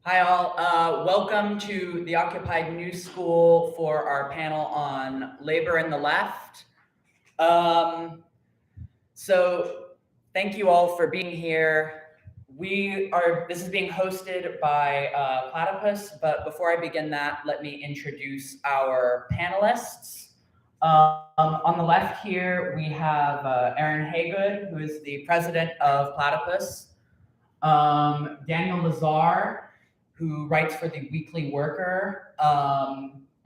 Hi all, welcome to the Occupied News School for our panel on labor and the left. So thank you all for being here. This is being hosted by Platypus, but before I begin that, let me introduce our panelists. On the left here, we have Erin Hagood, who is the president of Platypus, Daniel Lazare, who writes for the Weekly Worker,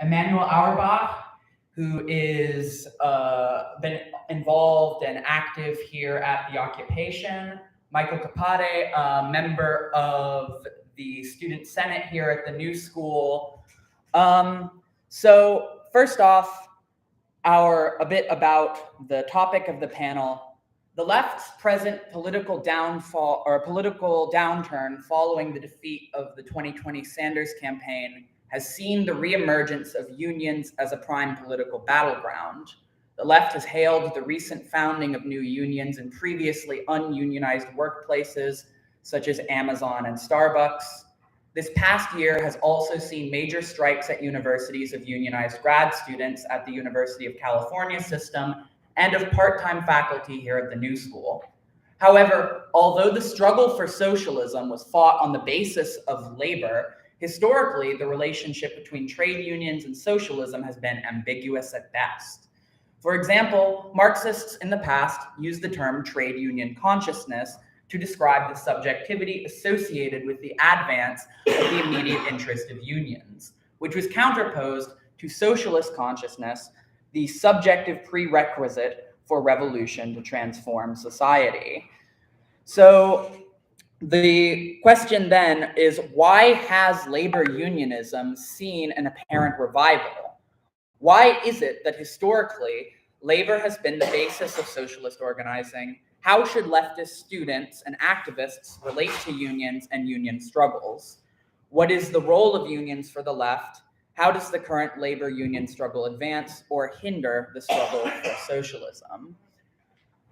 Emmanuel Auerbach, who is been involved and active here at the Occupation, Michael Kpade, a member of the Student Senate here at the New School. So first off, a bit about the topic of the panel. The left's present political downfall or political downturn following the defeat of the 2020 Sanders campaign has seen the reemergence of unions as a prime political battleground. The left has hailed the recent founding of new unions in previously ununionized workplaces, such as Amazon and Starbucks. This past year has also seen major strikes at universities of unionized grad students at the University of California system and of part-time faculty here at the New School. However, although the struggle for socialism was fought on the basis of labor, historically, the relationship between trade unions and socialism has been ambiguous at best. For example, Marxists in the past used the term trade union consciousness to describe the subjectivity associated with the advance of the immediate interest of unions, which was counterposed to socialist consciousness, the subjective prerequisite for revolution to transform society. So the question then is, why has labor unionism seen an apparent revival? Why is it that historically labor has been the basis of socialist organizing? How should leftist students and activists relate to unions and union struggles? What is the role of unions for the left? How does the current labor union struggle advance or hinder the struggle for socialism?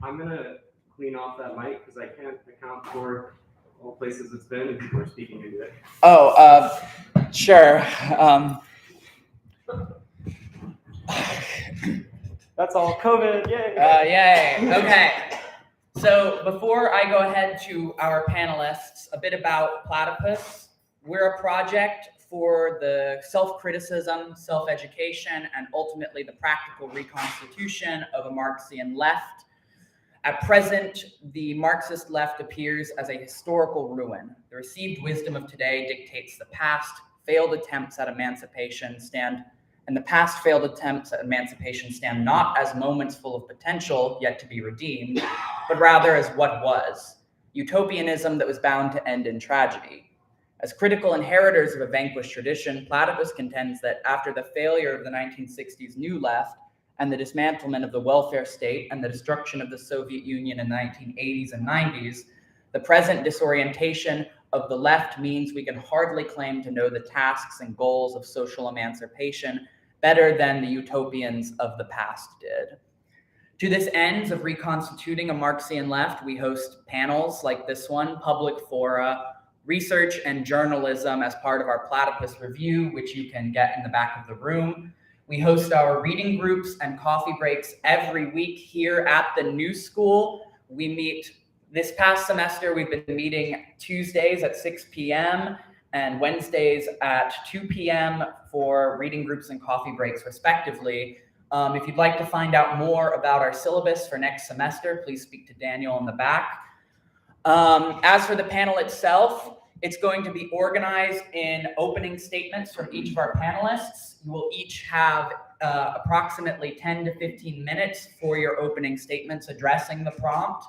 I'm going to clean off that mic because I can't account for all places it's been and people are speaking into it. Oh, sure. That's all COVID, yay! Yay, okay. So before I go ahead to our panelists, a bit about Platypus. We're a project for the self-criticism, self-education, and ultimately the practical reconstitution of a Marxian left. At present, the Marxist left appears as a historical ruin. The received wisdom of today dictates the past. Failed attempts at emancipation stand not as moments full of potential yet to be redeemed, but rather as what was, utopianism that was bound to end in tragedy. As critical inheritors of a vanquished tradition, Platypus contends that after the failure of the 1960s New Left and the dismantlement of the welfare state and the destruction of the Soviet Union in the 1980s and 90s, the present disorientation of the left means we can hardly claim to know the tasks and goals of social emancipation better than the utopians of the past did. To this end of reconstituting a Marxian left, we host panels like this one, public fora, research and journalism as part of our Platypus review, which you can get in the back of the room. We host our reading groups and coffee breaks every week here at the New School. We meet this past semester, we've been meeting Tuesdays at 6 p.m. and Wednesdays at 2 p.m. for reading groups and coffee breaks, respectively. If you'd like to find out more about our syllabus for next semester, please speak to Daniel in the back. As for the panel itself, it's going to be organized in opening statements from each of our panelists. You will each have approximately 10 to 15 minutes for your opening statements addressing the prompt.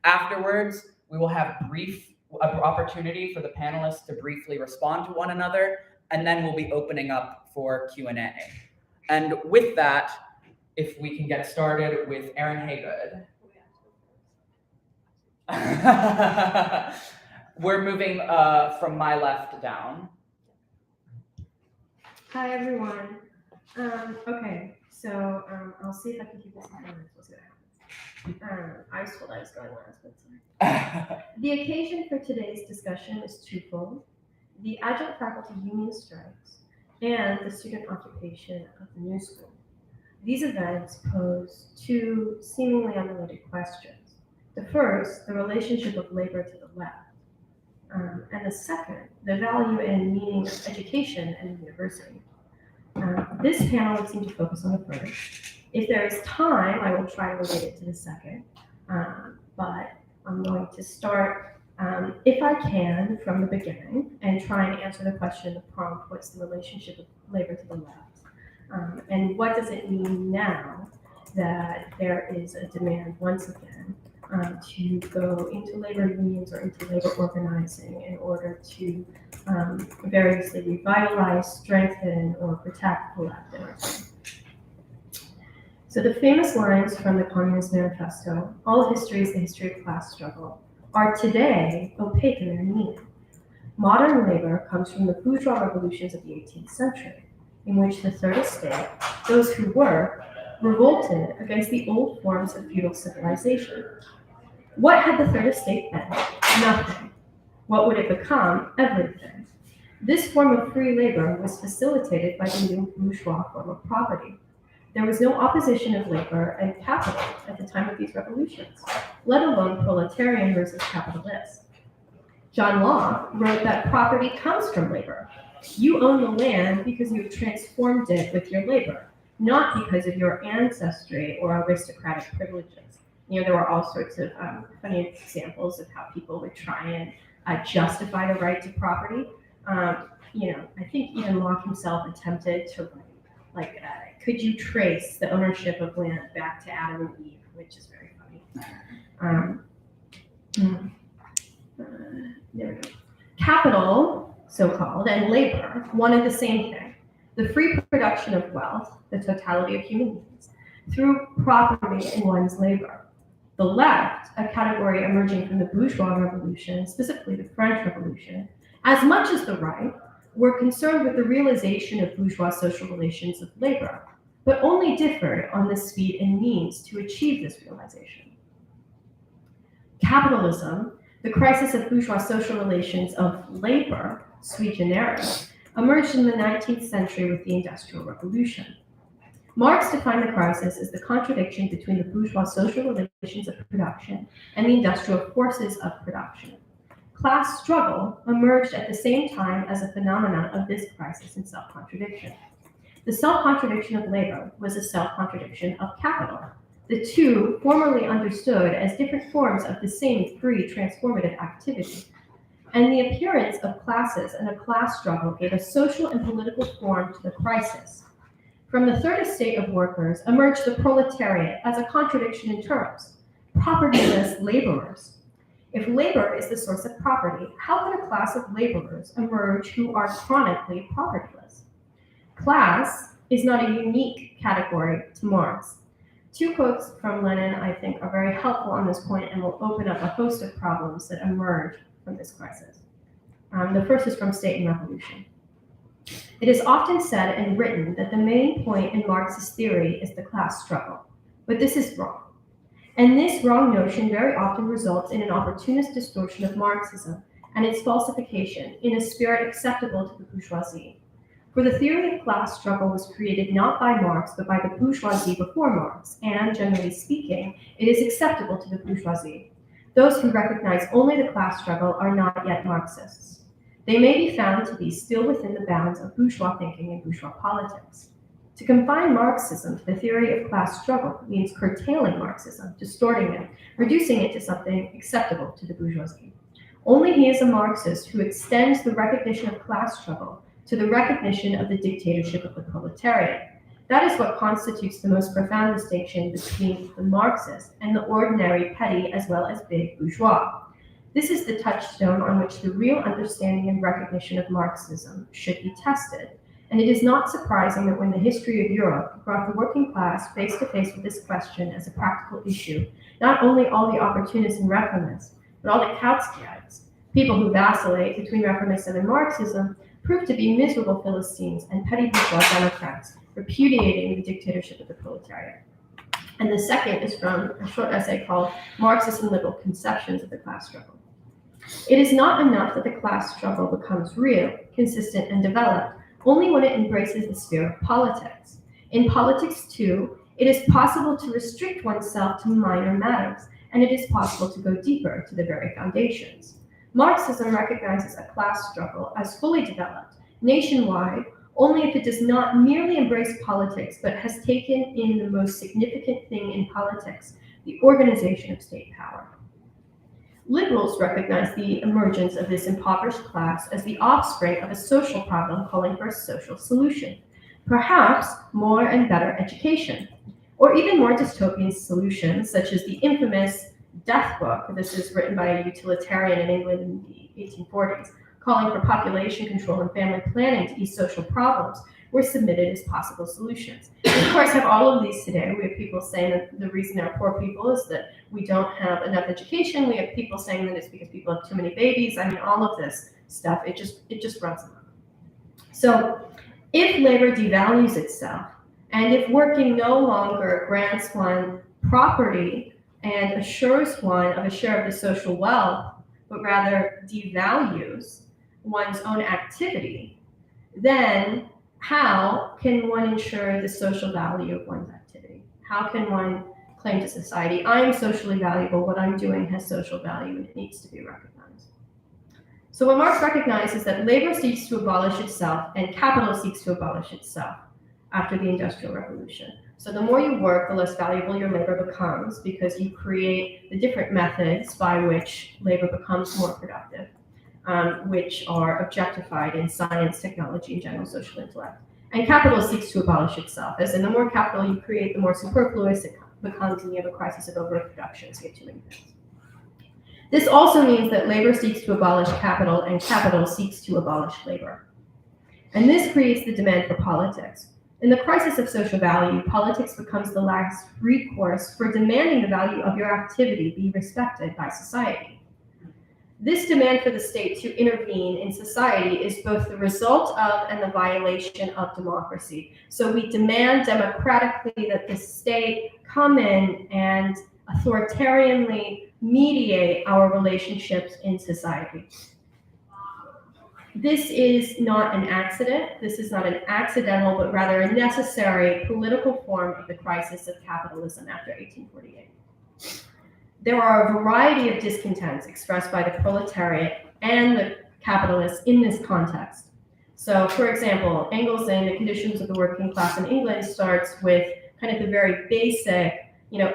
Afterwards, we will have brief opportunity for the panelists to briefly respond to one another, and then we'll be opening up for Q&A. And with that, if we can get started with Erin Hagood. We're moving from my left down. Hi, everyone. Okay, so I'll see if I can keep this in mind. We'll see what happens. I was told I was going last, but sorry. The occasion for today's discussion is twofold. the adjunct faculty union strikes, and the student occupation of the New School. These events pose two seemingly unrelated questions. The first, the relationship of labor to the left, and the second, the value and meaning of education and university. This panel would seem to focus on the first. If there is time, I will try to relate it to the second, but I'm going to start, if I can, from the beginning and try and answer the question, the prompt, what's the relationship of labor to the left? And what does it mean now that there is a demand, once again, to go into labor unions or into labor organizing in order to variously revitalize, strengthen, or protect the left energy. So the famous lines from the Communist Manifesto, all history is the history of class struggle, are today opaque in their meaning. Modern labor comes from the bourgeois revolutions of the 18th century, in which the third estate, those who work, revolted against the old forms of feudal civilization. What had the third estate been? Nothing. What would it become? Everything. This form of free labor was facilitated by the new bourgeois form of property. There was no opposition of labor and capital at the time of these revolutions, let alone proletarian versus capitalist. John Locke wrote that property comes from labor. You own the land because you have transformed it with your labor, not because of your ancestry or aristocratic privileges. You know, there were all sorts of funny examples of how people would try and justify the right to property. You know, I think even Locke himself attempted to write, could you trace the ownership of land back to Adam and Eve, which is very funny. There we go. Capital, so-called, and labor wanted the same thing: the free production of wealth, the totality of human needs, through property in one's labor. The left, a category emerging from the bourgeois revolution, specifically the French Revolution, as much as the right, were concerned with the realization of bourgeois social relations of labor, but only differed on the speed and means to achieve this realization. Capitalism, the crisis of bourgeois social relations of labor, sui generis, emerged in the 19th century with the Industrial Revolution. Marx defined the crisis as the contradiction between the bourgeois social relations of production and the industrial forces of production. Class struggle emerged at the same time as a phenomenon of this crisis and self-contradiction. The self-contradiction of labor was a self-contradiction of capital, the two formerly understood as different forms of the same free transformative activity. And the appearance of classes and a class struggle gave a social and political form to the crisis. From the third estate of workers emerged the proletariat as a contradiction in terms: propertyless laborers. If labor is the source of property, how could a class of laborers emerge who are chronically propertyless? Class is not a unique category to Marx. Two quotes from Lenin, I think, are very helpful on this point and will open up a host of problems that emerge from this crisis. The first is from State and Revolution. It is often said and written that the main point in Marx's theory is the class struggle, but this is wrong. And this wrong notion very often results in an opportunist distortion of Marxism and its falsification in a spirit acceptable to the bourgeoisie. For the theory of class struggle was created not by Marx, but by the bourgeoisie before Marx, and, generally speaking, it is acceptable to the bourgeoisie. Those who recognize only the class struggle are not yet Marxists. They may be found to be still within the bounds of bourgeois thinking and bourgeois politics. To confine Marxism to the theory of class struggle means curtailing Marxism, distorting it, reducing it to something acceptable to the bourgeoisie. Only he is a Marxist who extends the recognition of class struggle to the recognition of the dictatorship of the proletariat. That is what constitutes the most profound distinction between the Marxist and the ordinary petty as well as big bourgeois. This is the touchstone on which the real understanding and recognition of Marxism should be tested. And it is not surprising that when the history of Europe brought the working class face to face with this question as a practical issue, not only all the opportunists and reformists, but all the Kautskyites, people who vacillate between reformism and Marxism, proved to be miserable Philistines and petty bourgeois Democrats, repudiating the dictatorship of the proletariat. And the second is from a short essay called Marxist and Liberal Conceptions of the Class Struggle. It is not enough that the class struggle becomes real, consistent, and developed, only when it embraces the sphere of politics. In politics, too, it is possible to restrict oneself to minor matters, and it is possible to go deeper to the very foundations. Marxism recognizes a class struggle as fully developed, nationwide, only if it does not merely embrace politics, but has taken in the most significant thing in politics, the organization of state power. Liberals recognize the emergence of this impoverished class as the offspring of a social problem calling for a social solution, perhaps more and better education, or even more dystopian solutions, such as the infamous Death Book. This is written by a utilitarian in England in the 1840s, calling for population control and family planning to ease social problems, were submitted as possible solutions. We, of course, have all of these today. We have people saying that the reason there are poor people is that we don't have enough education. We have people saying that it's because people have too many babies. I mean, all of this stuff, it just runs amok. So if labor devalues itself, and if working no longer grants one property and assures one of a share of the social wealth, but rather devalues one's own activity, then how can one ensure the social value of one's activity? How can one claim to society, I'm socially valuable, what I'm doing has social value, and it needs to be recognized? So what Marx recognizes is that labor seeks to abolish itself and capital seeks to abolish itself after the Industrial Revolution. So the more you work, the less valuable your labor becomes, because you create the different methods by which labor becomes more productive, which are objectified in science, technology, and general social intellect. And capital seeks to abolish itself, as in the more capital you create, the more superfluous it becomes, and you have a crisis of overproduction, so you have too many things. This also means that labor seeks to abolish capital, and capital seeks to abolish labor. And this creates the demand for politics. In the crisis of social value, politics becomes the last recourse for demanding the value of your activity be respected by society. This demand for the state to intervene in society is both the result of and the violation of democracy. So we demand democratically that the state come in and authoritarianly mediate our relationships in society. This is not an accident. This is not an accidental, but rather a necessary political form of the crisis of capitalism after 1848. There are a variety of discontents expressed by the proletariat and the capitalists in this context. So, for example, Engels in The Conditions of the Working Class in England starts with kind of the very basic,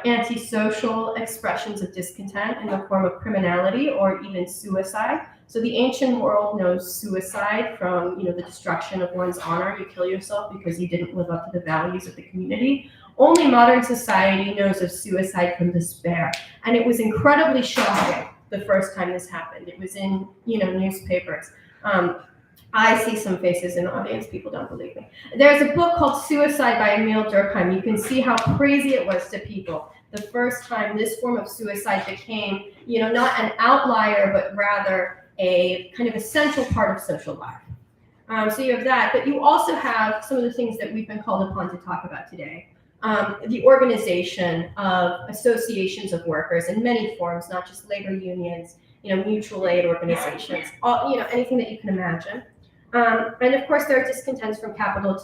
antisocial expressions of discontent in the form of criminality or even suicide. So the ancient world knows suicide from, the destruction of one's honor. You kill yourself because you didn't live up to the values of the community. Only modern society knows of suicide from despair. And it was incredibly shocking the first time this happened. It was in, newspapers. I see some faces in the audience. People don't believe me. There's a book called Suicide by Emil Durkheim. You can see how crazy it was to people the first time this form of suicide became, not an outlier, but rather a kind of essential part of social life. So you have that, but you also have some of the things that we've been called upon to talk about today. The organization of associations of workers in many forms, not just labor unions, mutual aid organizations, anything that you can imagine. And of course, there are discontents from capital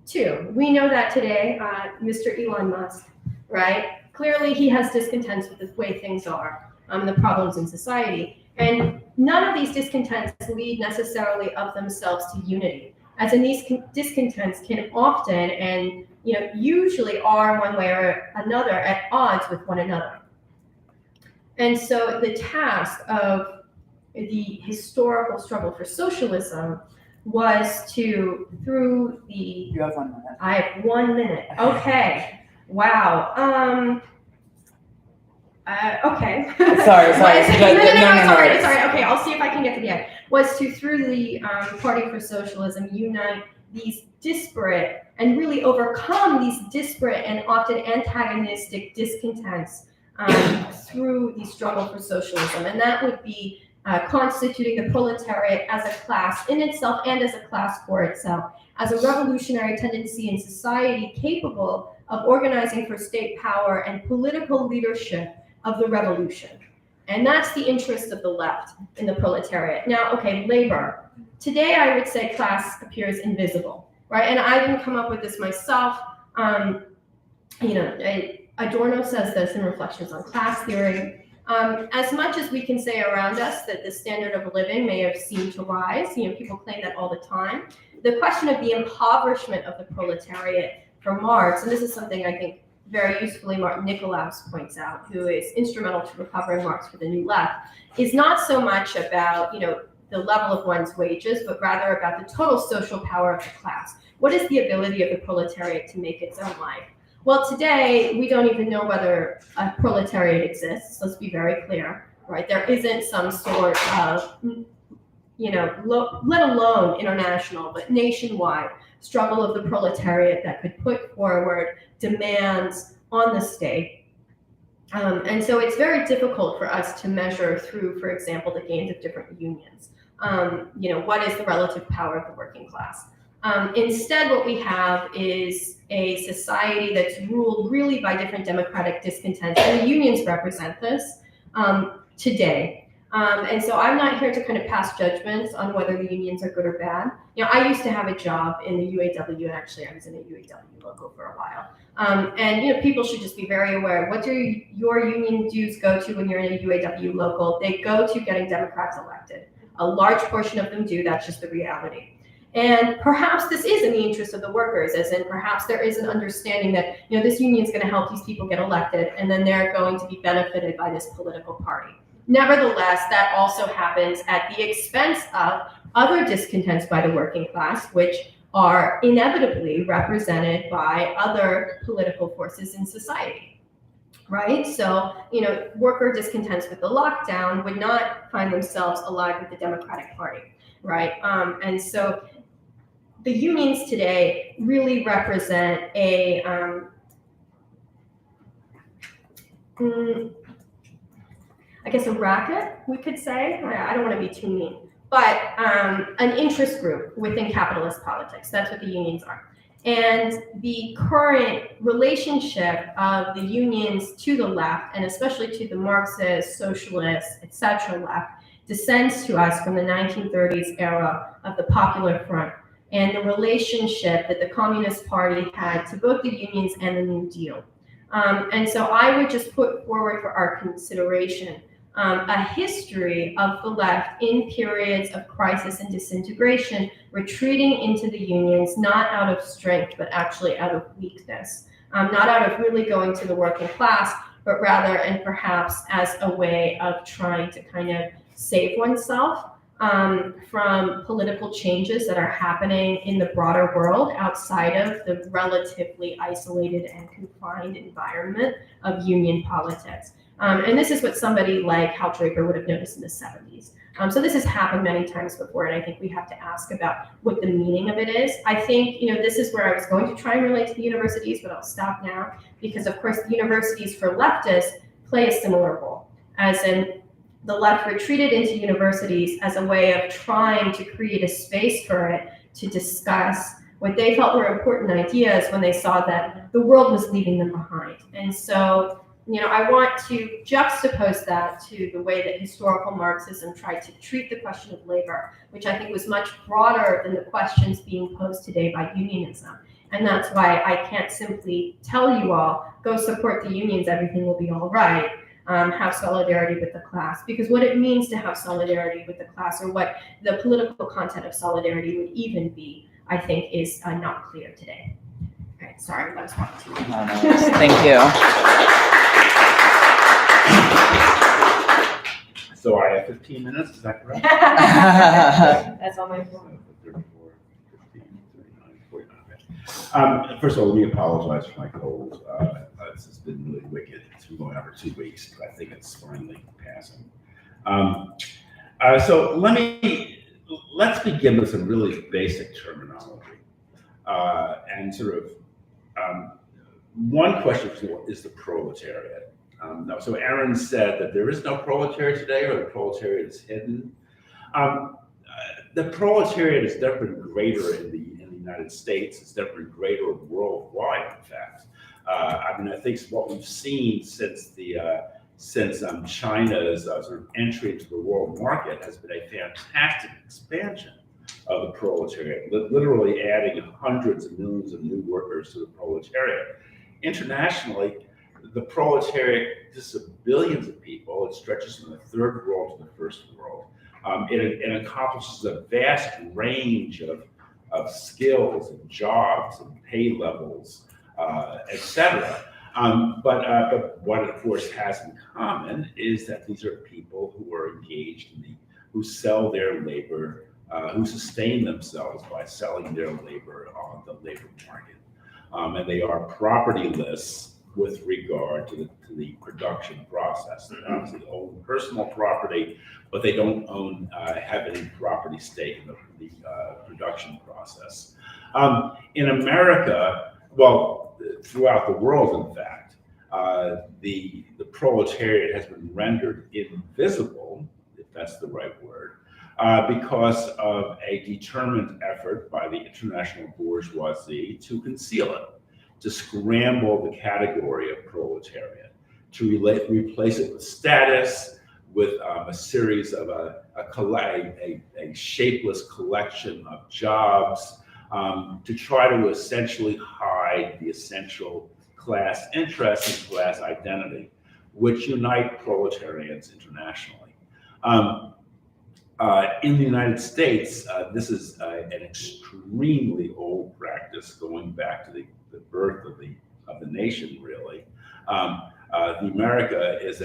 too. We know that today, Mr. Elon Musk, right? Clearly, he has discontents with the way things are, the problems in society. And none of these discontents lead necessarily of themselves to unity, as in these discontents can often and usually are one way or another at odds with one another. And so the task of the historical struggle for socialism was to, through the... You have 1 minute. I have 1 minute. Okay. Wow. Okay. Sorry. No, it's all right. It's Okay, I'll see if I can get to the end. Was to, through the Party for Socialism, unite these disparate and really overcome these disparate and often antagonistic discontents through the struggle for socialism. And that would be constituting the proletariat as a class in itself and as a class for itself, as a revolutionary tendency in society capable of organizing for state power and political leadership of the revolution. And that's the interest of the left in the proletariat. Now, okay, labor. Today, I would say class appears invisible, right? And I didn't come up with this myself. Adorno says this in Reflections on Class Theory. As much as we can say around us that the standard of living may have seemed to rise, people claim that all the time. The question of the impoverishment of the proletariat for Marx, and this is something I think very usefully Martin Nicolaus points out, who is instrumental to recovering Marx for the New Left, is not so much about the level of one's wages, but rather about the total social power of the class. What is the ability of the proletariat to make its own life? Well, today, we don't even know whether a proletariat exists. Let's be very clear, right? There isn't some sort of, let alone international, but nationwide struggle of the proletariat that could put forward demands on the state. And so it's very difficult for us to measure through, for example, the gains of different unions. What is the relative power of the working class? Instead, what we have is a society that's ruled really by different democratic discontents, and the unions represent this today. And so I'm not here to kind of pass judgments on whether the unions are good or bad. I used to have a job in the UAW, and actually I was in a UAW local for a while. And people should just be very aware. What do your union dues go to when you're in a UAW local? They go to getting Democrats elected. A large portion of them do. That's just the reality. And perhaps this is in the interest of the workers, as in perhaps there is an understanding that this union is going to help these people get elected, and then they're going to be benefited by this political party. Nevertheless, that also happens at the expense of other discontents by the working class, which are inevitably represented by other political forces in society, right? So, worker discontents with the lockdown would not find themselves allied with the Democratic Party, right? And so the unions today really represent a, a racket, we could say. I don't want to be too mean, but an interest group within capitalist politics. That's what the unions are. And the current relationship of the unions to the left, and especially to the Marxist, socialist, etc. left, descends to us from the 1930s era of the Popular Front and the relationship that the Communist Party had to both the unions and the New Deal. And so I would just put forward for our consideration a history of the left in periods of crisis and disintegration, retreating into the unions, not out of strength, but actually out of weakness, not out of really going to the working class, but rather, and perhaps as a way of trying to kind of save oneself from political changes that are happening in the broader world outside of the relatively isolated and confined environment of union politics. And this is what somebody like Hal Draper would have noticed in the 70s. So this has happened many times before, and I think we have to ask about what the meaning of it is. I think, this is where I was going to try and relate to the universities, but I'll stop now, because of course the universities for leftists play a similar role, as in the left retreated into universities as a way of trying to create a space for it to discuss what they felt were important ideas when they saw that the world was leaving them behind. And so, I want to juxtapose that to the way that historical Marxism tried to treat the question of labor, which I think was much broader than the questions being posed today by unionism. And that's why I can't simply tell you all, go support the unions, everything will be all right. Have solidarity with the class, because what it means to have solidarity with the class, or what the political content of solidarity would even be, I think is not clear today. All right, sorry, that was one too much. No, thank you. So I have 15 minutes, is that correct? That's all my phone. 34, 15, 39, 49. First of all, let me apologize for my cold. This has been really wicked. It's been going on for 2 weeks, but I think it's finally passing. So let's begin with some really basic terminology. And sort of one question is the proletariat. So Erin said that there is no proletariat today, or the proletariat is hidden. The proletariat has never been greater in the United States. It's never been greater worldwide, in fact. I think what we've seen since the since China's sort of entry into the world market has been a fantastic expansion of the proletariat, literally adding hundreds of millions of new workers to the proletariat. Internationally, the proletariat consists of billions of people. It stretches from the third world to the first world. It accomplishes a vast range of skills and jobs and pay levels, etc. But what it of course has in common is that these are people who are engaged who sell their labor, who sustain themselves by selling their labor on the labor market. And they are propertyless with regard to the production process. They obviously own personal property, but they don't have any property stake in the production process. In America, well, throughout the world, in fact, the proletariat has been rendered invisible, if that's the right word, because of a determined effort by the international bourgeoisie to conceal it, to scramble the category of proletariat, to replace it with status, with a series of a shapeless collection of jobs, to try to essentially hide the essential class interests and class identity, which unite proletarians internationally. In the United States, this is an extremely old practice going back to the birth of the nation, really. America is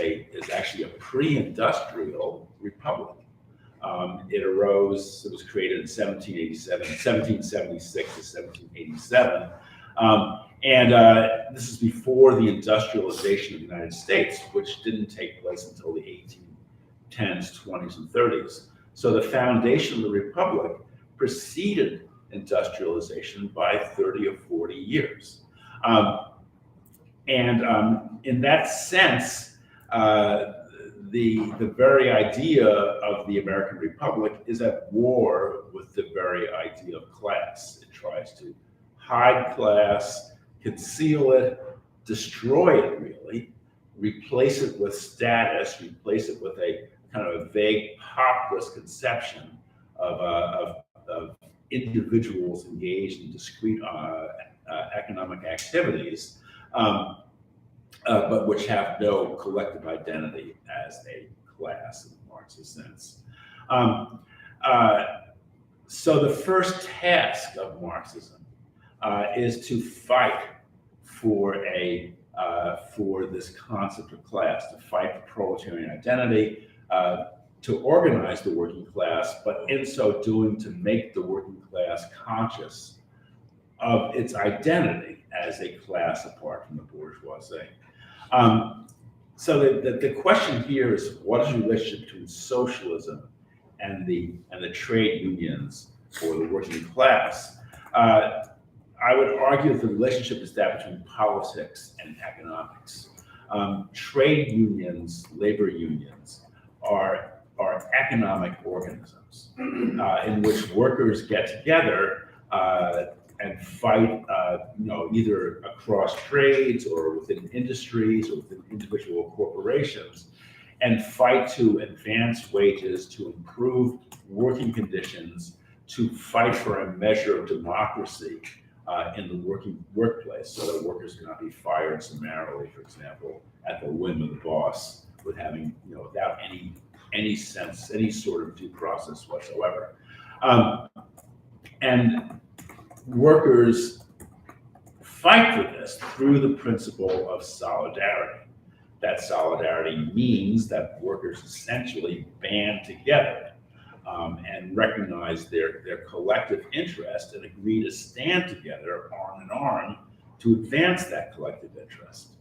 actually a pre-industrial republic. It was created in 1776 to 1787. And this is before the industrialization of the United States, which didn't take place until the 1810s, 20s, and 30s. So the foundation of the republic preceded industrialization by 30 or 40 years. In that sense, the very idea of the American Republic is at war with the very idea of class. It tries to hide class, conceal it, destroy it really, replace it with status, replace it with a kind of a vague populist conception of individuals engaged in discrete economic activities, but which have no collective identity as a class in the Marxist sense. So the first task of Marxism is to fight for this concept of class, to fight for proletarian identity, to organize the working class, but in so doing to make the working class conscious of its identity as a class apart from the bourgeoisie. So the question here is, what is the relationship between socialism and the trade unions or the working class? I would argue that the relationship is that between politics and economics. Trade unions, labor unions, are economic organisms in which workers get together and fight, either across trades or within industries or within individual corporations, and fight to advance wages, to improve working conditions, to fight for a measure of democracy in the workplace, so that workers cannot be fired summarily, for example, at the whim of the boss, without any sort of due process whatsoever. And workers fight for this through the principle of solidarity. That solidarity means that workers essentially band together and recognize their collective interest and agree to stand together arm in arm to advance that collective interest.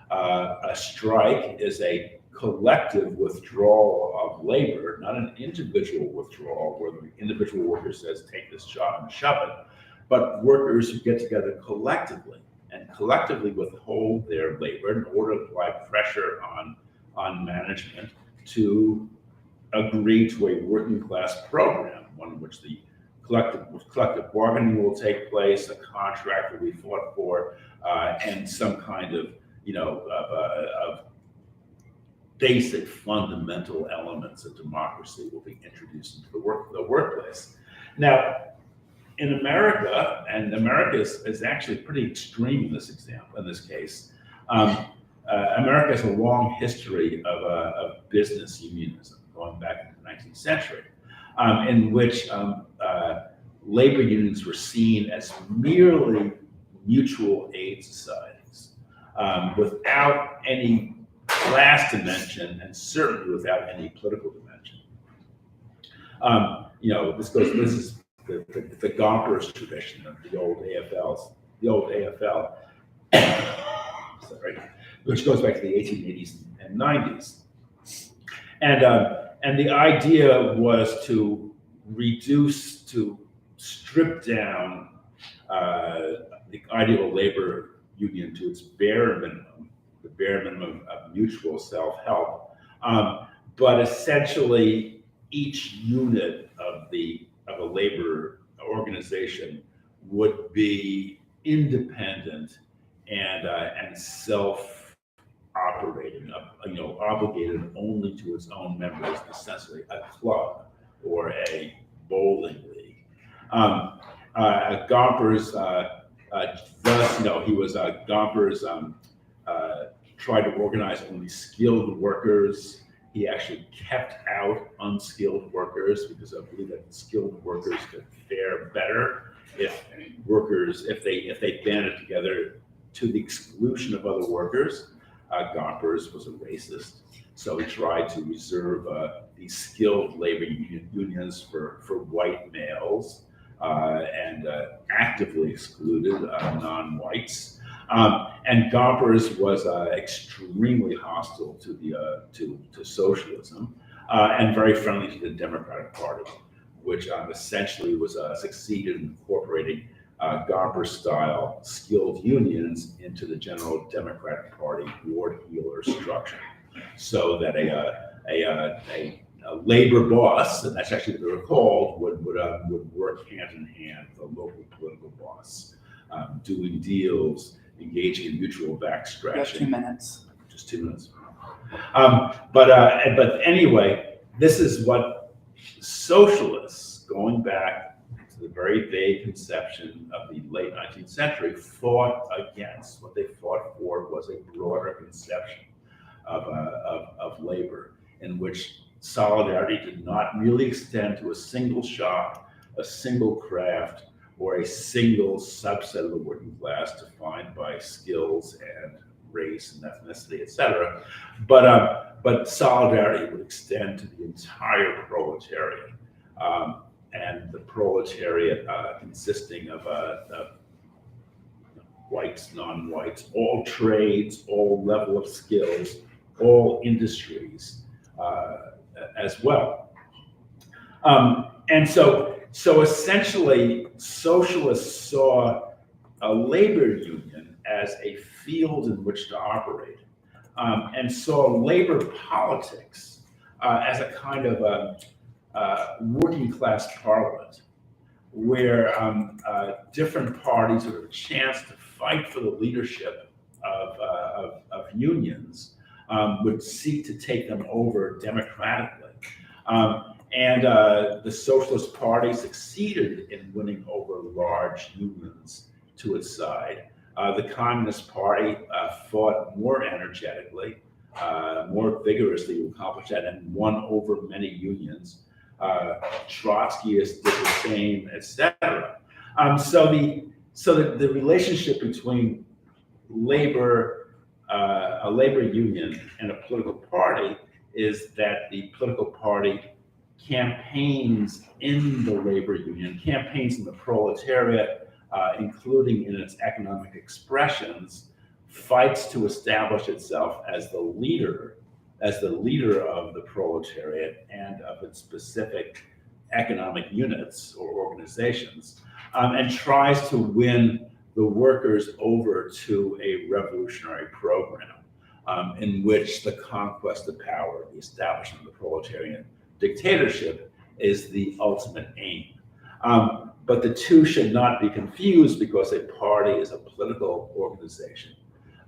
A strike is a collective withdrawal of labor, not an individual withdrawal where the individual worker says, take this job and shove it, but workers who get together collectively and collectively withhold their labor in order to apply pressure on management to agree to a working class program, one in which the collective bargaining will take place, a contract will be fought for, and some kind of basic fundamental elements of democracy will be introduced into the workplace. Now, in America, and America is actually pretty extreme in this case, America has a long history of business unionism going back into the 19th century, in which labor unions were seen as merely mutual aid societies, without any class dimension and certainly without any political dimension. This is the Gompers tradition of the old AFL, sorry, which goes back to the 1880s and 90s. And the idea was to strip down the ideal labor union to its bare minimum, the bare minimum of mutual self-help. But essentially, each unit of a labor organization would be independent and self-operating, obligated only to its own members, essentially a club or a bowling league. Gompers, Gompers tried to organize only skilled workers. He actually kept out unskilled workers because I believe that skilled workers could fare better if they banded together to the exclusion of other workers. Gompers was a racist, so he tried to reserve these skilled labor unions for white males and actively excluded non-whites. And Gompers was extremely hostile to socialism and very friendly to the Democratic Party, which essentially was succeeded in incorporating Gomper-style skilled unions into the general Democratic Party ward heeler structure, so that a labor boss, and that's actually what they were called, would work hand in hand with a local political boss, doing deals, engaging in mutual back You have scratching. 2 minutes. Just 2 minutes. But anyway, this is what socialists, going back to the very vague conception of the late 19th century, fought against. What they fought for was a broader conception of labor, in which solidarity did not really extend to a single shop, a single craft, or a single subset of the working class defined by skills and race and ethnicity, etc. But solidarity would extend to the entire proletariat, and the proletariat consisting of whites, non-whites, all trades, all level of skills, all industries as well. And so essentially, socialists saw a labor union as a field in which to operate, and saw labor politics as a kind of working class parliament, where different parties would have a chance to fight for the leadership of unions, would seek to take them over democratically. And the Socialist Party succeeded in winning over large unions to its side. The Communist Party fought more energetically, more vigorously to accomplish that, and won over many unions. Trotskyists did the same, etc. So the relationship between a labor union and a political party is that the political party campaigns in the labor union, campaigns in the proletariat, including in its economic expressions, fights to establish itself as the leader of the proletariat and of its specific economic units or organizations, and tries to win the workers over to a revolutionary program in which the conquest of power, the establishment of the proletarian dictatorship, is the ultimate aim. But the two should not be confused, because a party is a political organization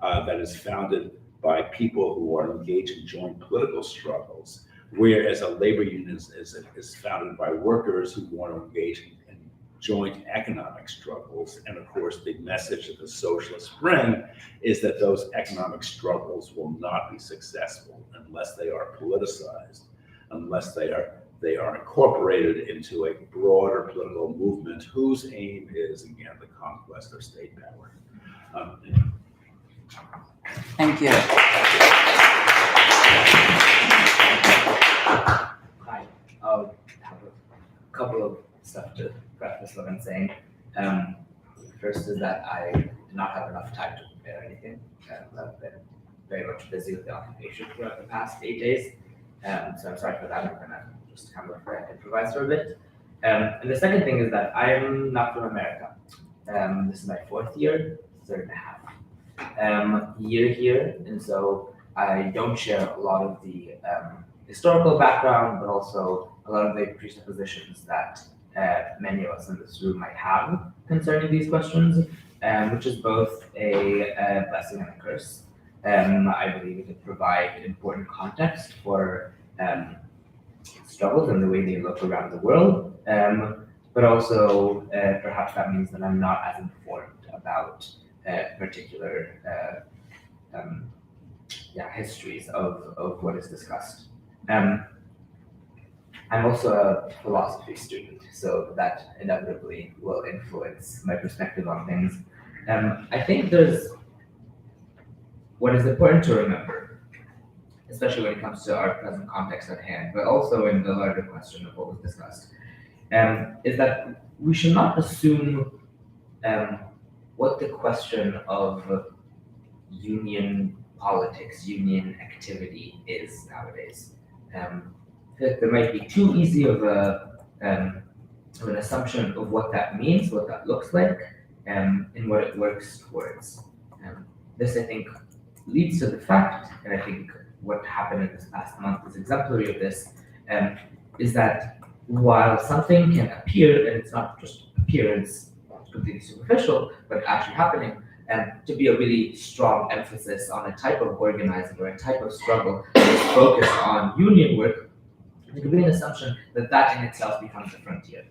that is founded by people who are engaged in joint political struggles, whereas a labor union is founded by workers who want to engage in joint economic struggles. And of course, the message that the socialists bring is that those economic struggles will not be successful unless they are politicized, unless they are incorporated into a broader political movement whose aim is, again, the conquest of state power. Thank you. Hi. I have a couple of stuff to preface what I'm saying. First is that I did not have enough time to prepare anything. I've been very much busy with the occupation throughout the past 8 days. So I'm sorry for that. I'm gonna just kind of improvise for a bit. And the second thing is that I'm not from America. This is my 4th year, 3rd and a half year here, and so I don't share a lot of the historical background, but also a lot of the presuppositions that many of us in this room might have concerning these questions, which is both a blessing and a curse. I believe it could provide important context for struggles and the way they look around the world, but also perhaps that means that I'm not as informed about particular histories of what is discussed. I'm also a philosophy student, so that inevitably will influence my perspective on things. I think what is important to remember, especially when it comes to our present context at hand, but also in the larger question of what was discussed, is that we should not assume what the question of union politics, union activity is nowadays. There might be too easy of an assumption of what that means, what that looks like, and what it works towards. This, I think, leads to the fact, and I think what happened in this past month is exemplary of this, is that while something can appear, and it's not just appearance, completely superficial, but actually happening, to be a really strong emphasis on a type of organizing or a type of struggle that is focused on union work, there could be an assumption that that in itself becomes a frontier.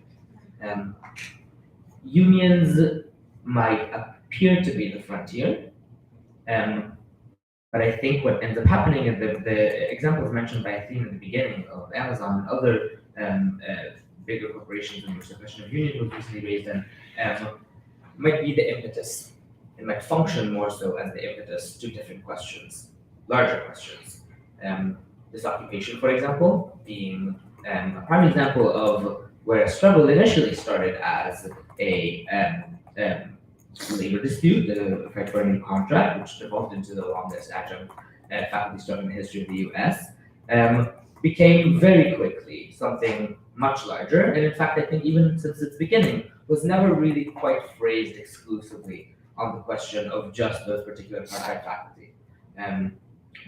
Unions might appear to be the frontier, but I think what ends up happening, and the examples mentioned by Athene at the beginning of Amazon and other bigger corporations in which the question of union was recently raised, and might be the impetus. It might function more so as the impetus to different questions, larger questions. This occupation, for example, being a prime example of where a struggle initially started as a labor dispute, the fight for a new contract, which devolved into the longest adjunct faculty struggle in the history of the US, became very quickly something much larger. And in fact, I think even since its beginning, was never really quite phrased exclusively on the question of just those particular contract faculty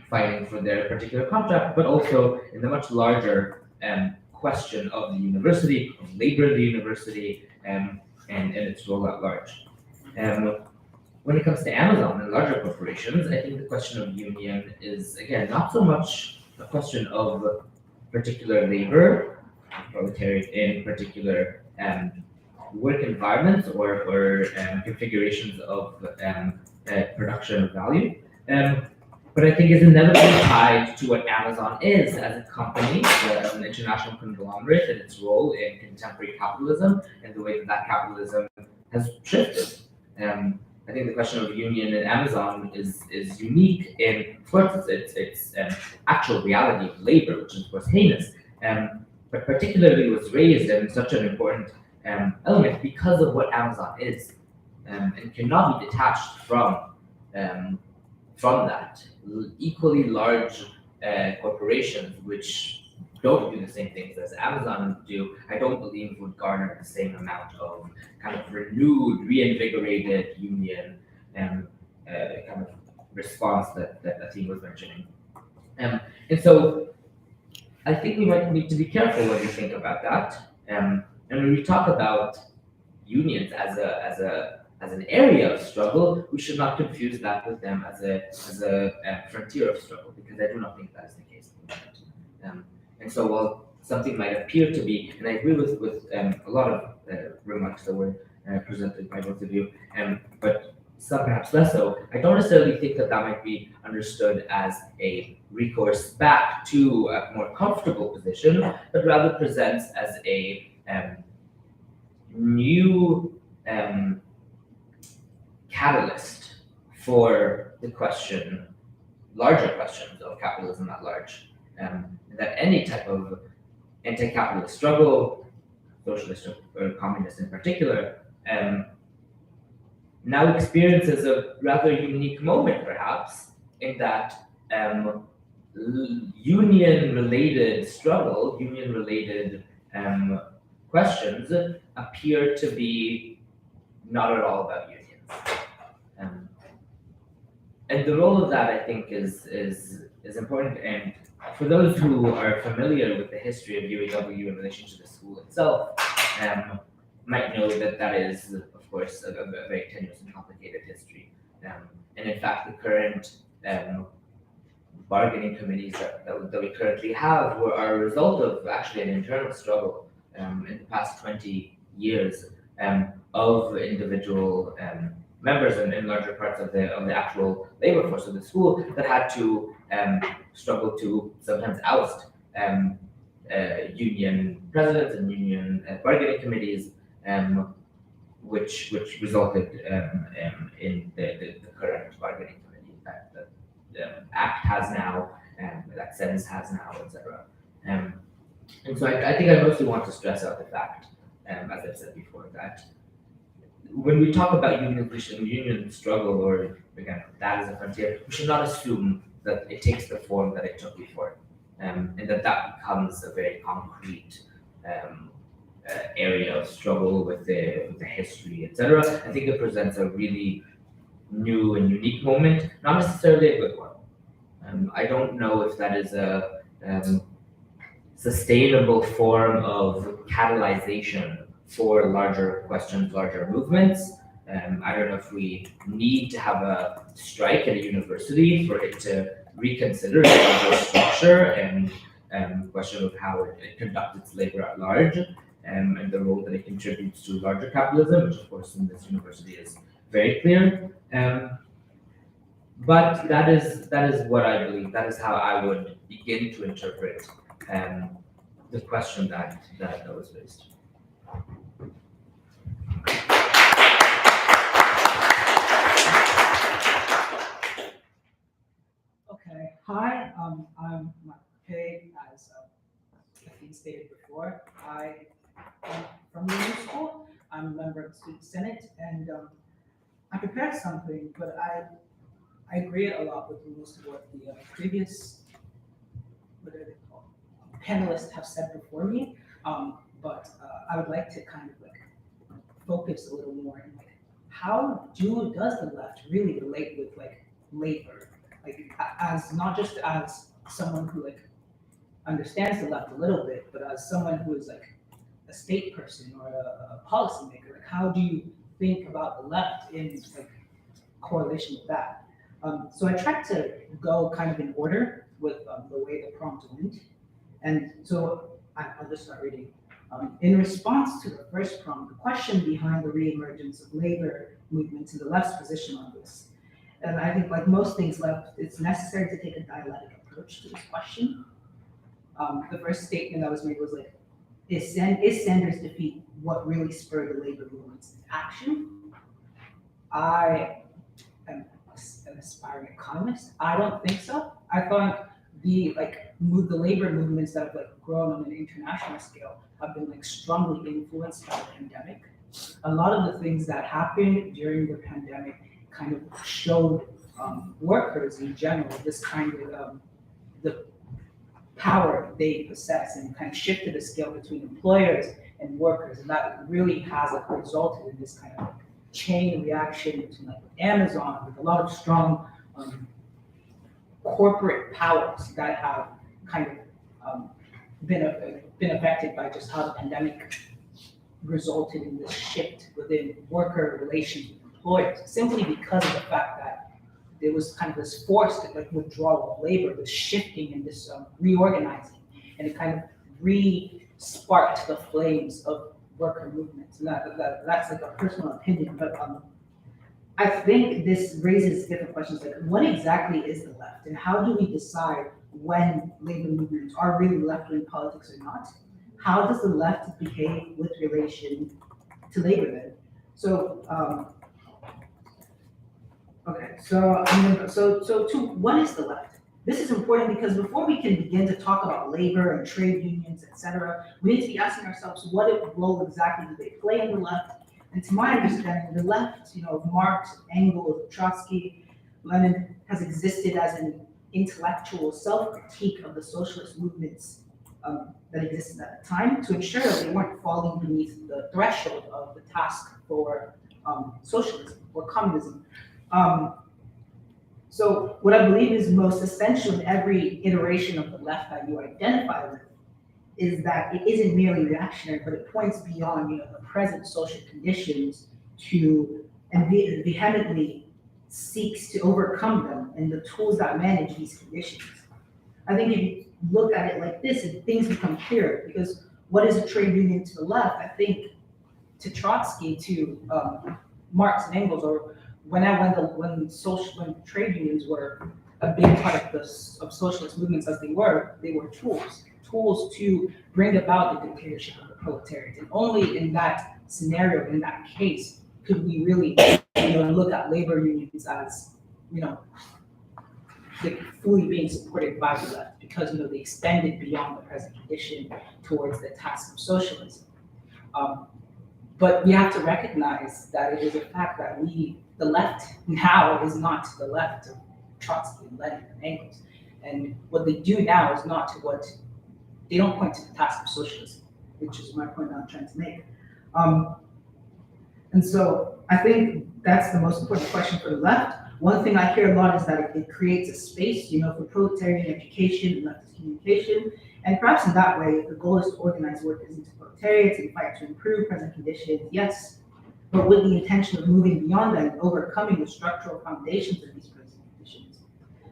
fighting for their particular contract, but also in the much larger question of the university, of labor at the university, and its role at large. When it comes to Amazon and larger corporations, I think the question of union is, again, not so much a question of particular labor, proletariat in particular work environments or configurations of production of value, but I think is inevitably tied to what Amazon is as a company, as an international conglomerate, and its role in contemporary capitalism and the way that that capitalism has shifted. I think the question of union in Amazon is unique in, of course, its actual reality of labor, which is of course heinous, but particularly was raised and such an important element because of what Amazon is, and cannot be detached from that. Equally large corporations which don't do the same things as Amazon do, I don't believe would garner the same amount of kind of renewed, reinvigorated union kind of response that Athene was mentioning. And so I think we might need to be careful when we think about that. And when we talk about unions as as an area of struggle, we should not confuse that with them as a frontier of struggle, because I do not think that is the case. And so while something might appear to be, and I agree with a lot of remarks that were presented by both of you, but some perhaps less so, I don't necessarily think that might be understood as a recourse back to a more comfortable position, but rather presents as a new catalyst for the larger questions of capitalism at large. That any type of anti-capitalist struggle, socialist or communist in particular, now experiences a rather unique moment, perhaps, in that union-related struggle, union-related questions appear to be not at all about unions. And the role of that, I think, is important. And for those who are familiar with the history of UAW in relation to the school itself, might know that is, of course, a very tenuous and complicated history. And in fact, the current bargaining committees that we currently have are a result of actually an internal struggle in the past 20 years of individual members in larger parts of the actual labor force of the school that had to struggle to sometimes oust union presidents and union bargaining committees, which resulted in the current bargaining committee that the Act has now, that SENS has now, etc. And so I think I mostly want to stress out the fact, as I've said before, that when we talk about union struggle, or again, that is a frontier, we should not assume that it takes the form that it took before, and that becomes a very concrete area of struggle with the history, etc. I think it presents a really new and unique moment, not necessarily a good one. I don't know if that is a sustainable form of catalyzation for larger questions, larger movements. I don't know if we need to have a strike at a university for it to reconsider its larger structure and question of how it conducts its labor at large, and the role that it contributes to larger capitalism, which of course in this university is very clear. But that is what I believe. That is how I would begin to interpret the question that was raised. Okay, hi, I'm Kpade, as Athene stated before. I am from the new school. I'm a member of the Student Senate, and I prepared something, but I agree a lot with most of what the previous, what are they called, panelists have said before me. But I would like to kind of like focus a little more on like how does the left really relate with like labor, like as not just as someone who like understands the left a little bit, but as someone who is like a state person or a policymaker. Like how do you think about the left in like correlation with that? So I tried to go kind of in order with the way the prompt went. And so I'll just start reading. In response to the first prompt, the question behind the reemergence of labor movements and the left's position on this. And I think like most things left, it's necessary to take a dialectic approach to this question. The first statement that was made was like, is Sanders' defeat what really spurred the labor movement's action? I am an aspiring economist. I don't think so. I thought the labor movements that have like grown on an international scale have been like strongly influenced by the pandemic. A lot of the things that happened during the pandemic kind of showed workers in general this kind of the power they possess, and kind of shifted the scale between employers and workers, and that really has like resulted in this kind of like chain reaction between like Amazon with a lot of strong corporate powers that have kind of been affected by just how the pandemic resulted in this shift within worker relations with employers, simply because of the fact that there was kind of this forced withdrawal of labor, this shifting and this reorganizing, and it kind of re-sparked the flames of worker movements. And that's like a personal opinion, but I think this raises different questions, like what exactly is the left, and how do we decide when labor movements are really left-wing politics or not? How does the left behave with relation to labor then? So, what is the left? This is important because before we can begin to talk about labor and trade unions, etc., we need to be asking ourselves, what role exactly do they play in the left? And to my understanding, the left, Marx, Engels, Trotsky, Lenin, has existed as an intellectual self-critique of the socialist movements that existed at the time to ensure that they weren't falling beneath the threshold of the task for socialism or communism. So what I believe is most essential in every iteration of the left that you identify with is that it isn't merely reactionary, but it points beyond the present social conditions and vehemently seeks to overcome them and the tools that manage these conditions. I think if you look at it like this, things become clearer, because what is a trade union to the left? I think to Trotsky, to Marx and Engels, or when trade unions were a big part of socialist movements as they were tools to bring about the dictatorship of the proletariat. And only in that scenario, in that case, could we really look at labor unions as like fully being supported by the left, because they extended beyond the present condition towards the task of socialism. But we have to recognize that it is a fact that the left now is not the left of Trotsky and Lenin and Engels. And what they do now is not they don't point to the task of socialism, which is my point I'm trying to make. And so I think that's the most important question for the left. One thing I hear a lot is that it creates a space, for proletarian education and leftist communication. And perhaps in that way, the goal is to organize workers into proletariats and fight to improve present conditions, yes, but with the intention of moving beyond that and overcoming the structural foundations of these present conditions.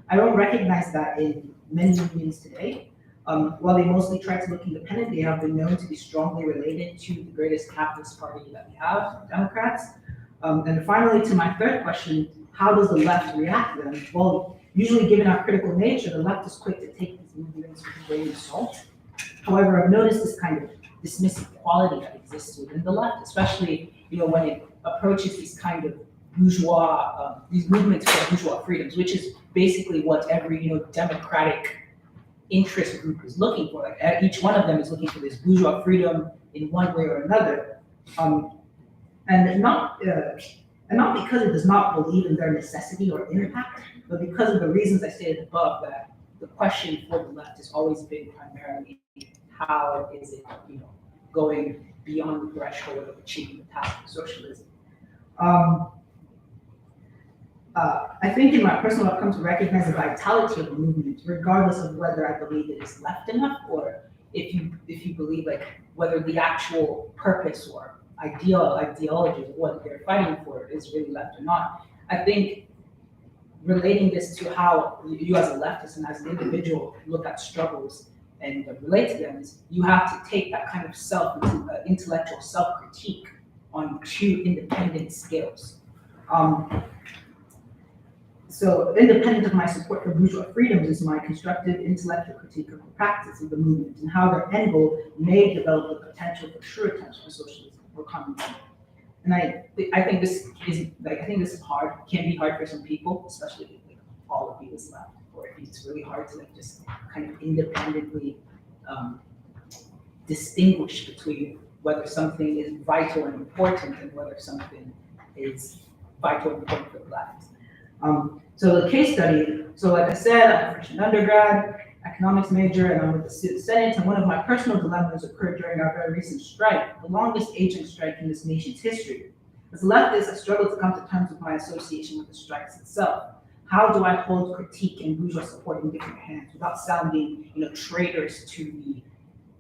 I don't recognize that in many unions today. While they mostly try to look independent, they have been known to be strongly related to the greatest capitalist party that we have, Democrats. And finally, to my third question, how does the left react to them? Well, usually given our critical nature, the left is quick to take these movements with a grain of salt. However, I've noticed this kind of dismissive quality that exists within the left, especially when it approaches these kind of bourgeois, these movements for bourgeois freedoms, which is basically what every democratic interest group is looking for. Like each one of them is looking for this bourgeois freedom in one way or another, and not because it does not believe in their necessity or impact, but because of the reasons I stated above, that the question for the left has always been primarily how is it going beyond the threshold of achieving the task of socialism. I think in my personal life, I've come to recognize the vitality of the movement, regardless of whether I believe it is left enough, or if you believe whether the actual purpose or ideology of what they're fighting for is really left or not. I think relating this to how you as a leftist and as an individual look at struggles and relate to them is you have to take that kind of intellectual self-critique on two independent scales. So independent of my support for bourgeois freedoms is my constructive intellectual critique of the practice of the movement and how their end goal may develop the potential for true attempts for socialism or communism. And I think this is hard, can be hard for some people, especially if all of you is left, or if it's really hard to just kind of independently distinguish between whether something is vital and important and whether something is vital and important for the left. So the case study, so like I said, I'm a freshman undergrad, economics major, and I'm with the student senate, and one of my personal dilemmas occurred during our very recent strike, the longest agent strike in this nation's history. As a leftist, I struggle to come to terms with my association with the strikes itself. How do I hold critique and bourgeois support in different hands without sounding, traitors to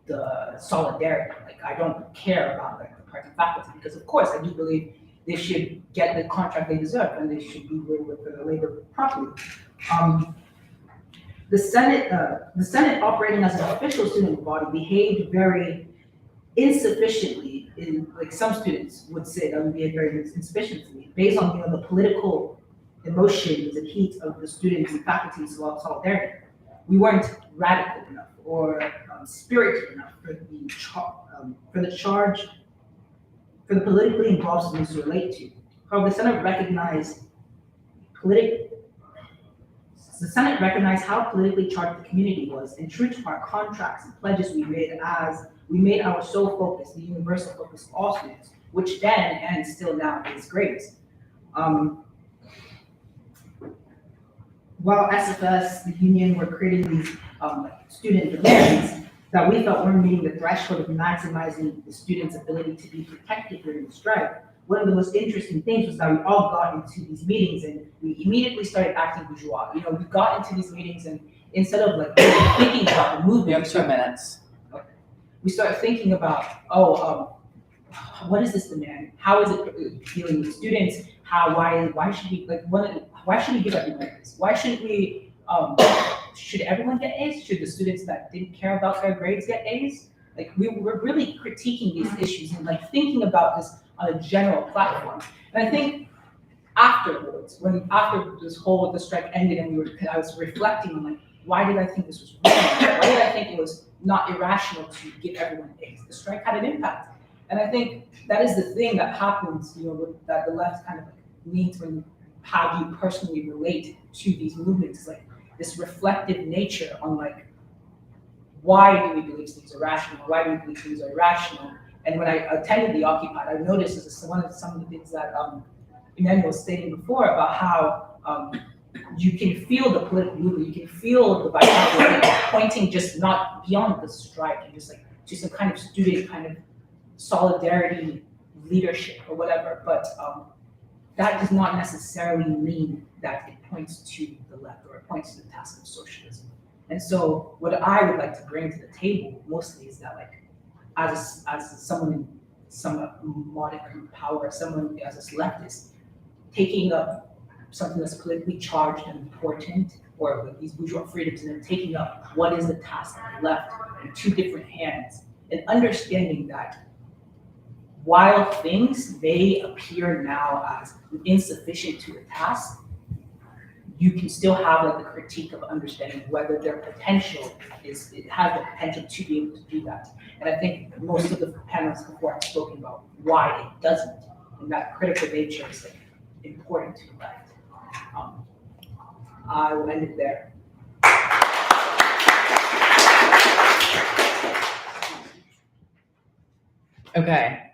the solidarity? Like I don't care about the party faculty, because of course I do believe they should get the contract they deserve and they should be rewarded with their labor properly. The Senate operating as an official student body behaved very insufficiently in, like some students would say that would be very insufficiently based on, the political emotions and heat of the students and faculty's solidarity. We weren't radical enough or spirited enough for the charge, for the politically involved students to relate to. However, the Senate recognized how politically charged the community was, and true to our contracts and pledges we made our sole focus, the universal focus of all students, which then and still now is grades. While SFS, the union, were creating these student demands that we felt weren't meeting the threshold of maximizing the students' ability to be protected during the strike, one of the most interesting things was that we all got into these meetings and we immediately started acting bourgeois. We got into these meetings and instead of like thinking about the movement, You have 2 minutes. we started thinking about, what is this demand? How is it dealing with students? Why should we give everyone A's? Why shouldn't we, should everyone get A's? Should the students that didn't care about their grades get A's? Like we were really critiquing these issues and like thinking about this on a general platform. And I think afterwards, after the strike ended and I was reflecting on like, why did I think this was wrong? Why did I think it was not irrational to give everyone A's? The strike had an impact. And I think that is the thing that happens, that the left kind of like needs when how do you personally relate to these movements. It's like this reflective nature on like, why do we believe things are rational? Why do we believe things are irrational? And when I attended the Occupy, I noticed some of the things that Emmanuel was stating before about how you can feel the political movement, you can feel the vitality pointing just not beyond the strike and just like to some kind of student kind of solidarity, leadership or whatever. But that does not necessarily mean that it points to the left or it points to the task of socialism. And so what I would like to bring to the table mostly is that like, as someone in some modicum power, someone as a leftist, taking up something that's politically charged and important, or like these bourgeois freedoms, and then taking up what is the task of the left in two different hands, and understanding that while things may appear now as insufficient to the task, you can still have like the critique of understanding whether their potential has the potential to be able to do that. And I think most of the panelists before have spoken about why it doesn't, and that critical nature is like important to the left. I will end it there. Okay.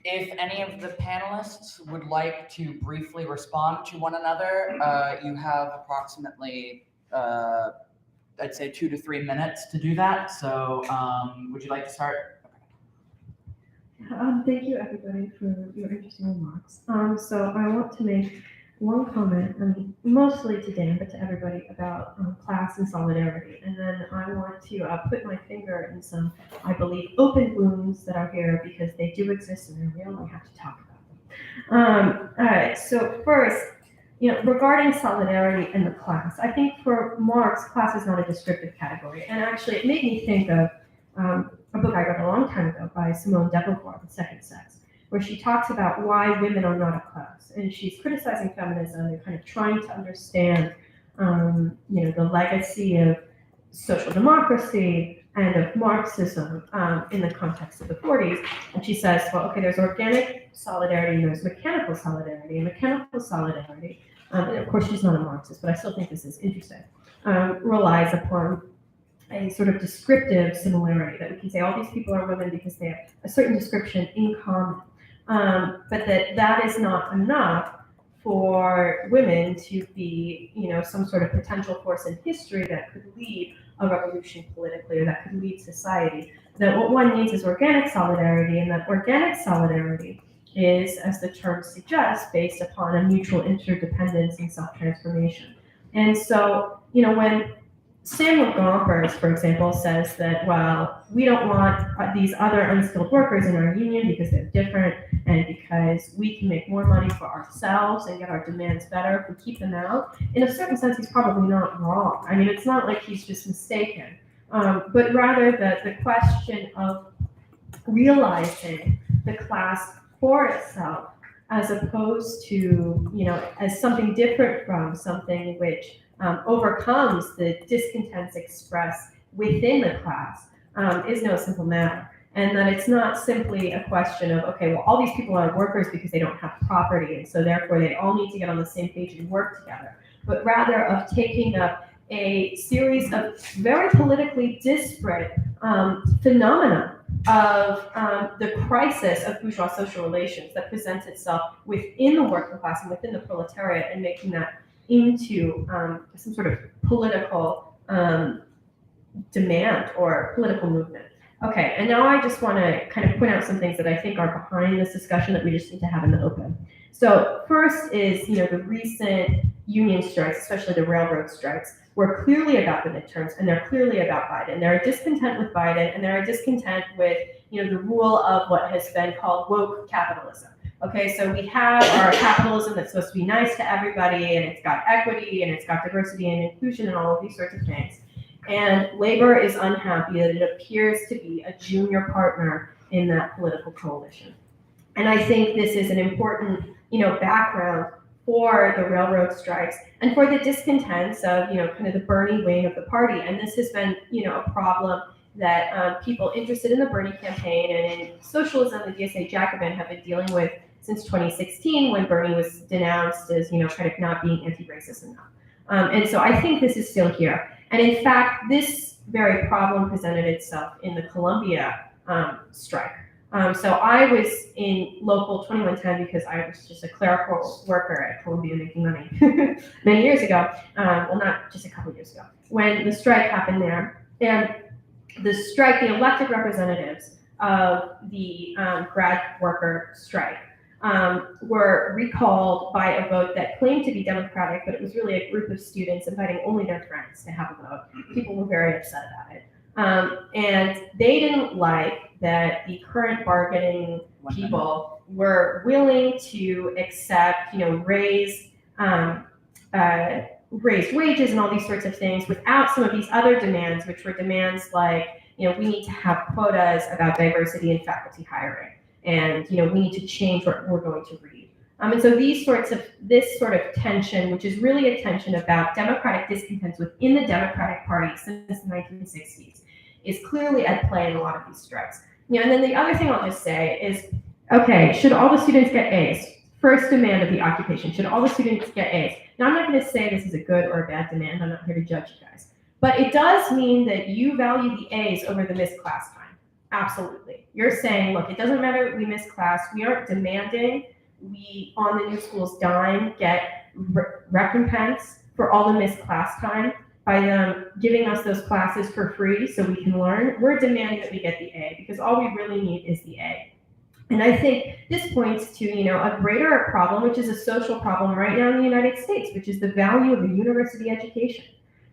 If any of the panelists would like to briefly respond to one another, you have approximately, I'd say 2 to 3 minutes to do that. So would you like to start? Thank you, everybody, for your interesting remarks. So I want to make one comment, mostly to Dan, but to everybody, about class and solidarity. And then I want to put my finger in some, I believe, open wounds that are here because they do exist and they're real and we have to talk about them. All right, so first, regarding solidarity and the class, I think for Marx, class is not a descriptive category. And actually, it made me think of a book I read a long time ago by Simone de Beauvoir, The Second Sex, where she talks about why women are not a class. And she's criticizing feminism and kind of trying to understand, the legacy of social democracy and of Marxism in the context of the 40s. And she says, well, okay, there's organic solidarity and there's mechanical solidarity. And mechanical solidarity, and of course she's not a Marxist, but I still think this is interesting, relies upon a sort of descriptive similarity that we can say all these people are women because they have a certain description in common. But that is not enough for women to be, some sort of potential force in history that could lead a revolution politically or that could lead society. That what one needs is organic solidarity, and that organic solidarity is, as the term suggests, based upon a mutual interdependence and self-transformation. And so, when Samuel Gompers, for example, says that, well, we don't want these other unskilled workers in our union because they're different and because we can make more money for ourselves and get our demands better if we keep them out. In a certain sense, he's probably not wrong. I mean, it's not like he's just mistaken, but rather the question of realizing the class for itself as opposed to, as something different from something which overcomes the discontents expressed within the class is no simple matter. And that it's not simply a question of, okay, well, all these people are workers because they don't have property, and so therefore they all need to get on the same page and work together, but rather of taking up a series of very politically disparate phenomena of the crisis of bourgeois social relations that presents itself within the working class and within the proletariat, and making that into some sort of political demand or political movement. Okay, and now I just want to kind of point out some things that I think are behind this discussion that we just need to have in the open. So first is, the recent union strikes, especially the railroad strikes, were clearly about the midterms, and they're clearly about Biden. They're discontent with Biden, and they're discontent with, the rule of what has been called woke capitalism. Okay, so we have our capitalism that's supposed to be nice to everybody, and it's got equity, and it's got diversity and inclusion, and all of these sorts of things. And labor is unhappy that it appears to be a junior partner in that political coalition. And I think this is an important, background for the railroad strikes and for the discontents of, kind of the Bernie wing of the party. And this has been, a problem that people interested in the Bernie campaign and in socialism, the DSA Jacobin, have been dealing with since 2016, when Bernie was denounced as, kind of not being anti-racist enough. And so I think this is still here. And in fact, this very problem presented itself in the Columbia strike. So I was in Local 2110 because I was just a clerical worker at Columbia making money many years ago. Well, not just a couple years ago, when the strike happened there. And the strike, the elected representatives of the grad worker strike were recalled by a vote that claimed to be democratic, but it was really a group of students inviting only their friends to have a vote. People were very upset about it. And they didn't like that the current bargaining people were willing to accept, raised wages and all these sorts of things without some of these other demands, which were demands like, we need to have quotas about diversity in faculty hiring. And, we need to change what we're going to read. And so this sort of tension, which is really a tension about democratic discontents within the Democratic Party since the 1960s, is clearly at play in a lot of these strikes. And then the other thing I'll just say is, okay, should all the students get A's? First demand of the occupation, should all the students get A's? Now, I'm not going to say this is a good or a bad demand. I'm not here to judge you guys. But it does mean that you value the A's over the missed class time. Absolutely. You're saying, look, it doesn't matter that we miss class. We aren't demanding we, on the new school's dime, get recompense for all the missed class time by them giving us those classes for free so we can learn. We're demanding that we get the A because all we really need is the A. And I think this points to, a greater problem, which is a social problem right now in the United States, which is the value of a university education.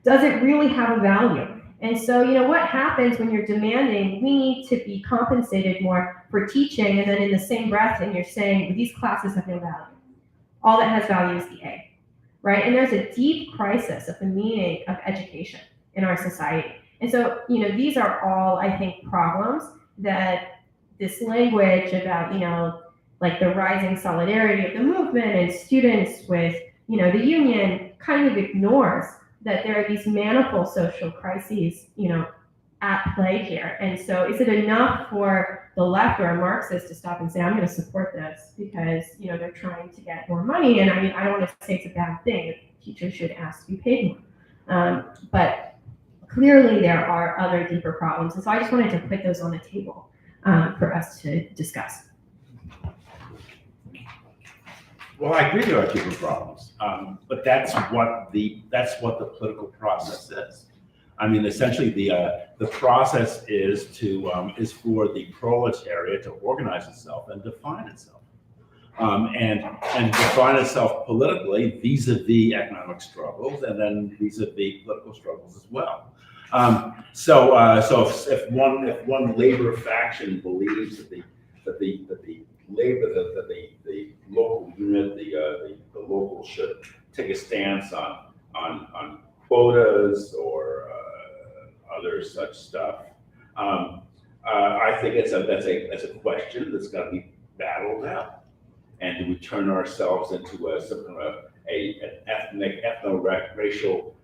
Does it really have a value? And so, what happens when you're demanding we need to be compensated more for teaching, and then in the same breath, and you're saying these classes have no value. All that has value is the A, right? And there's a deep crisis of the meaning of education in our society. And so, these are all, I think, problems that this language about, like the rising solidarity of the movement and students with, the union kind of ignores that there are these manifold social crises, at play here. And so is it enough for the left or a Marxist to stop and say, I'm going to support this because, they're trying to get more money? And I don't want to say it's a bad thing. Teachers should ask to be paid more. But clearly there are other deeper problems. And so I just wanted to put those on the table for us to discuss. Well, I agree there are deeper problems, but that's what the political process is. I mean, essentially, the process is for the proletariat to organize itself and define itself. and define itself politically vis-a-vis economic struggles and then vis-a-vis political struggles as well. So if one labor faction believes that the local unit, the local should take a stance on quotas or other such stuff, I think that's a question that's got to be battled out. And do we turn ourselves into some kind of an ethnic, ethno-racial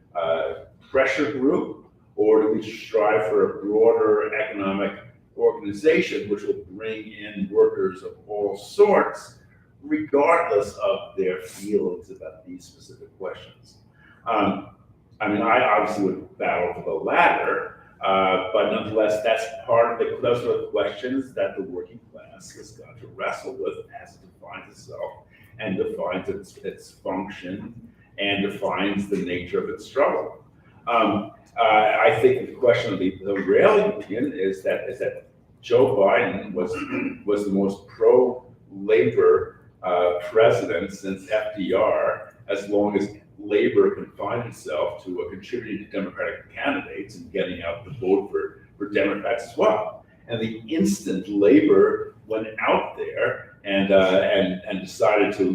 pressure group, or do we strive for a broader economic organization which will bring in workers of all sorts, regardless of their feelings about these specific questions? I mean, I obviously would battle for the latter, but nonetheless, those are the questions that the working class has got to wrestle with as it defines itself and defines its function and defines the nature of its struggle. I think the question of the rail union is that Joe Biden was the most pro-labor president since FDR, as long as labor confined itself to contributing to Democratic candidates and getting out the vote for Democrats as well. And the instant labor went out there and decided to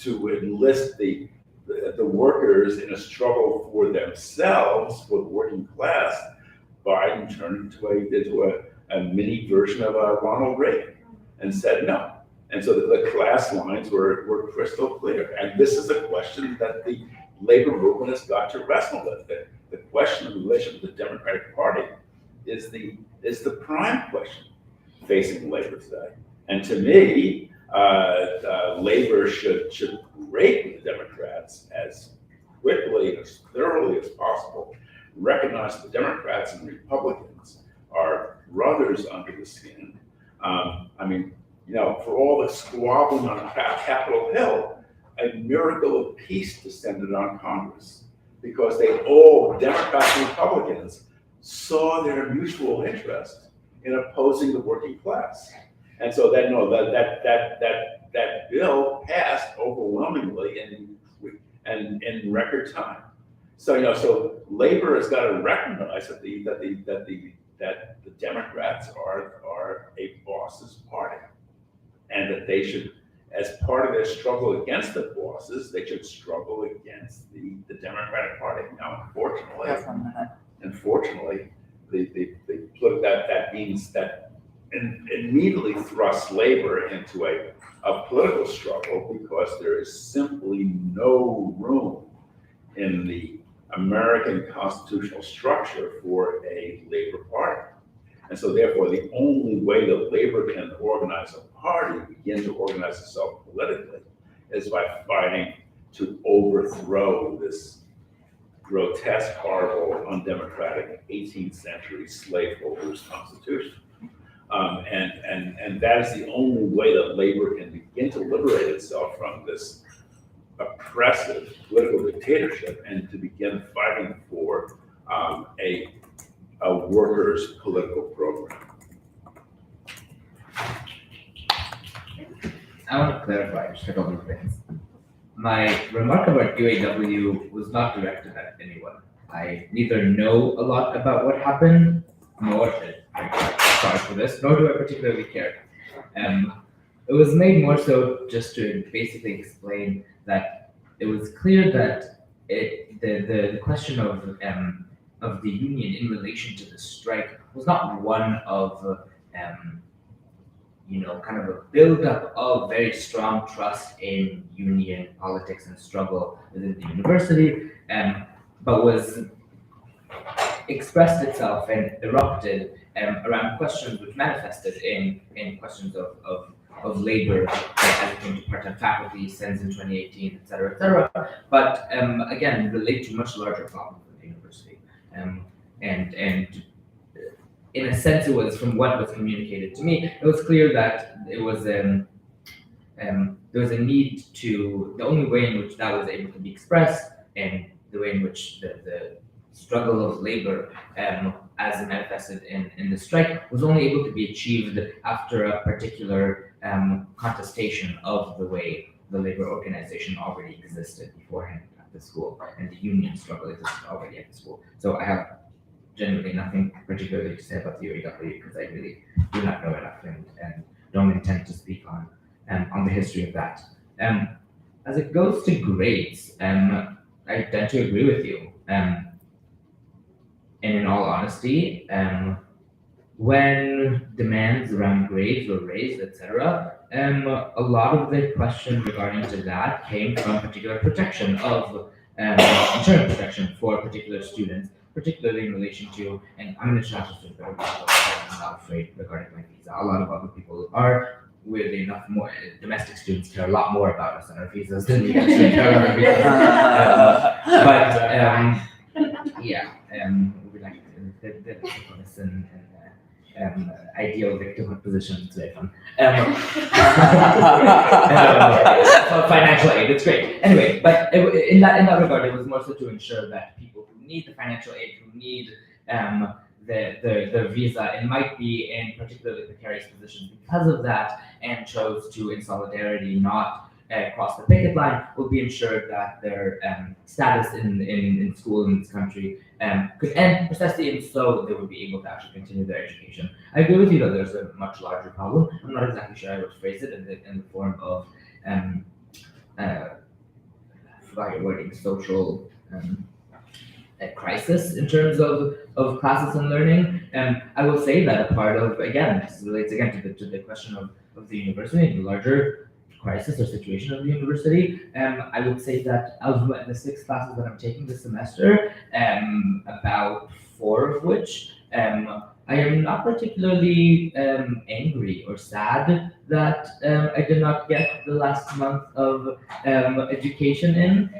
enlist the workers in a struggle for themselves, for the working class, Biden turned into a mini version of Ronald Reagan and said no. And so the class lines were crystal clear. And this is a question that the labor movement has got to wrestle with. The question of relation to the Democratic Party is the prime question facing labor today. And to me, labor should rate with the Democrats as quickly and as thoroughly as possible, recognize the Democrats and Republicans are brothers under the skin. For all the squabbling on Capitol Hill, a miracle of peace descended on Congress because they all, Democrats and Republicans, saw their mutual interest in opposing the working class. And so that bill passed overwhelmingly in record time. So labor has got to recognize that the Democrats are a boss's party, and that they should, as part of their struggle against the bosses, they should struggle against the Democratic Party. Now, unfortunately, that means that immediately thrusts labor into a political struggle, because there is simply no room in the American constitutional structure for a labor party. And so therefore, the only way that labor can organize a party, begin to organize itself politically, is by fighting to overthrow this grotesque, horrible, undemocratic 18th century slaveholders constitution. And that is the only way that labor can begin to liberate itself from this oppressive political dictatorship and to begin fighting for a workers' political program. I want to clarify just a couple of things. My remark about UAW was not directed at anyone. I neither know a lot about what happened, nor should I sorry for this, nor do I particularly care. It was made more so just to basically explain that it was clear that the question of the union in relation to the strike was not one of kind of a buildup of very strong trust in union politics and struggle within the university, but was expressed itself and erupted around questions which manifested in questions of labor as it came to part-time faculty, SENS in 2018, et cetera, but again, relate to much larger problems in the university. And in a sense, it was, from what was communicated to me, it was clear that it was there was a need to, the only way in which that was able to be expressed, and the way in which the struggle of labor as manifested in the strike was only able to be achieved after a particular contestation of the way the labor organization already existed beforehand at the school, and the union struggle existed already at the school. So I have genuinely nothing particularly to say about the UAW because I really do not know enough and don't intend to speak on the history of that. As it goes to grades, I tend to agree with you. And in all honesty, when demands around grades were raised, etc., a lot of the questions regarding to that came from particular protection of insurance protection for particular students, particularly in relation to, and I'm an international student, but I'm not afraid regarding my visa. A lot of other people are. Weirdly enough, more domestic students care a lot more about us and our visas than we actually care about our visas. We like the victimhood and ideal victimhood position today. Financial aid, it's great. Anyway, but in that regard, it was more so to ensure that people who need the financial aid, who need the visa, and might be in particularly precarious positions because of that, and chose to, in solidarity, not cross the picket line, will be ensured that their status in school in this country could end precisely, and so they would be able to actually continue their education. I agree with you that there's a much larger problem. I'm not exactly sure I would phrase it in the form of forgot your wording, social a crisis in terms of classes and learning. I will say that a part of, again, this relates again to the question of the university and the larger crisis or situation of the university. I would say that of the 6 classes that I'm taking this semester, about 4 of which I am not particularly angry or sad that I did not get the last month of education in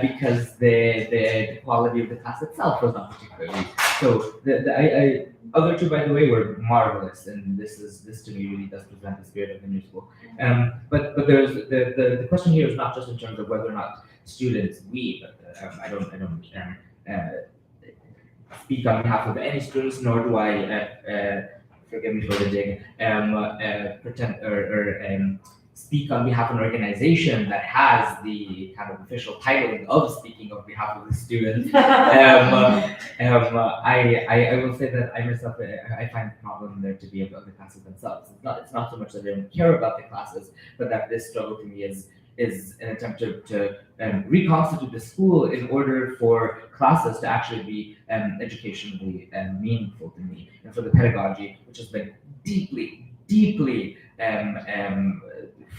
because the quality of the class itself was not particularly. So I other 2, by the way, were marvelous, and this to me really does present the spirit of the new school. But there's the question here is not just in terms of whether or not students but I don't speak on behalf of any students, nor do I forgive me for the dig pretend or speak on behalf of an organization that has the kind of official titling of speaking on behalf of the students. I will say that I myself I find the problem there to be about the classes themselves. It's not so much that I don't care about the classes, but that this struggle to me is an attempt to reconstitute the school in order for classes to actually be educationally meaningful to me, and for the pedagogy, which has been deeply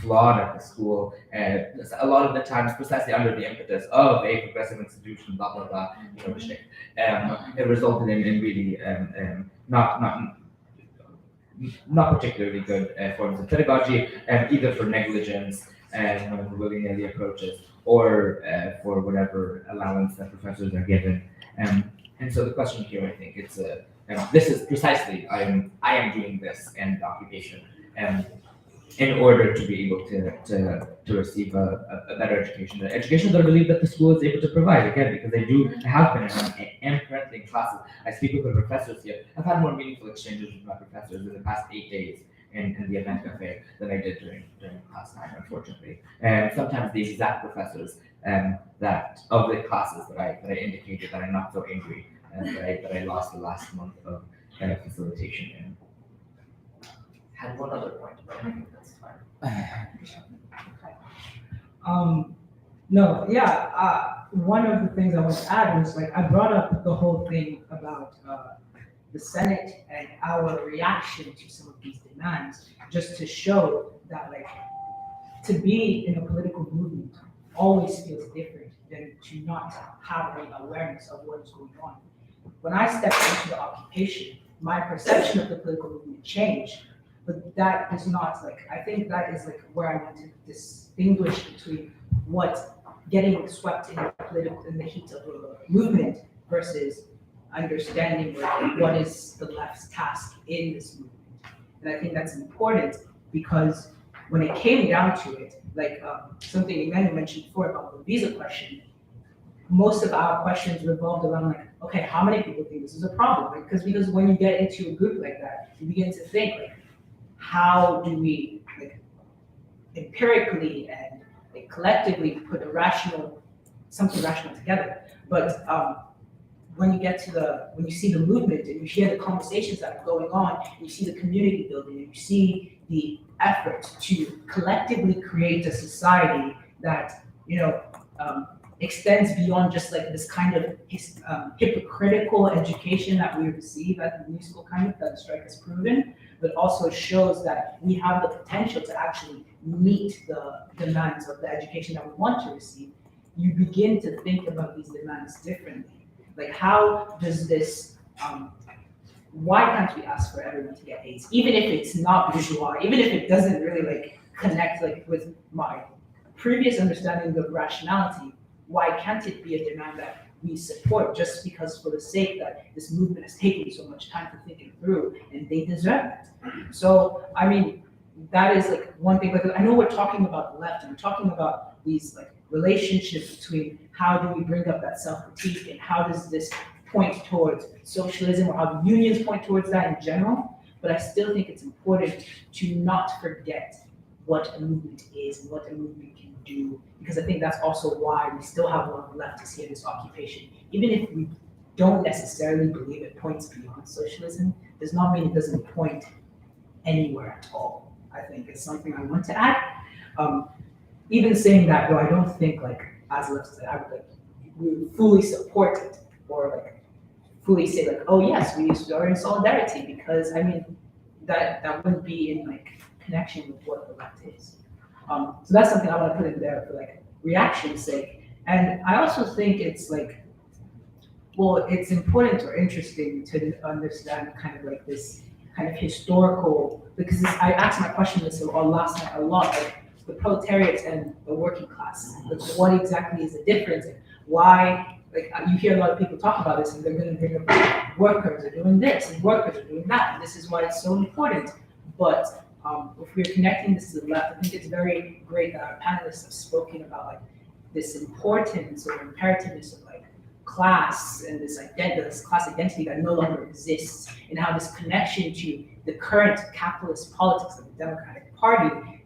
flawed at the school, a lot of the times precisely under the impetus of a progressive institution, blah blah blah, it resulted in really not particularly good forms of pedagogy, either for negligence and willy-nilly approaches, or for whatever allowance that professors are given. And so the question here, I think, it's this is precisely I am doing this and occupation in order to be able to receive a better education, the education that I believe that the school is able to provide. Again, because I have been and am currently in classes. I speak with the professors here. I've had more meaningful exchanges with my professors in the past 8 days in the event cafe than I did during class time, unfortunately. And sometimes the exact professors that of the classes that I indicated that I'm not so angry that I lost the last month of facilitation in. Had one other point, but I think that's fine. One of the things I want to add was I brought up the whole thing about the Senate and our reaction to some of these demands, just to show that to be in a political movement always feels different than to not have any awareness of what is going on. When I stepped into the occupation, my perception of the political movement changed, but that is not I think that is where I want to distinguish between what getting swept in the heat of a movement versus understanding what is the left's task in this movement. And I think that's important because when it came down to it, something Emmanuel mentioned before about the visa question, most of our questions revolved around okay, how many people think this is a problem? Because when you get into a group like that, you begin to think how do we empirically and like collectively put something rational together. But when you see the movement and you hear the conversations that are going on, and you see the community building, and you see the effort to collectively create a society that, extends beyond just like this kind of hypocritical education that we receive at the new school that the strike has proven, but also shows that we have the potential to actually meet the demands of the education that we want to receive. You begin to think about these demands differently. Like, how does this, why can't we ask for everyone to get A's? Even if it's not bourgeois, even if it doesn't really connect with my previous understanding of rationality, why can't it be a demand that we support just because for the sake that this movement has taken so much time to think it through, and they deserve it. So, I mean, that is one thing, I know we're talking about the left and we're talking about these relationships between how do we bring up that self-critique and how does this point towards socialism or how the unions point towards that in general, but I still think it's important to not forget what a movement is and what a movement can do, because I think that's also why we still have a lot of leftists here in this occupation. Even if we don't necessarily believe it points beyond socialism, does not mean it doesn't point anywhere at all. I think it's something I want to add. Even saying that, though, I don't think as leftists I would we would fully support it or fully say oh yes, we are in solidarity, because I mean that wouldn't be in connection with what the left is. So that's something I want to put in there for reaction's sake. And I also think it's it's important or interesting to understand this kind of historical, because I asked my question this last night a lot, the proletariat and the working class. What exactly is the difference? And why, you hear a lot of people talk about this and they're going to bring up workers are doing this and workers are doing that. And this is why it's so important. But if we're connecting this to the left, I think it's very great that our panelists have spoken about this importance or imperativeness of class and this class identity that no longer exists, and how this connection to the current capitalist politics of the Democratic Party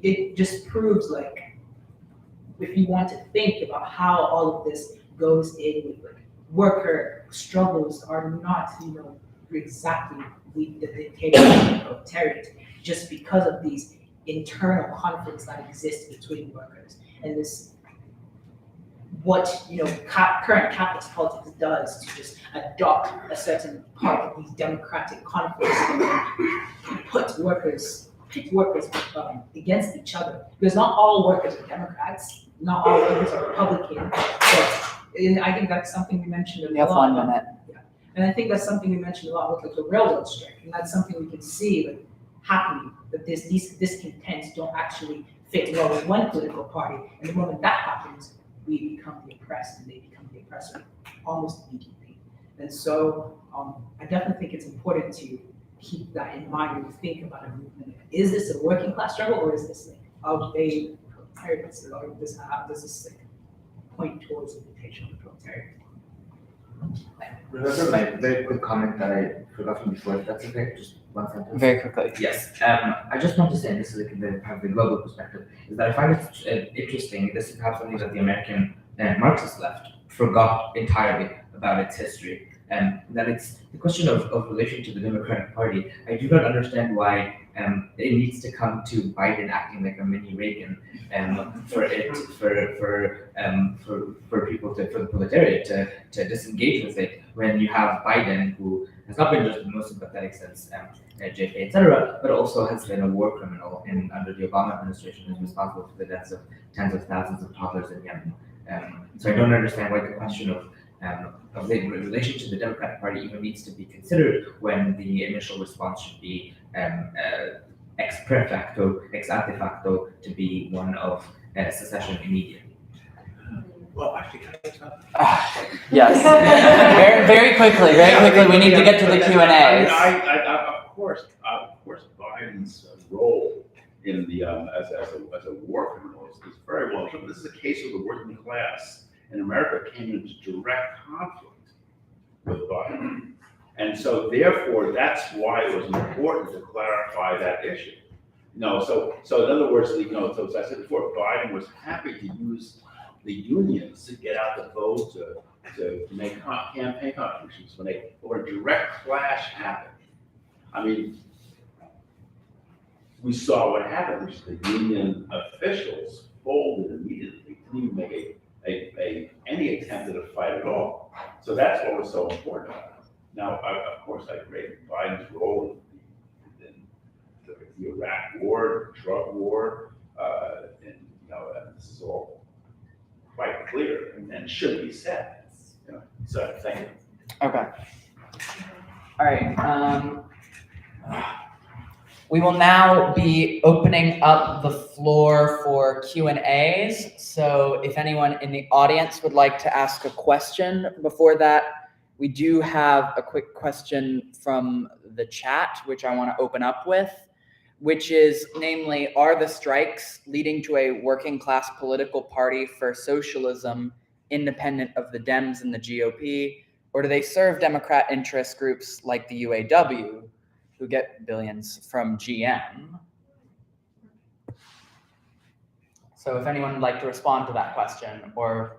it just proves if you want to think about how all of this goes in with worker struggles are not exactly the dictatorship of the proletariat, just because of these internal conflicts that exist between workers, and this what current capitalist politics does to just adopt a certain part of these democratic conflicts and pit workers against each other. Because not all workers are Democrats, not all workers are Republican. And I think that's something we mentioned a lot. You have 1 minute. Yeah. And I think that's something we mentioned a lot with the railroad strike, and that's something we can see happening, that these discontents don't actually fit well with one political party, and the moment that happens, we become the oppressed and they become the oppressor almost immediately. And so I definitely think it's important to keep that in mind when we think about a movement. Is this a working class struggle, or is this proletariat, or does this point towards the dictation of the proletariat? Remember my very quick comment that I forgot from before, if that's okay? Just one sentence. Very quickly. Yes. I just want to say, and this is the global perspective, is that I find it interesting. This is perhaps something that the American Marxist left forgot entirely about its history. That it's the question of relation to the Democratic Party. I do not understand why it needs to come to Biden acting like a mini Reagan for people for the proletariat to disengage with it, when you have Biden, who has not been just the most sympathetic since JFK, etc., but also has been a war criminal under the Obama administration, is responsible for the deaths of tens of thousands of toddlers in Yemen. So I don't understand why the question of the relation to the Democratic Party even needs to be considered, when the initial response should be ex ante facto, to be one of secession immediately. Well, actually, can I stop? Yes. very quickly. We need to get to the Q&As. Of course, Biden's role in the as a war criminal is very well shown. This is a case of the working class in America came into direct conflict with Biden, and so therefore that's why it was important to clarify that issue. So in other words, so as I said before, Biden was happy to use the unions to get out the vote, to make campaign contributions when a direct clash happened. I mean, we saw what happened, which the union officials folded immediately, didn't even make any attempt at a fight at all. So that's what was so important about it. Now, of course, I agree with Biden's role in the Iraq War, the drug war, and this is all quite clear and should be said. So thank you. Okay. All right. We will now be opening up the floor for Q&As. So if anyone in the audience would like to ask a question, before that, we do have a quick question from the chat, which I want to open up with, which is namely, are the strikes leading to a working class political party for socialism independent of the Dems and the GOP, or do they serve Democrat interest groups like the UAW, who get billions from GM? So if anyone would like to respond to that question, or...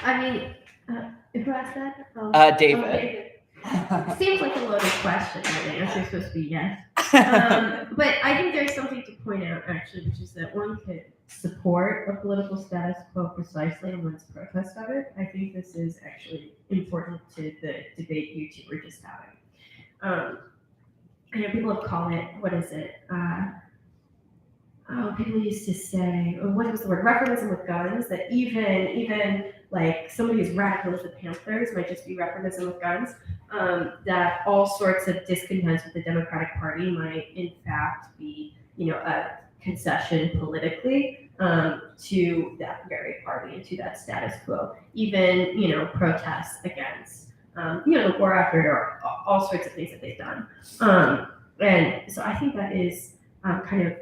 I mean, who asked that? David. David. Seems like a loaded question. The answer is supposed to be yes. But I think there's something to point out, actually, which is that one could support a political status quo precisely in one's protest of it. I think this is actually important to the debate you two were just having. I know people have called it, what is it? People used to say, what was the word? Referendum with guns, that even like somebody as radical as the Panthers might just be referendum with guns, that all sorts of discontents with the Democratic Party might in fact be, a concession politically to that very party and to that status quo. Even, protests against, the war effort or all sorts of things that they've done. And so I think that is kind of,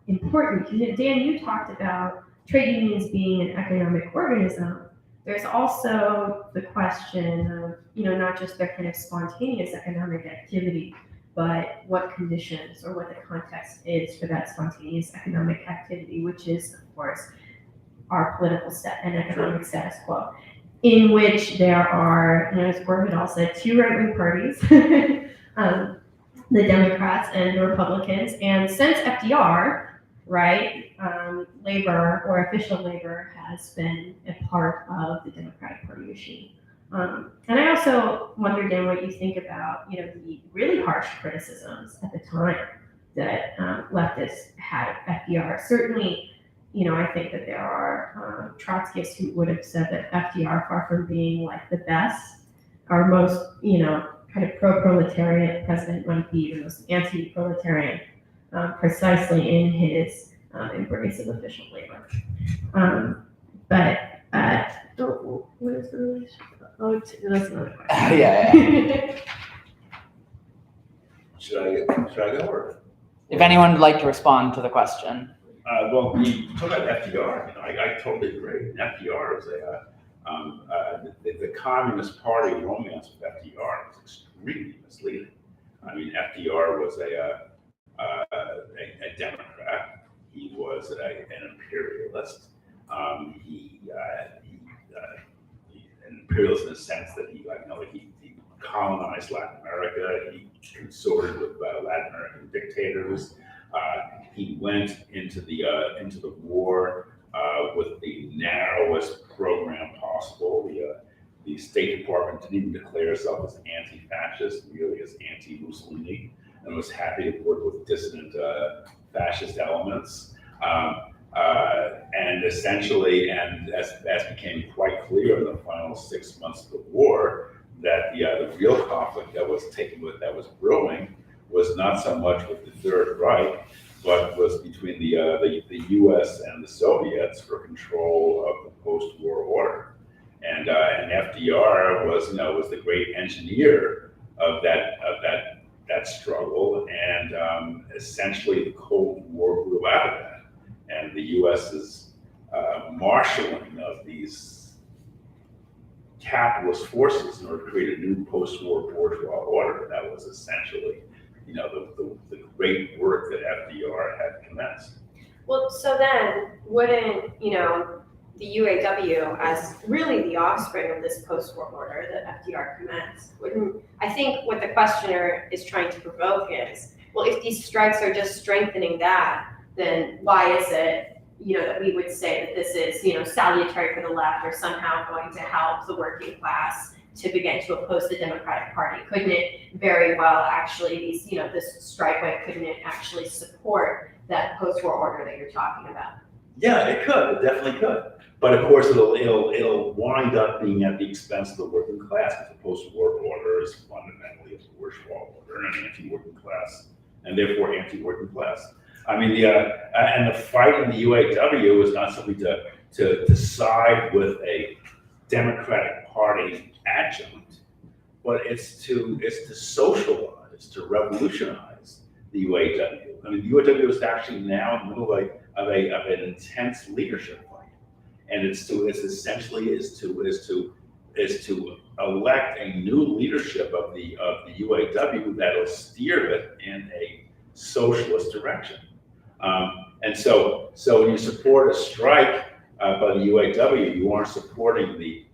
important. Dan, you talked about trade unions being an economic organism. There's also the question of, not just their kind of spontaneous economic activity, but what conditions or what the context is for that spontaneous economic activity, which is, of course, our political and economic status quo, in which there are, as Gorvidal said, two right-wing parties, the Democrats and the Republicans. And since FDR, right, labor or official labor has been a part of the Democratic Party machine. And I also wonder, Dan, what you think about, the really harsh criticisms at the time that leftists had of FDR. Certainly, I think that there are Trotskyists who would have said that FDR, far from being like the best, our most, kind of pro-proletariat president might be the most anti-proletarian, precisely in his embrace of official labor. What is the relation? Oh, that's another question. Yeah. Should I go or? If anyone would like to respond to the question. Well, you talk about FDR. I totally agree. FDR is the Communist Party romance with FDR is extremely misleading. I mean, FDR was a Democrat. He was an imperialist. An imperialist in the sense that he colonized Latin America. He consorted with Latin American dictators. He went into the war with the narrowest program possible. The State Department didn't even declare itself as anti-fascist, merely as anti-Mussolini, and was happy to work with dissident fascist elements. And essentially, and as became quite clear in the final 6 months of the war, that the real conflict that was brewing was not so much with the Third Reich, but was between the U.S. and the Soviets for control of the post-war order. And FDR was the great engineer of that struggle, and essentially the Cold War grew out of that. And the U.S.'s marshaling of these capitalist forces in order to create a new post-war bourgeois order that was essentially the great work that FDR had commenced. Well, so then, wouldn't, the UAW, as really the offspring of this post-war order that FDR commenced, I think what the questioner is trying to provoke is, well, if these strikes are just strengthening that, then why is it, that we would say that this is, salutary for the left or somehow going to help the working class to begin to oppose the Democratic Party? Couldn't it very well actually, this strike wave, couldn't it actually support that post-war order that you're talking about? Yeah, it could. It definitely could. But of course, it'll wind up being at the expense of the working class, because the post-war order is fundamentally a bourgeois order and an anti-working class, and therefore anti-working class. I mean, and the fight in the UAW is not simply to side with a Democratic Party adjunct, but it's to socialize, to revolutionize the UAW. I mean, the UAW is actually now in the middle of an intense leadership fight, and it's essentially to elect a new leadership of the UAW that'll steer it in a socialist direction. And so when you support a strike by the UAW, you aren't supporting the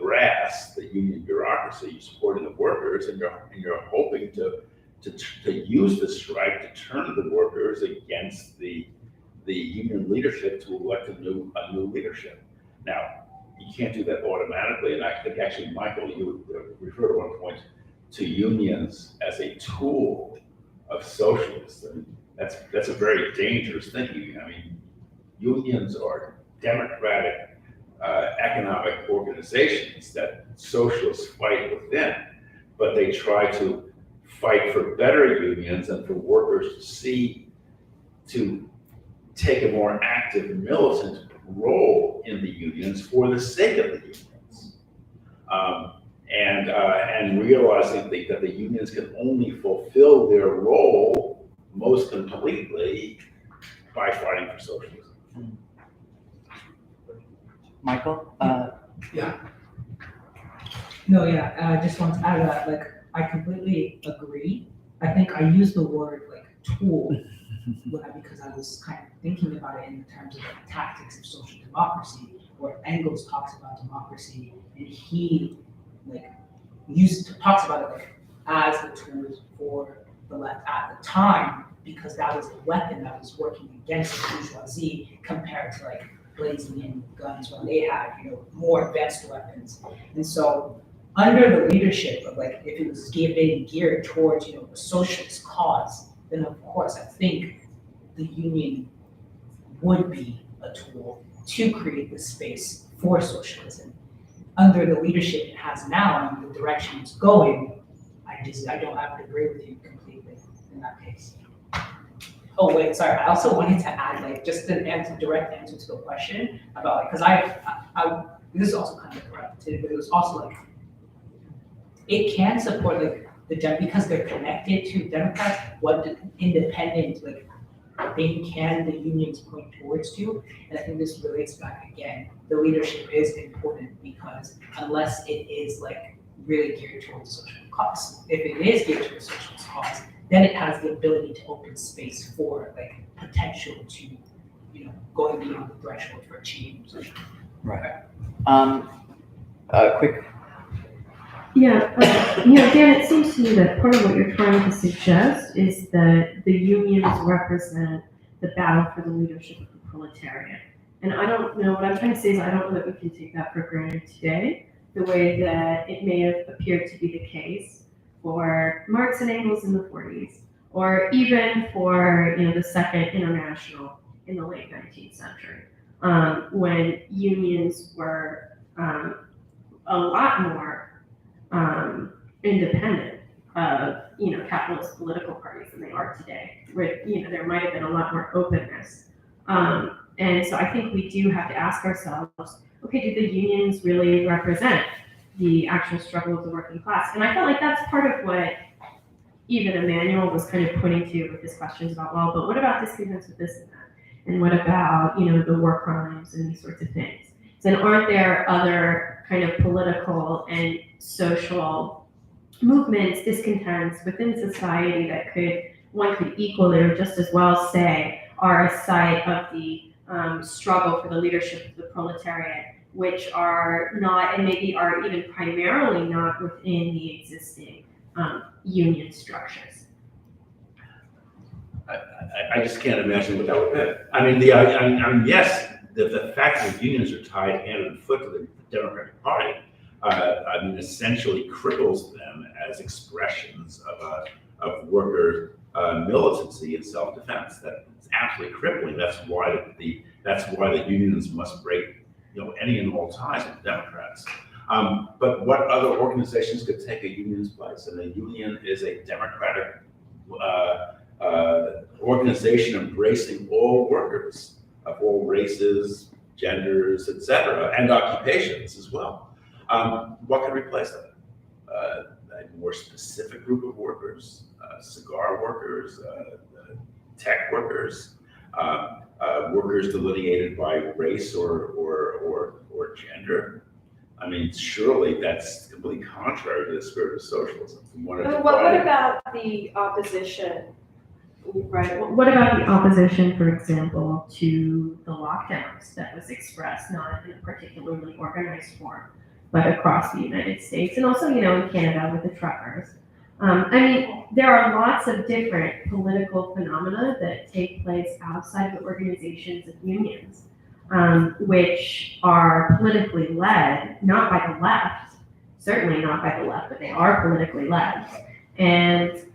brass, the union bureaucracy. You're supporting the workers, and you're hoping to use the strike to turn the workers against the union leadership to elect a new leadership. Now, you can't do that automatically, and I think actually, Michael, you referred at one point to unions as a tool of socialism. That's a very dangerous thinking. I mean, unions are democratic economic organizations that socialists fight within, but they try to fight for better unions and for workers to take a more active militant role in the unions for the sake of the unions, and realizing that the unions can only fulfill their role most completely by fighting for socialism. Michael? No, yeah, I just want to add that, I completely agree. I think I use the word tool because I was kind of thinking about it in terms of the tactics of social democracy, where Engels talks about democracy, and he talks about it as the tools for the left at the time, because that was a weapon that was working against the bourgeoisie compared to blazing in guns when they had more advanced weapons. And so under the leadership of if it was being geared towards a socialist cause, then of course I think the union would be a tool to create the space for socialism. Under the leadership it has now and the direction it's going, I don't have to agree with you completely in that case. Oh wait, sorry. I also wanted to add just an direct answer to the question about because I this is also kind of correct too, but it was also it can support because they're connected to Democrats, what the independent thing can the unions point towards to, and I think this relates back again. The leadership is important because unless it is really geared towards social cause, if it is geared towards social cause, then it has the ability to open space for potential to going beyond the threshold for change. Right. Quick. Yeah, Dan, it seems to me that part of what you're trying to suggest is that the unions represent the battle for the leadership of the proletariat. And I don't know, what I'm trying to say is I don't know that we can take that for granted today, the way that it may have appeared to be the case for Marx and Engels in the 40s, or even for the Second International in the late 19th century, when unions were a lot more independent of capitalist political parties than they are today. Where there might have been a lot more openness, and so I think we do have to ask ourselves, okay, do the unions really represent the actual struggle of the working class? And I felt like that's part of what even Emmanuel was kind of pointing to with his questions about, well, but what about disagreements with this and that? And what about, the war crimes and these sorts of things? And aren't there other kind of political and social movements, discontents within society that one could equally or just as well say are a site of the struggle for the leadership of the proletariat, which are not, and maybe are even primarily not within the existing union structures. I just can't imagine what that would be. I mean, yes, the fact that unions are tied hand and foot to the Democratic Party, essentially cripples them as expressions of worker militancy and self-defense. That's absolutely crippling. That's why the unions must break, any and all ties with Democrats. But what other organizations could take a union's place? And a union is a democratic organization embracing all workers of all races, genders, etc., and occupations as well. What can replace that? A more specific group of workers, cigar workers, tech workers, workers delineated by race or gender. I mean, surely that's completely contrary to the spirit of socialism. What about the opposition? Right. What about the opposition, for example, to the lockdowns that was expressed not in a particularly organized form, but across the United States and also, in Canada with the truckers? There are lots of different political phenomena that take place outside of the organizations of unions, which are politically led, not by the left, certainly not by the left, but they are politically led. And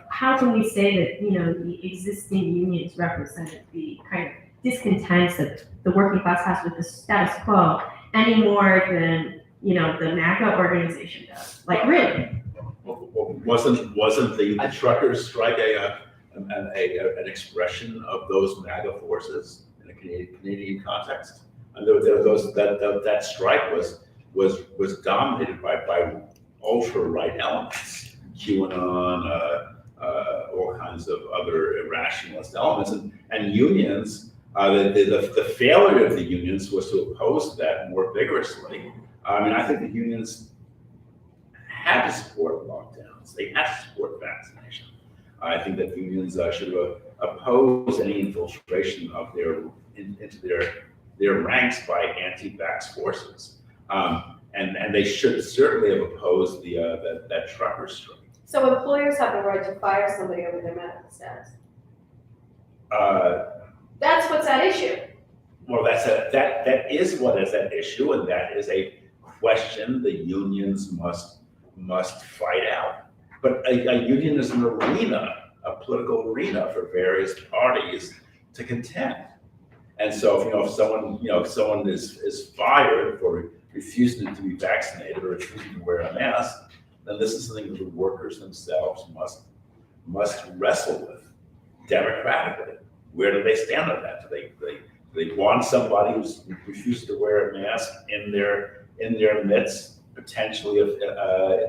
how can we say that, the existing unions represented the kind of discontents that the working class has with the status quo any more than, the MAGA organization does? Like, really? Well, wasn't the truckers' strike an expression of those MAGA forces in a Canadian context? And that strike was dominated by ultra right elements, QAnon, all kinds of other irrationalist elements, and unions. The failure of the unions was to oppose that more vigorously. I think the unions had to support lockdowns. They had to support vaccination. I think that unions should have opposed any infiltration of into their ranks by anti-vax forces, and they should certainly have opposed that trucker strike. So employers have the right to fire somebody over their medical status. That's what's at issue. Well, that is what is at issue, and that is a question the unions must fight out. But a union is an arena, a political arena for various parties to contend. And so, if someone is fired for refusing to be vaccinated or refusing to wear a mask, then this is something that the workers themselves must wrestle with democratically. Where do they stand on that? Do they want somebody who's refused to wear a mask in their midst, potentially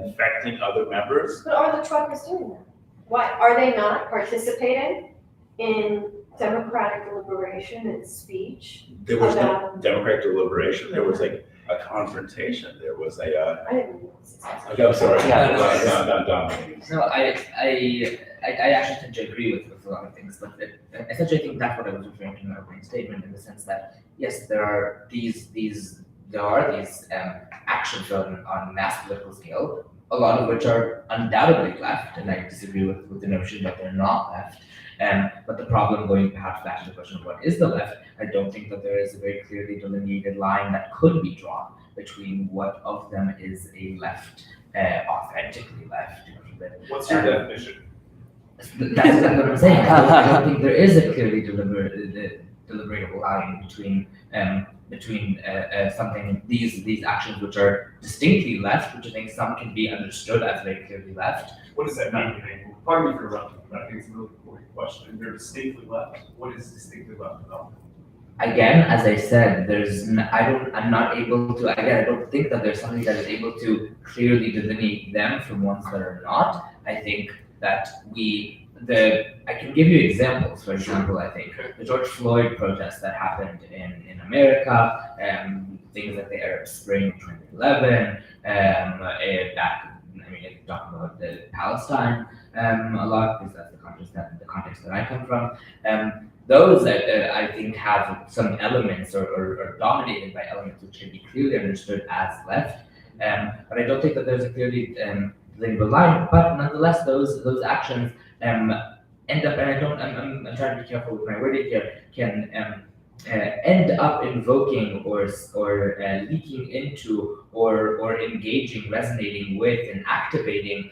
infecting other members? But are the truckers doing that? Why are they not participating in democratic deliberation and speech? There was no democratic deliberation. There was a confrontation. There was I didn't know this. Okay, I'm sorry. No, I actually tend to agree with a lot of things, but essentially I think that's what I was referring to in my opening statement, in the sense that yes, there are these actions on mass political scale, a lot of which are undoubtedly left, and I disagree with the notion that they're not left. But the problem, going perhaps back to the question of what is the left, I don't think that there is a very clearly delineated line that could be drawn between what of them is a left, authentically left. What's your definition? That's exactly what I'm saying. I don't think there is a clearly deliberatable line between something these actions which are distinctly left, which I think some can be understood as very clearly left. What does that mean? Pardon me for interrupting, but I think it's a really important question. They're distinctly left. What is distinctly left about them? Again, as I said, I'm not able to. Again, I don't think that there's something that is able to clearly delineate them from ones that are not. I think that I can give you examples. For example, I think the George Floyd protests that happened in America, things like the Arab Spring of 2011, back I mean, talking about Palestine a lot, because that's the context that I come from. Those that I think have some elements or dominated by elements which can be clearly understood as left. But I don't think that there's a clearly delineable line. But nonetheless, those actions end up, and I'm trying to be careful with my wording here, can end up invoking or leaking into or engaging, resonating with, and activating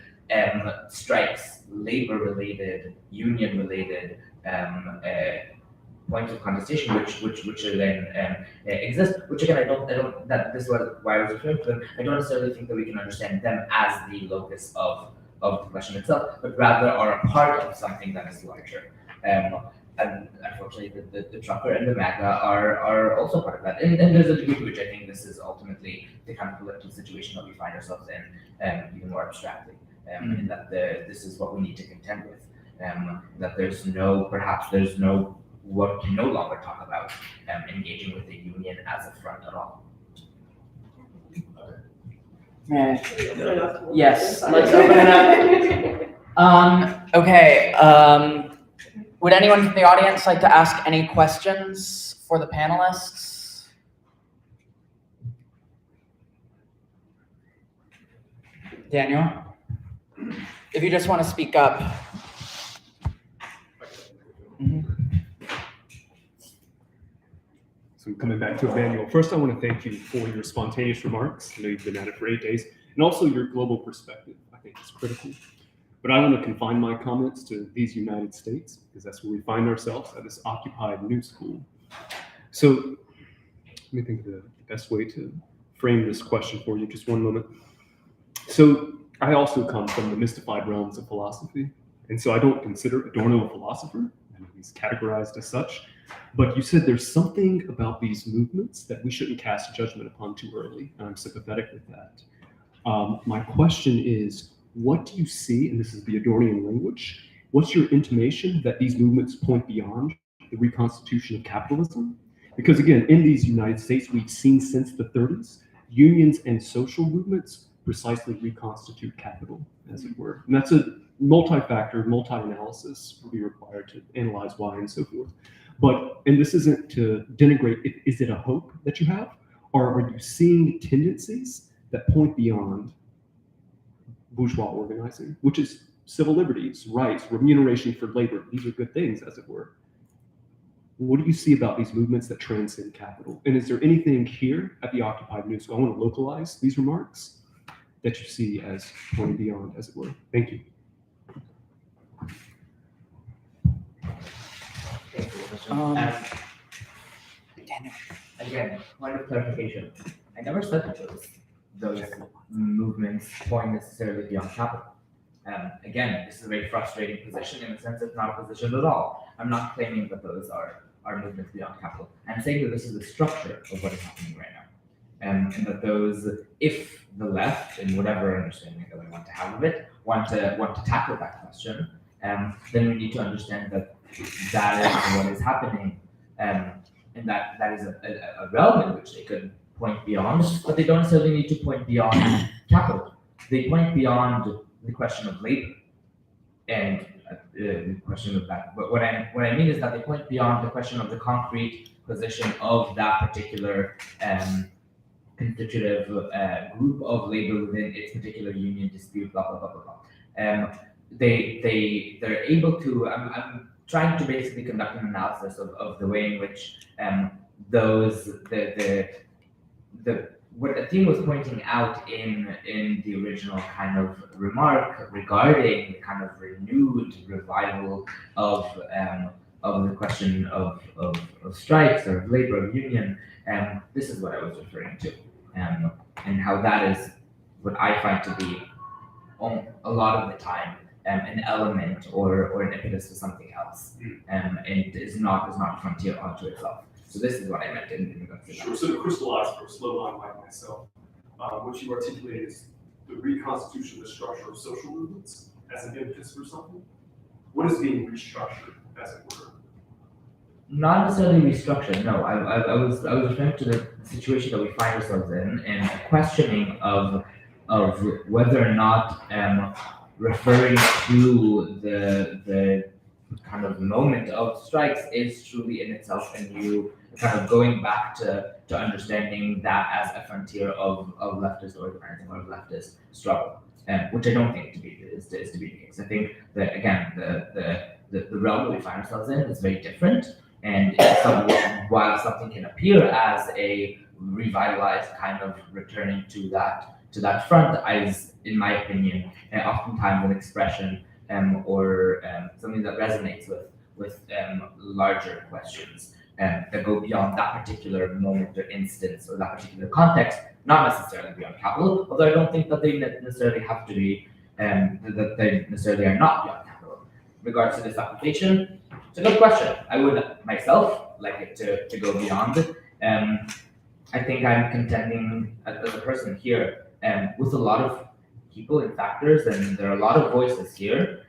strikes, labor-related, union-related points of contestation, which are then exist. Which again, I don't. That this was why I was referring to them. I don't necessarily think that we can understand them as the locus of the question itself, but rather are a part of something that is larger. And unfortunately, the trucker and the MAGA are also part of that. And there's a degree to which I think this is ultimately the kind of political situation that we find ourselves in, even more abstractly. And that this is what we need to contend with. That there's no what we can no longer talk about engaging with the union as a front at all. Yes, let's open it up. Okay. Would anyone from the audience like to ask any questions for the panelists? Daniel? If you just want to speak up. So coming back to Emmanuel, first I want to thank you for your spontaneous remarks. I know you've been at it for 8 days, and also your global perspective, I think is critical. But I want to confine my comments to these United States, because that's where we find ourselves at this occupied new school. So let me think of the best way to frame this question for you. Just one moment. So I also come from the mystified realms of philosophy, and so I don't consider Adorno a philosopher. I mean, he's categorized as such. But you said there's something about these movements that we shouldn't cast judgment upon too early, and I'm sympathetic with that. My question is, what do you see, and this is the Adornian language, what's your intimation that these movements point beyond the reconstitution of capitalism? Because again, in these United States, we've seen since the 30s, unions and social movements precisely reconstitute capital, as it were. And that's a multi-factor, multi-analysis will be required to analyze why and so forth. But, and this isn't to denigrate, is it a hope that you have? Or are you seeing tendencies that point beyond bourgeois organizing, which is civil liberties, rights, remuneration for labor? These are good things, as it were. What do you see about these movements that transcend capital? And is there anything here at the Occupied New School, I want to localize these remarks, that you see as pointing beyond, as it were? Thank you. Again, point of clarification. I never said that those movements point necessarily beyond capital. Again, this is a very frustrating position. In a sense, it's not a position at all. I'm not claiming that those are movements beyond capital. I'm saying that this is the structure of what is happening right now. And that those, if the left, in whatever understanding that we want to have of it, want to tackle that question, then we need to understand that that is what is happening, and that is a realm in which they could point beyond, but they don't necessarily need to point beyond capital. They point beyond the question of labor and the question of that. But what I mean is that they point beyond the question of the concrete position of that particular constitutive group of labor within its particular union dispute, blah blah blah blah blah. They're able to. I'm trying to basically conduct an analysis of the way in which what Athene was pointing out in the original kind of remark regarding the kind of renewed revival of the question of strikes or of labor of union, this is what I was referring to, and how that is what I find to be a lot of the time an element or an impetus to something else, and is not a frontier unto itself. So this is what I meant in regards to that. Sure. So to crystallize for a slow mind like myself, what you articulated is the reconstitution of the structure of social movements as an impetus for something. What is being restructured, as it were? Not necessarily restructured. No, I was referring to the situation that we find ourselves in, and a questioning of of whether or not referring to the kind of moment of strikes is truly in itself and you kind of going back to understanding that as a frontier of leftist organizing or leftist struggle, which I don't think is to be the case. I think that again the realm that we find ourselves in is very different, and while something can appear as a revitalized kind of returning to that front, as in my opinion, oftentimes an expression or something that resonates with larger questions that go beyond that particular moment or instance or that particular context, not necessarily beyond capital, although I don't think that they necessarily have to be, that they necessarily are not beyond capital. In regards to this application, it's a good question. I would myself like it to go beyond. I think I'm contending as a person here with a lot of people and factors, and there are a lot of voices here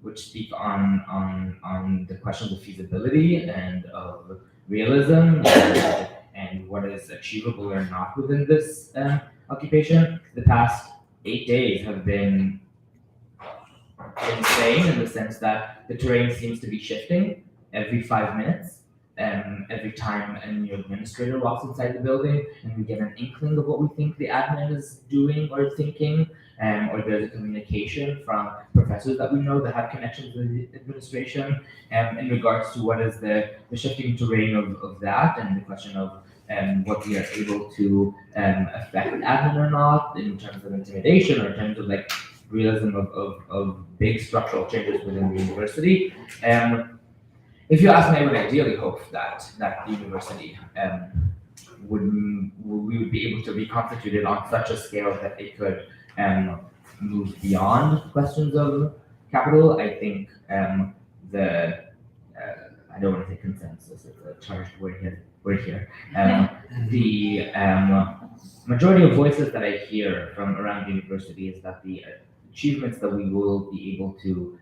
which speak on the questions of feasibility and of realism and what is achievable or not within this occupation. The past 8 days have been insane in the sense that the terrain seems to be shifting every 5 minutes. Every time a new administrator walks inside the building and we get an inkling of what we think the admin is doing or thinking, or there's a communication from professors that we know that have connections with the administration in regards to what is the shifting terrain of that and the question of what we are able to affect admin or not in terms of intimidation or in terms of like realism of big structural changes within the university. If you ask me, I would ideally hope that the university we would be able to be constituted on such a scale that it could move beyond questions of capital. I think I don't want to say consensus, it's a charged word here. The majority of voices that I hear from around the university is that the achievements that we will be able to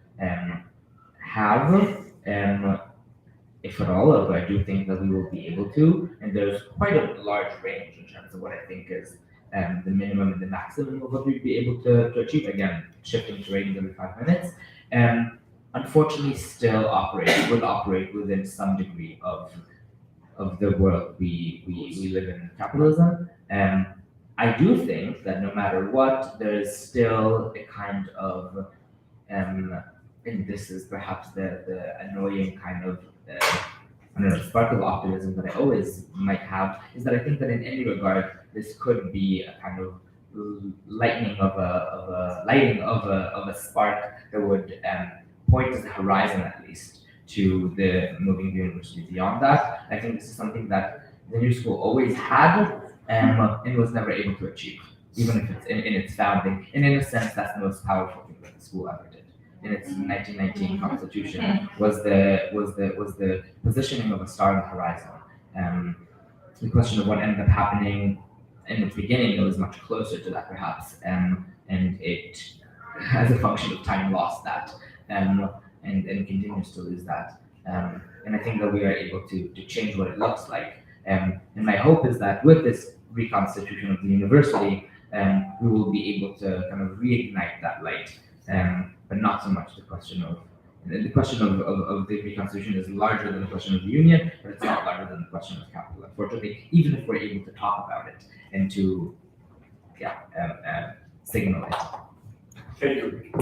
have, if at all, although I do think that we will be able to, and there's quite a large range in terms of what I think is the minimum and the maximum of what we'd be able to achieve. Again, shifting terrain every 5 minutes. Unfortunately, still will operate within some degree of the world we live in, capitalism. I do think that no matter what, there is still a kind of, and this is perhaps the annoying kind of I don't know, spark of optimism that I always might have, is that I think that in any regard, this could be a kind of lighting of a spark that would point to the horizon at least to the moving the university beyond that. I think this is something that the new school always had and was never able to achieve, even if it's in its founding. And in a sense, that's the most powerful thing that the school ever did. In its 1919 constitution was the positioning of a star on the horizon. The question of what ended up happening in its beginning, it was much closer to that perhaps, and it, as a function of time, lost that, and continues to lose that. And I think that we are able to change what it looks like. And my hope is that with this reconstitution of the university, we will be able to kind of reignite that light. But not so much the question of the reconstitution is larger than the question of the union, but it's not larger than the question of capital. Unfortunately, even if we're able to talk about it and to signal it. Thank you.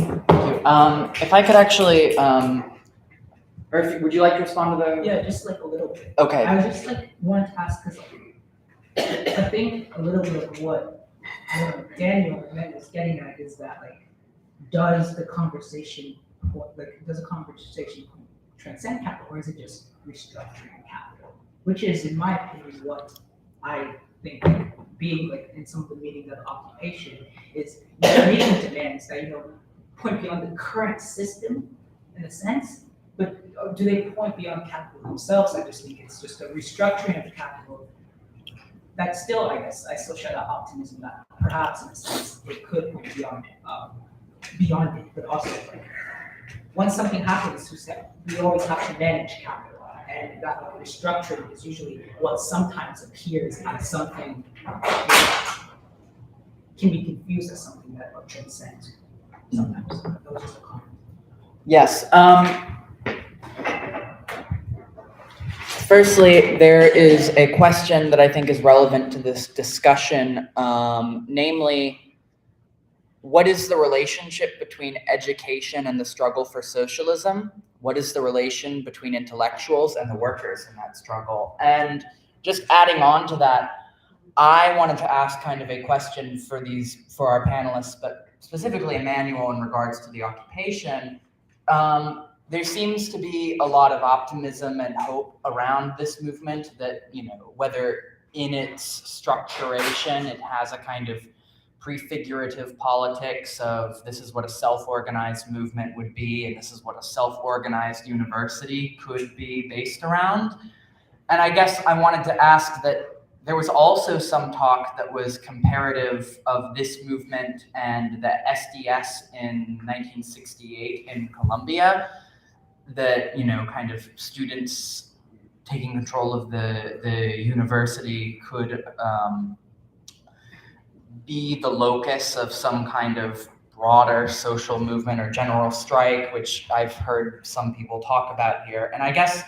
If I could actually, would you like to respond to the? Yeah, just like a little bit. Okay. I just like wanted to ask, because I think a little bit of what Daniel is getting at is that, like, does a conversation transcend capital, or is it just restructuring capital? Which is, in my opinion, what I think, being like in some of the meetings of occupation, is meeting demands that point beyond the current system in a sense, but do they point beyond capital themselves? I just think it's just a restructuring of capital. That still, I guess, I still share that optimism that perhaps in a sense it could point beyond it, but also like once something happens, we always have to manage capital, and that restructuring is usually what sometimes appears as something can be confused as something that are transcend sometimes. That was just a comment. Yes. Firstly, there is a question that I think is relevant to this discussion, namely, what is the relationship between education and the struggle for socialism? What is the relation between intellectuals and the workers in that struggle? And just adding on to that, I wanted to ask kind of a question for our panelists, but specifically Emmanuel in regards to the occupation. There seems to be a lot of optimism and hope around this movement that, whether in its structuration, it has a kind of prefigurative politics of this is what a self-organized movement would be, and this is what a self-organized university could be based around. And I guess I wanted to ask that there was also some talk that was comparative of this movement and the SDS in 1968 in Colombia, that, kind of students taking control of the university could be the locus of some kind of broader social movement or general strike, which I've heard some people talk about here. And I guess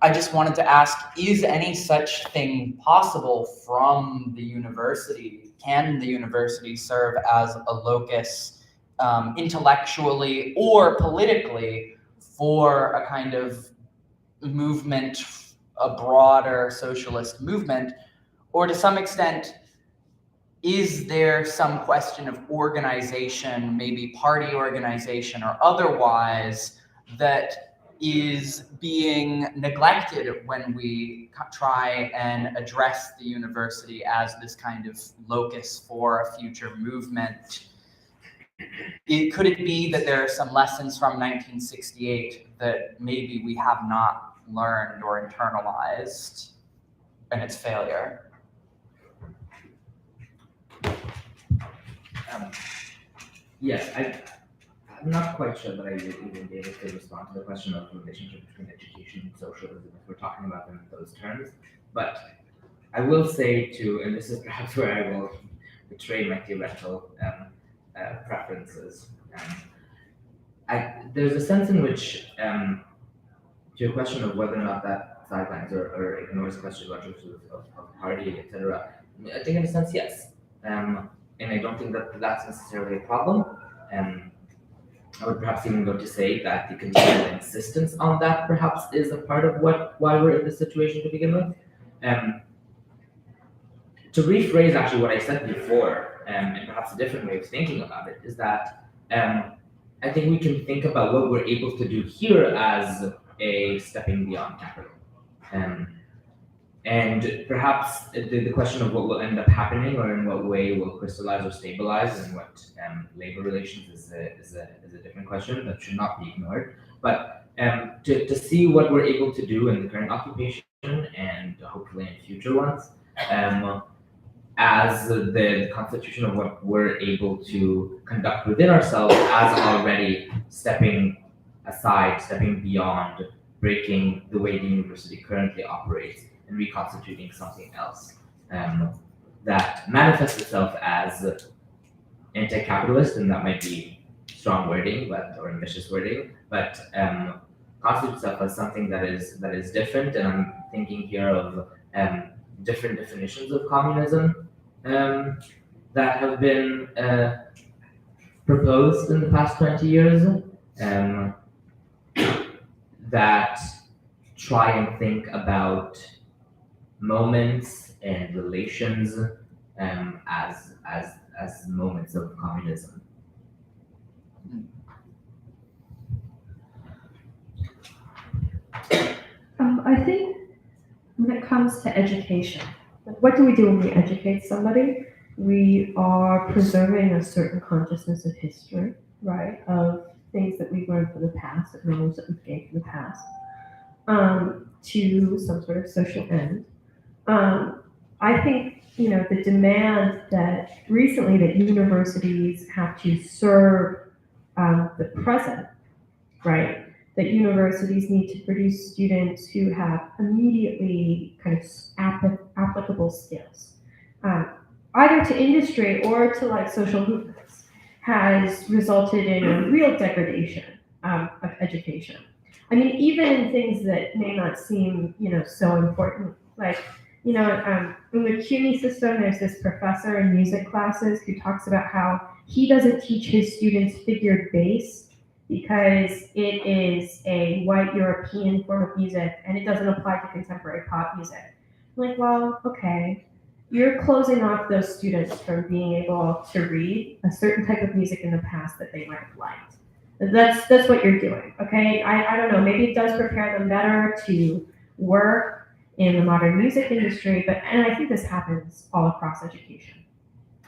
I just wanted to ask, is any such thing possible from the university? Can the university serve as a locus intellectually or politically for a kind of movement, a broader socialist movement? Or to some extent, is there some question of organization, maybe party organization or otherwise, that is being neglected when we try and address the university as this kind of locus for a future movement? Could it be that there are some lessons from 1968 that maybe we have not learned or internalized in its failure? Yes, I'm not quite sure that I would even be able to respond to the question of the relationship between education and socialism if we're talking about them in those terms. But I will say and this is perhaps where I will betray my theoretical preferences. There's a sense in which, to your question of whether or not that sidelines or ignores questions about of party, etc., I think in a sense, yes. And I don't think that that's necessarily a problem. I would perhaps even go to say that the continual insistence on that perhaps is a part of why we're in this situation to begin with. To rephrase actually what I said before, and perhaps a different way of thinking about it, is that I think we can think about what we're able to do here as a stepping beyond capital. And perhaps the question of what will end up happening or in what way will crystallize or stabilize and what labor relations is a different question that should not be ignored. But to see what we're able to do in the current occupation and hopefully in future ones, as the constitution of what we're able to conduct within ourselves as already stepping aside, stepping beyond, breaking the way the university currently operates and reconstituting something else that manifests itself as anti-capitalist, and that might be strong wording, or ambitious wording, but constitutes itself as something that is different. And I'm thinking here of different definitions of communism that have been proposed in the past 20 years that try and think about moments and relations as moments of communism. I think when it comes to education, what do we do when we educate somebody? We are preserving a certain consciousness of history, right? Of things that we've learned from the past, of knowledge that we've gained from the past, to some sort of social end. I think, the demand that recently that universities have to serve the present, right? That universities need to produce students who have immediately kind of applicable skills. either to industry or to like social movements, has resulted in a real degradation of education. I mean, even in things that may not seem, so important, like, in the CUNY system, there's this professor in music classes who talks about how he doesn't teach his students figured bass because it is a white European form of music and it doesn't apply to contemporary pop music. I'm like, well, okay, you're closing off those students from being able to read a certain type of music in the past that they might have liked. That's what you're doing, okay? I don't know, maybe it does prepare them better to work in the modern music industry, and I think this happens all across education.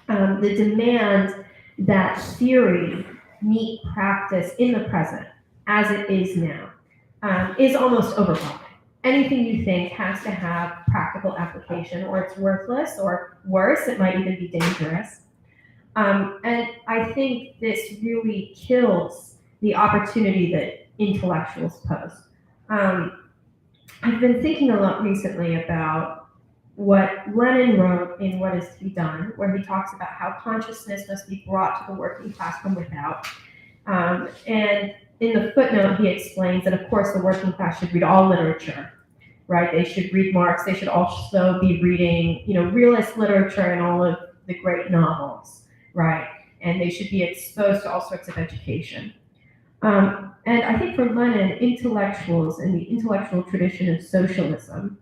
The demand that theory meet practice in the present, as it is now, is almost overwhelming. Anything you think has to have practical application, or it's worthless, or worse, it might even be dangerous. And I think this really kills the opportunity that intellectuals pose. I've been thinking a lot recently about what Lenin wrote in What Is to Be Done, where he talks about how consciousness must be brought to the working class from without. And in the footnote, he explains that, of course, the working class should read all literature, right? They should read Marx. They should also be reading, realist literature and all of the great novels, right? And they should be exposed to all sorts of education. And I think for Lenin, intellectuals and the intellectual tradition of socialism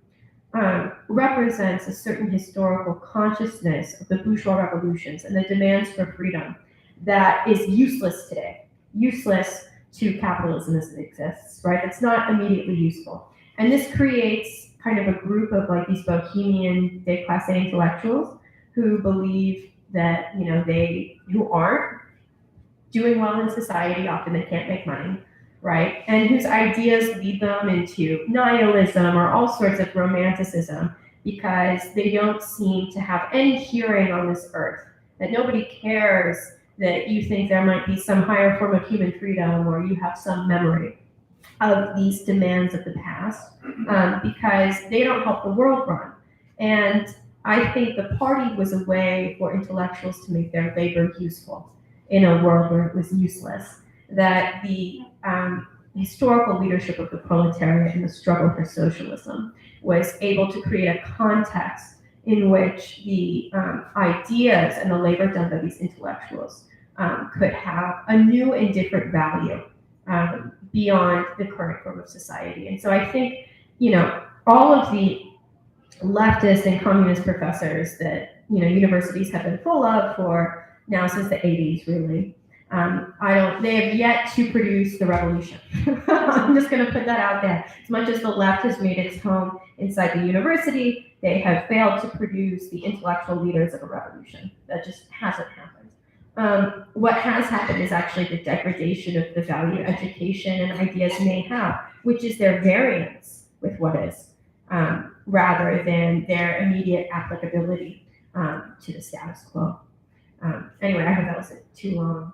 represents a certain historical consciousness of the bourgeois revolutions and the demands for freedom that is useless today, useless to capitalism as it exists, right? It's not immediately useful. And this creates kind of a group of like these bohemian déclassé intellectuals who believe that, who aren't doing well in society, often they can't make money, right? And whose ideas lead them into nihilism or all sorts of romanticism because they don't seem to have any hearing on this earth, that nobody cares that you think there might be some higher form of human freedom or you have some memory of these demands of the past because they don't help the world run. And I think the party was a way for intellectuals to make their labor useful in a world where it was useless, that the historical leadership of the proletariat in the struggle for socialism was able to create a context in which the ideas and the labor done by these intellectuals could have a new and different value beyond the current form of society. And so I think, all of the leftist and communist professors that, universities have been full of for now since the 80s, really. They have yet to produce the revolution. I'm just going to put that out there. As much as the left has made its home inside the university, they have failed to produce the intellectual leaders of a revolution. That just hasn't happened. What has happened is actually the degradation of the value education and ideas may have, which is their variance with what is, rather than their immediate applicability to the status quo. Anyway, I hope that wasn't too long.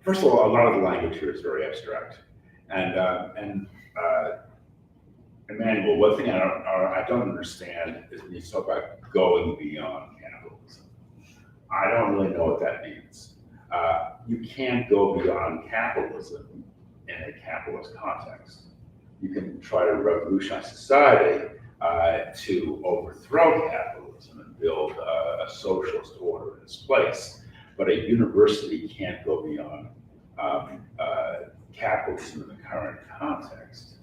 First of all, a lot of the language here is very abstract, and Emmanuel, one thing I don't understand is when you talk about going beyond capitalism. I don't really know what that means. You can't go beyond capitalism in a capitalist context. You can try to revolutionize society to overthrow capitalism and build a socialist order in its place. But a university can't go beyond capitalism in the current context,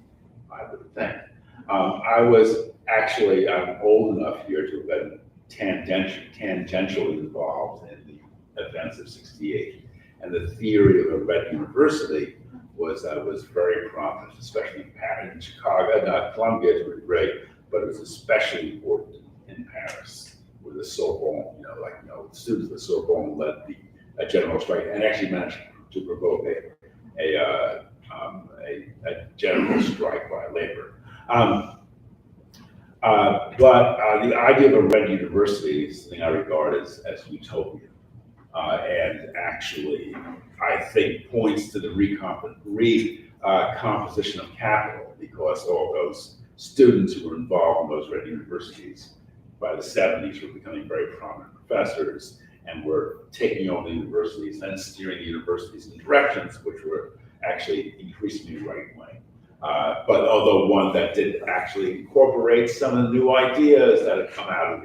I would think. I was actually, I'm old enough here to have been tangentially involved in the events of '68. And the theory of a red university was very prominent, especially in Chicago, not Columbia, it was great, but it was especially important in Paris, where the Sorbonne, the students of the Sorbonne led a general strike and actually managed to provoke a general strike by labor. But the idea of a red university is something I regard as utopian. and actually, I think, points to the recomposition of capital, because all those students who were involved in those red universities by the 70s were becoming very prominent professors and were taking over the universities and steering the universities in directions which were actually increasingly right-wing. But although one that did actually incorporate some of the new ideas that had come out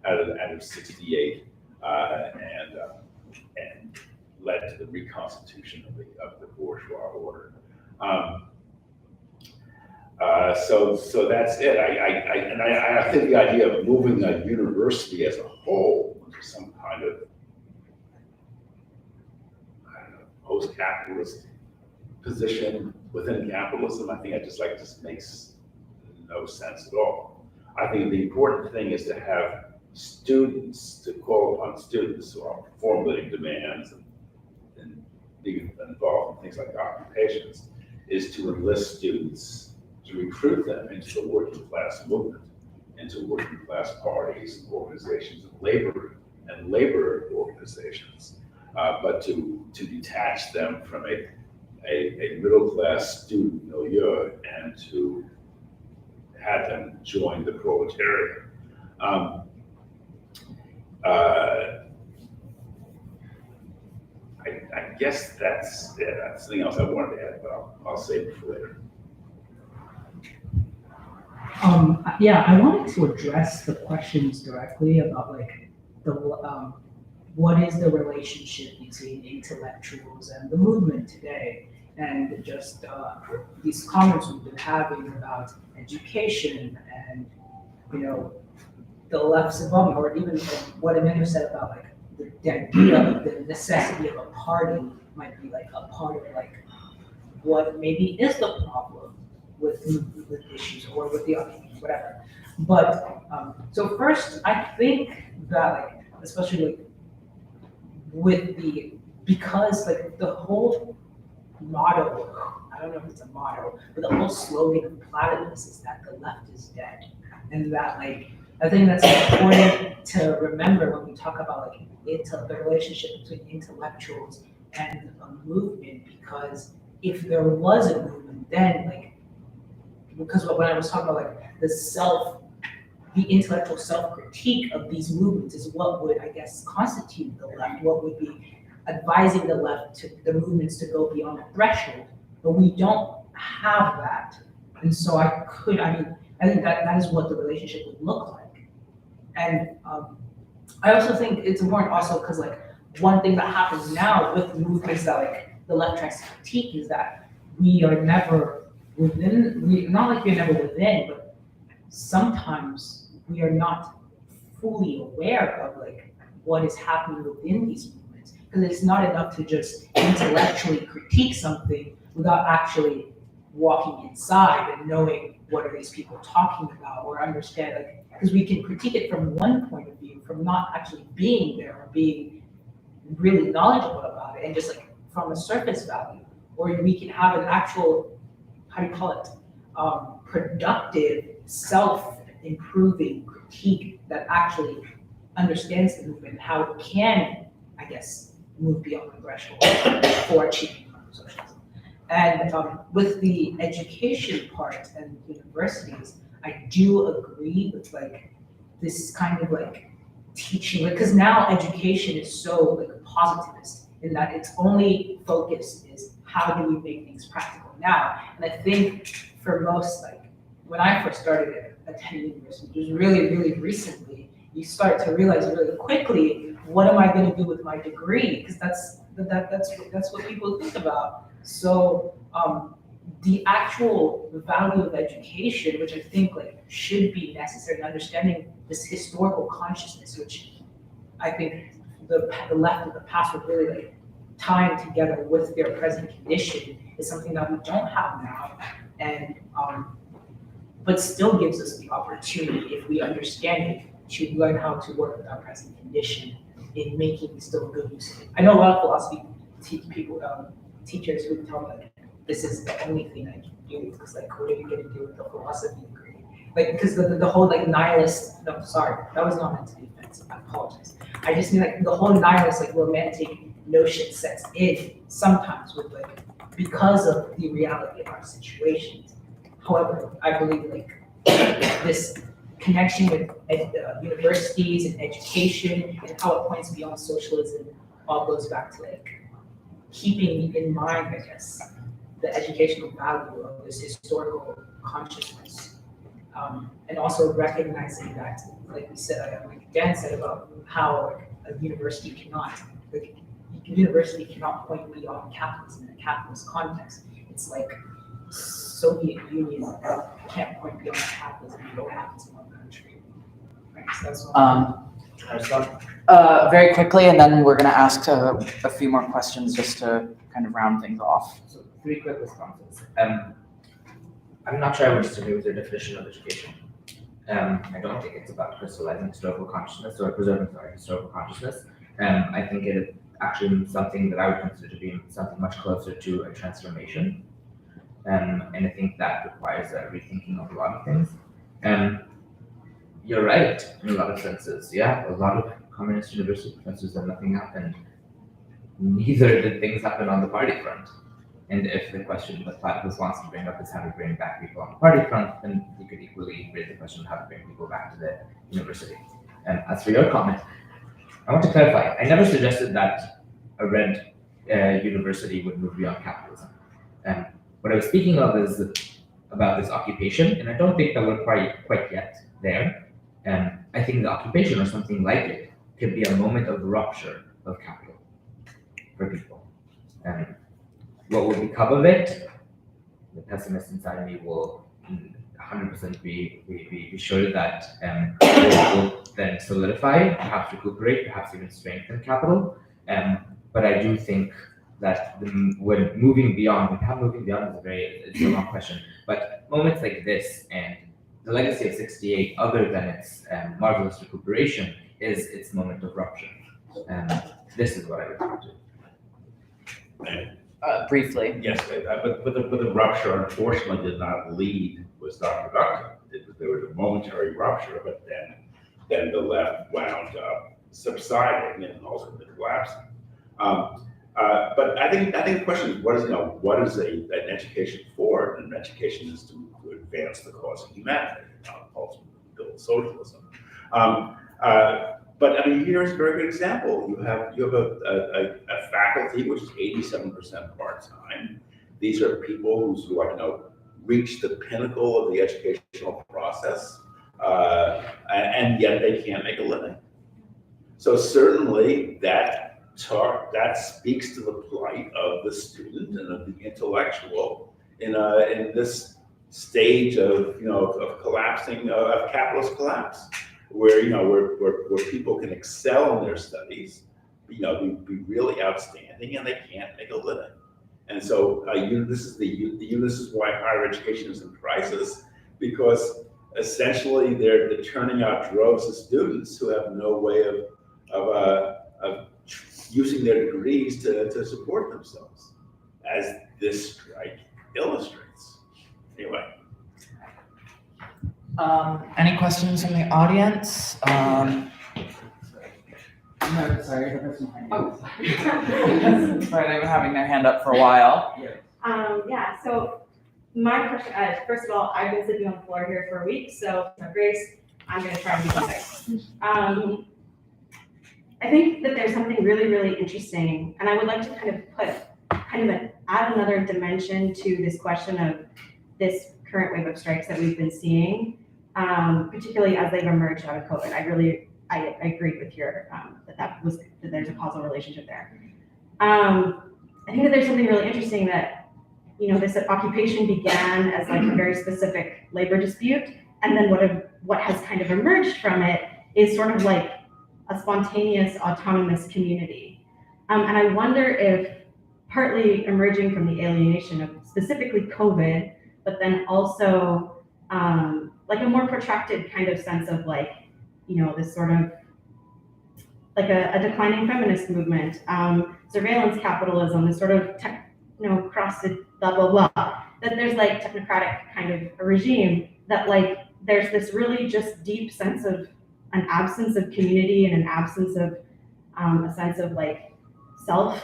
of 68 and led to the reconstitution of the bourgeois order. So that's it. I think the idea of moving a university as a whole into some kind of, I don't know, post-capitalist position within capitalism, I think it just makes no sense at all. I think the important thing is to have students, to call upon students who are formulating demands and being involved in things like occupations, is to enlist students, to recruit them into the working class movement, into working class parties and organizations of labor and labor organizations, but to detach them from a middle class student milieu and to have them join the proletariat. I guess that's it. That's something else I wanted to add, but I'll save it for later. Yeah, I wanted to address the questions directly about like the what is the relationship between intellectuals and the movement today, and just these comments we've been having about education and the left's involvement, or even what Emmanuel said about like the idea of the necessity of a party might be like a part of like what maybe is the problem with issues or with the whatever. But so first, I think that like especially like with because like the whole motto, I don't know if it's a motto, but the whole slogan of Platypus is that the left is dead, and that like I think that's important to remember when we talk about like the relationship between intellectuals and a movement, because if there was a movement, then like, because when I was talking about like the intellectual self-critique of these movements is what would, I guess, constitute the left, what would be advising the left the movements to go beyond the threshold, but we don't have that. And so I think that is what the relationship would look like. And I also think it's important also because like one thing that happens now with movements that like the left tries to critique is that we are never within, not like we're never within, but sometimes we are not fully aware of like what is happening within these movements, because it's not enough to just intellectually critique something without actually walking inside and knowing what are these people talking about, or understand, like, because we can critique it from one point of view, from not actually being there or being really knowledgeable about it, and just like from a surface value, or we can have an actual, how do you call it, productive, self-improving critique that actually understands the movement and how it can, I guess, move beyond the threshold for achieving socialism. And with the education part and universities, I do agree with like this kind of like teaching, because now education is so like positivist in that its only focus is how do we make things practical now. And I think for most, like when I first started attending university, which was really, really recently, you start to realize really quickly, what am I going to do with my degree? Because that's what people think about. So the actual value of education, which I think like should be necessary in understanding this historical consciousness, which I think the left of the past were really like tying together with their present condition, is something that we don't have now, and but still gives us the opportunity, if we understand it, to learn how to work with our present condition in making still good use of it. I know a lot of philosophy teachers who tell me like, this is the only thing I can do, because like, what are you going to do with the philosophy degree? like, because the whole like nihilist, no, sorry, that was not meant to be offensive, I apologize. I just mean like the whole nihilist, like romantic notion sets in sometimes with like, because of the reality of our situations. However, I believe like this connection with universities and education and how it points beyond socialism all goes back to like keeping in mind, I guess, the educational value of this historical consciousness. And also recognizing that, like we said, like Dan said about how like, a university cannot point beyond capitalism in a capitalist context. It's like Soviet Union can't point beyond capitalism in what happens in one country. Right, so that's what Very quickly, and then we're going to ask a few more questions just to kind of round things off. So 3 quick responses. I'm not sure I would disagree with your definition of education. I don't think it's about crystallizing historical consciousness or preserving historical consciousness. I think it is actually something that I would consider to be something much closer to a transformation. And I think that requires a rethinking of a lot of things. You're right in a lot of senses. Yeah, a lot of communist university professors said nothing happened. Neither did things happen on the party front. And if the question that Platypus wants to bring up is how to bring back people on the party front, then you could equally raise the question of how to bring people back to the university. And as for your comment, I want to clarify. I never suggested that a red university would move beyond capitalism. What I was speaking of is about this occupation, and I don't think that we're quite yet there. I think the occupation or something like it could be a moment of rupture of capital for people. What will become of it, the pessimist inside me will 100% be sure that it will then solidify, perhaps recuperate, perhaps even strengthen capital. But I do think that when moving beyond is a long question, but moments like this and the legacy of 68, other than its marvelous recuperation, is its moment of rupture. This is what I refer to. Briefly. Yes, but the rupture unfortunately did not was not productive. There was a momentary rupture, but then the left wound up subsiding and ultimately collapsing. But I think the question is, what is an education for? And education is to advance the cause of humanity, ultimately build socialism. But I mean, here's a very good example. You have a faculty which is 87% part-time. These are people who reach the pinnacle of the educational process, and yet they can't make a living. So certainly that speaks to the plight of the student and of the intellectual in this stage of collapsing of capitalist collapse, where people can excel in their studies, be really outstanding, and they can't make a living. And so this is why higher education is in crisis, because essentially they're turning out droves of students who have no way of using their degrees to support themselves, as this strike illustrates. Anyway. Any questions from the audience? No, sorry, the person behind you. Oh. Sorry, they've been having their hand up for a while. Yeah, so my question, first of all, I've been sleeping on the floor here for a week, so Grace, I'm gonna try and be concise. I think that there's something really, really interesting, and I would like to add another dimension to this question of this current wave of strikes that we've been seeing, particularly as they've emerged out of COVID. I agree with your that there's a causal relationship there. I think that there's something really interesting that this occupation began as like a very specific labor dispute, and then what has kind of emerged from it is sort of like a spontaneous autonomous community. And I wonder if partly emerging from the alienation of specifically COVID, but then also like a more protracted kind of sense of this sort of like a declining feminist movement, surveillance capitalism, this sort of crossed blah, blah, blah, that there's like technocratic kind of a regime that like there's this really just deep sense of an absence of community and an absence of a sense of like self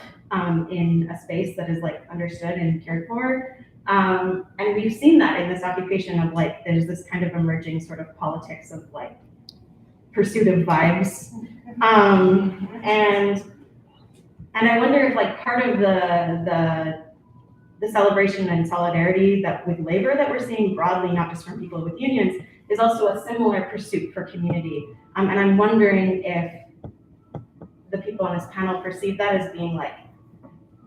in a space that is like understood and cared for. And we've seen that in this occupation of like, there's this kind of emerging sort of politics of like pursuit of vibes. And I wonder if like part of the celebration and solidarity that with labor that we're seeing broadly, not just from people with unions, is also a similar pursuit for community. And I'm wondering if the people on this panel perceive that as being like,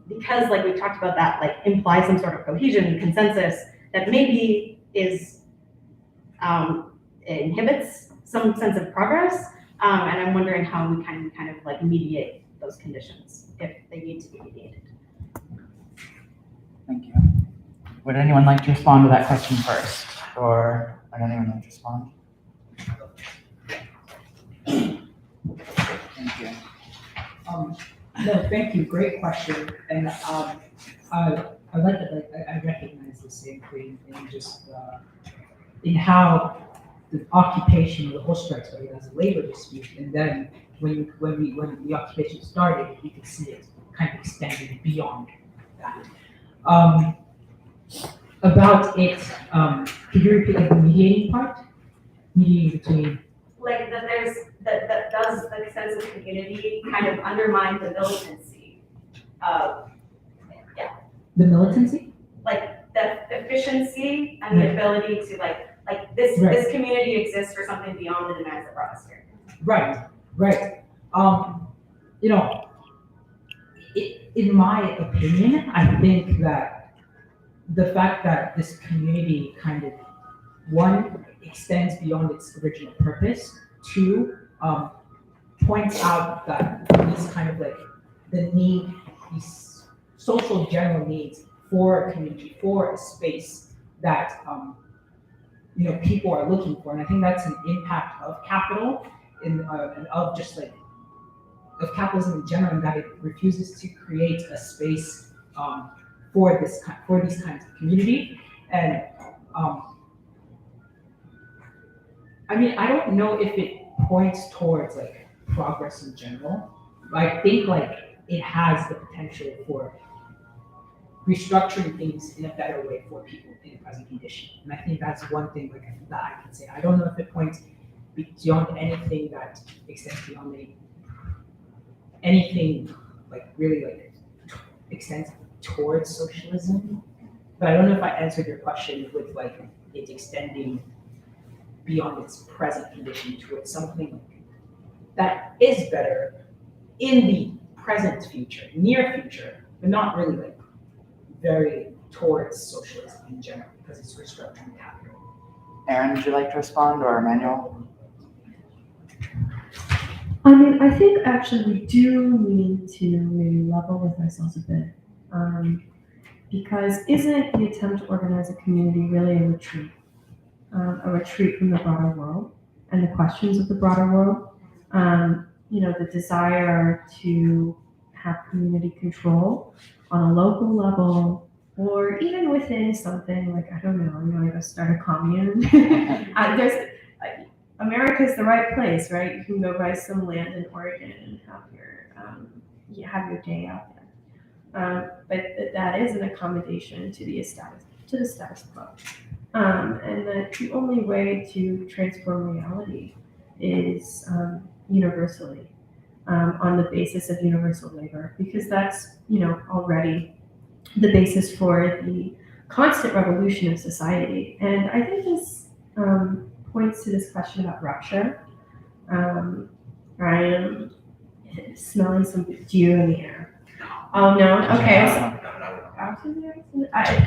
because like we've talked about that, like implies some sort of cohesion, consensus that maybe is, inhibits some sense of progress. And I'm wondering how we can kind of like mediate those conditions if they need to be mediated. Thank you. Would anyone like to respond to that question first? Or would anyone like to respond? Thank you. No, thank you. Great question. And I like that. Like, I recognize the same thing in just in how the occupation of the whole strike started as a labor dispute, and then when the occupation started, you could see it kind of extending beyond that. About it, could you repeat like the mediating part? Mediating between. Like that there's, that does the sense of community kind of undermine the militancy of, The militancy? like the efficiency and the ability to like this, Right. this community exists for something beyond the demands that brought us here. Right, right. You know, in my opinion, I think that the fact that this community kind of, one, extends beyond its original purpose, two, points out that these kind of like the need, these social general needs for a community, for a space that you know, people are looking for. And I think that's an impact of capital and of just like of capitalism in general, and that it refuses to create a space for these kinds of community. And I mean, I don't know if it points towards like progress in general, but I think like it has the potential for restructuring things in a better way for people in the present condition. And I think that's one thing like that I can say. I don't know if it points beyond anything that extends beyond anything like really like extends towards socialism. But I don't know if I answered your question with like it extending beyond its present condition towards something that is better in the present future, near future, but not really like very towards socialism in general because it's restructuring capital. Erin, would you like to respond, or Emmanuel? I mean, I think actually we do need to maybe level with ourselves a bit. Because isn't the attempt to organize a community really a retreat from the broader world and the questions of the broader world? You know, the desire to have community control on a local level, or even within something like, I don't know, you know, go start a commune. America's the right place, right? You can go buy some land in Oregon and have your day out there. But that is an accommodation to the status quo. And that the only way to transform reality is universally, on the basis of universal labor, because that's, you know, already the basis for the constant revolution of society. And I think this points to this question about rupture. I am smelling some dew in the air. Oh no, okay.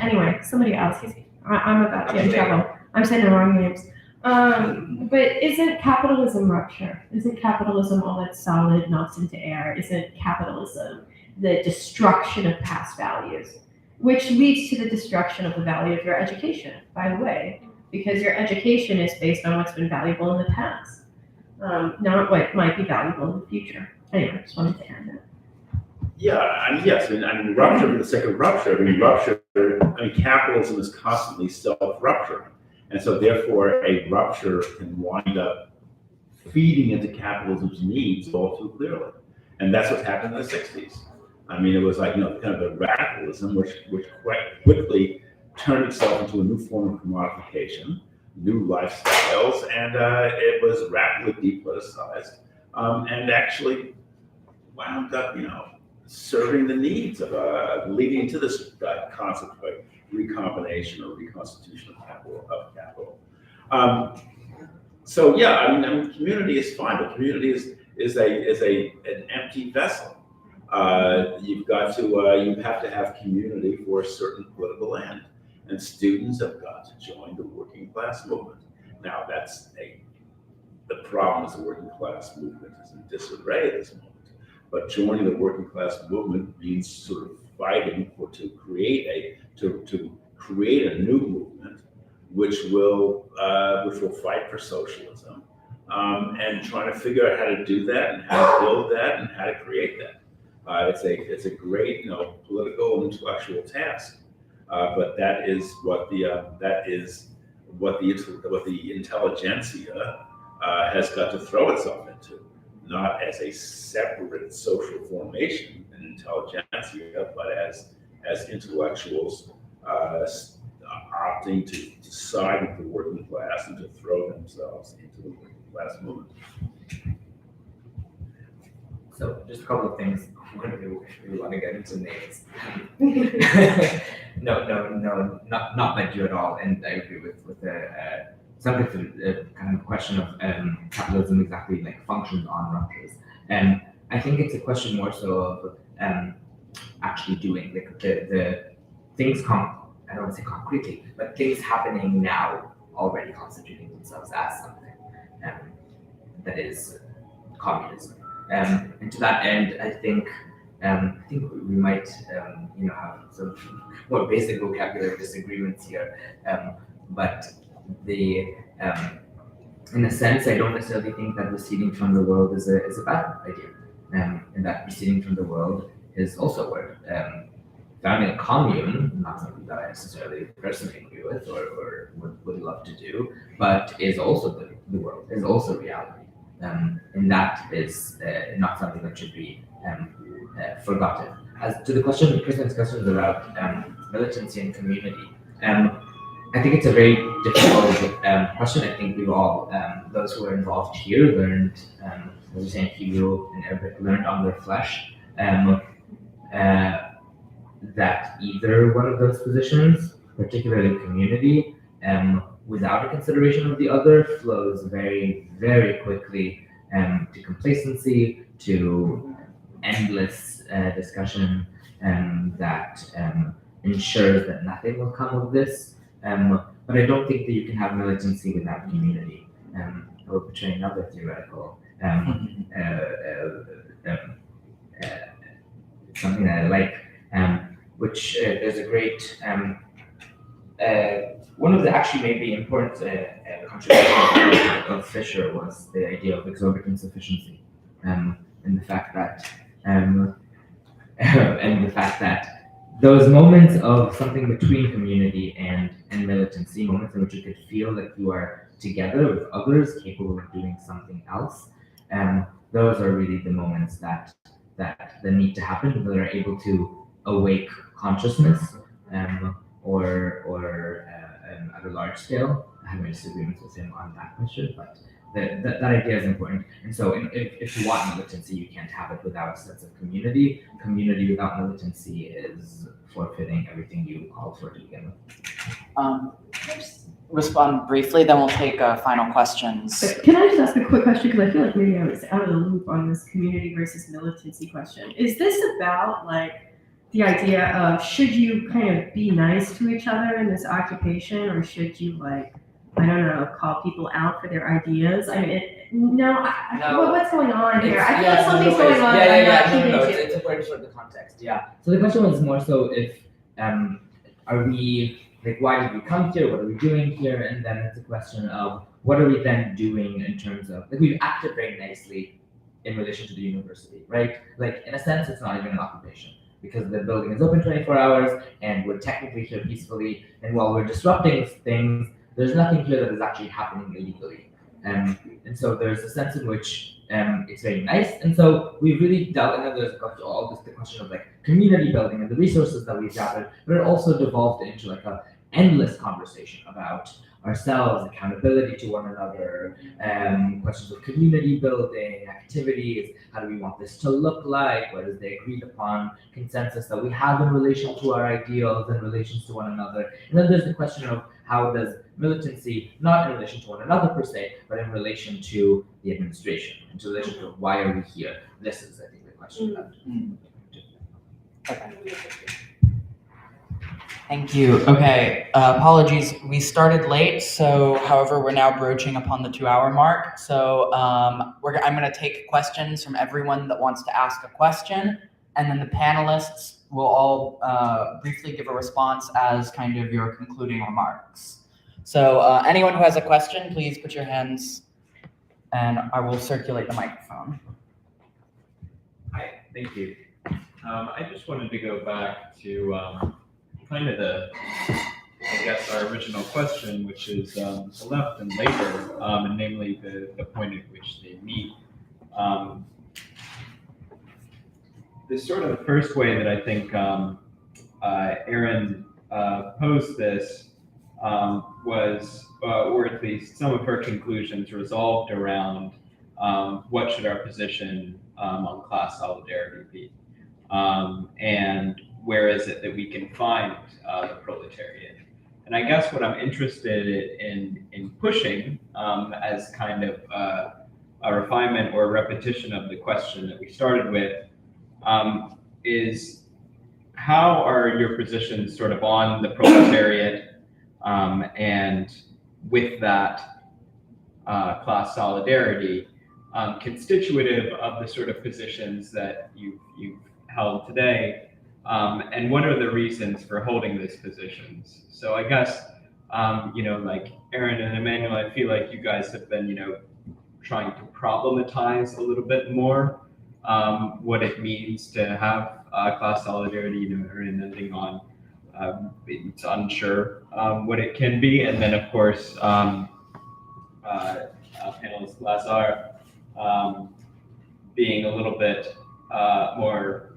Anyway, somebody else. I'm about to get in trouble. I'm saying the wrong names. But isn't capitalism rupture? Isn't capitalism all that's solid knocks into air? Isn't capitalism the destruction of past values, which leads to the destruction of the value of your education, by the way, because your education is based on what's been valuable in the past, not what might be valuable in the future. Anyway, just wanted to add that. Yeah, I mean, yes, I mean, rupture for the sake of rupture. Capitalism is constantly self-rupturing. And so therefore a rupture can wind up feeding into capitalism's needs all too clearly. And that's what happened in the 60s. I mean, it was like, kind of the radicalism, which quite quickly turned itself into a new form of commodification, new lifestyles, and it was rapidly depoliticized, and actually wound up, serving the needs of, leading to this concept of like recombination or reconstitution of capital. So yeah, I mean, community is fine, but community is an empty vessel. You have to have community for a certain political end, and students have got to join the working class movement. Now the problem is the working class movement is in disarray at this moment. But joining the working class movement means sort of fighting to create a new movement which will fight for socialism, and trying to figure out how to do that and how to build that and how to create that. It's a great political and intellectual task, but that is what the intelligentsia has got to throw itself into, not as a separate social formation and intelligentsia, but as intellectuals opting to side with the working class and to throw themselves into the working class movement. So just a couple of things. We want to get into names. No, not like you at all. And I agree with some kind of question of capitalism exactly like functions on ruptures. And I think it's a question more so of actually doing like the things I don't want to say concretely, but things happening now already constituting themselves as something that is communism. And to that end, I think we might have some more basic vocabulary disagreements here, but in a sense, I don't necessarily think that receding from the world is a bad idea, and that receding from the world is also a word. Founding a commune, not something that I necessarily personally agree with or would love to do, but is also the world, is also reality. And that is not something that should be forgotten. As to the question, Kristen's questions about militancy and community, I think it's a very difficult question. I think we've all, those who are involved here, learned, as you're saying, Hugo and Eric learned on their flesh that either one of those positions, particularly community, without a consideration of the other, flows very, very quickly to complacency, to endless discussion that ensures that nothing will come of this. But I don't think that you can have militancy without community. I will portray another theoretical something that I like, which there's a great one of the actually maybe important contributions of Fisher was the idea of exorbitant sufficiency, and the fact that those moments of something between community and militancy, moments in which you could feel like you are together with others capable of doing something else, those are really the moments that need to happen, that are able to awake consciousness, or at a large scale. I have my disagreements with him on that question, but that idea is important. And so if you want militancy, you can't have it without a sense of community. Community without militancy is forfeiting everything you called for to begin with. Respond briefly, then we'll take final questions. But can I just ask a quick question? Because I feel like maybe I was out of the loop on this community versus militancy question. Is this about like the idea of should you kind of be nice to each other in this occupation, or should you like, I don't know, call people out for their ideas? I mean, what's going on here? I feel like something's going on. It's important for the context. Yeah. So the question was more so if are we like, why did we come here? What are we doing here? And then it's a question of what are we then doing in terms of like we've acted very nicely in relation to the university, right? Like in a sense, it's not even an occupation, because the building is open 24 hours and we're technically here peacefully. And while we're disrupting things, there's nothing here that is actually happening illegally. And so there's a sense in which it's very nice. And so we really delved, and then there's all this the question of like community building and the resources that we've gathered, but it also devolved into like a endless conversation about ourselves, accountability to one another, questions of community building, activities, how do we want this to look like, what is the agreed upon consensus that we have in relation to our ideals and relations to one another. And then there's the question of how does militancy, not in relation to one another per se, but in relation to the administration, in relation to why are we here? This is, I think, the question. Okay. Thank you. Okay, apologies. We started late, so however, we're now broaching upon the 2-hour mark. So I'm going to take questions from everyone that wants to ask a question, and then the panelists will all briefly give a response as kind of your concluding remarks. So anyone who has a question, please put your hands, and I will circulate the microphone. Hi, thank you. I just wanted to go back to kind of our original question, which is the left and labor, and namely the point at which they meet. The sort of first way that I think Erin posed this was, or at least some of her conclusions resolved around what should our position on class solidarity be, and where is it that we can find the proletariat. And I guess what I'm interested in pushing as kind of a refinement or a repetition of the question that we started with is how are your positions sort of on the proletariat and with that class solidarity constitutive of the sort of positions that you've held today, and what are the reasons for holding these positions? So I guess, like Erin and Emmanuel, I feel like you guys have been, trying to problematize a little bit more what it means to have class solidarity, Erin ending on it's unsure what it can be. And then of course, panelist Lazare being a little bit more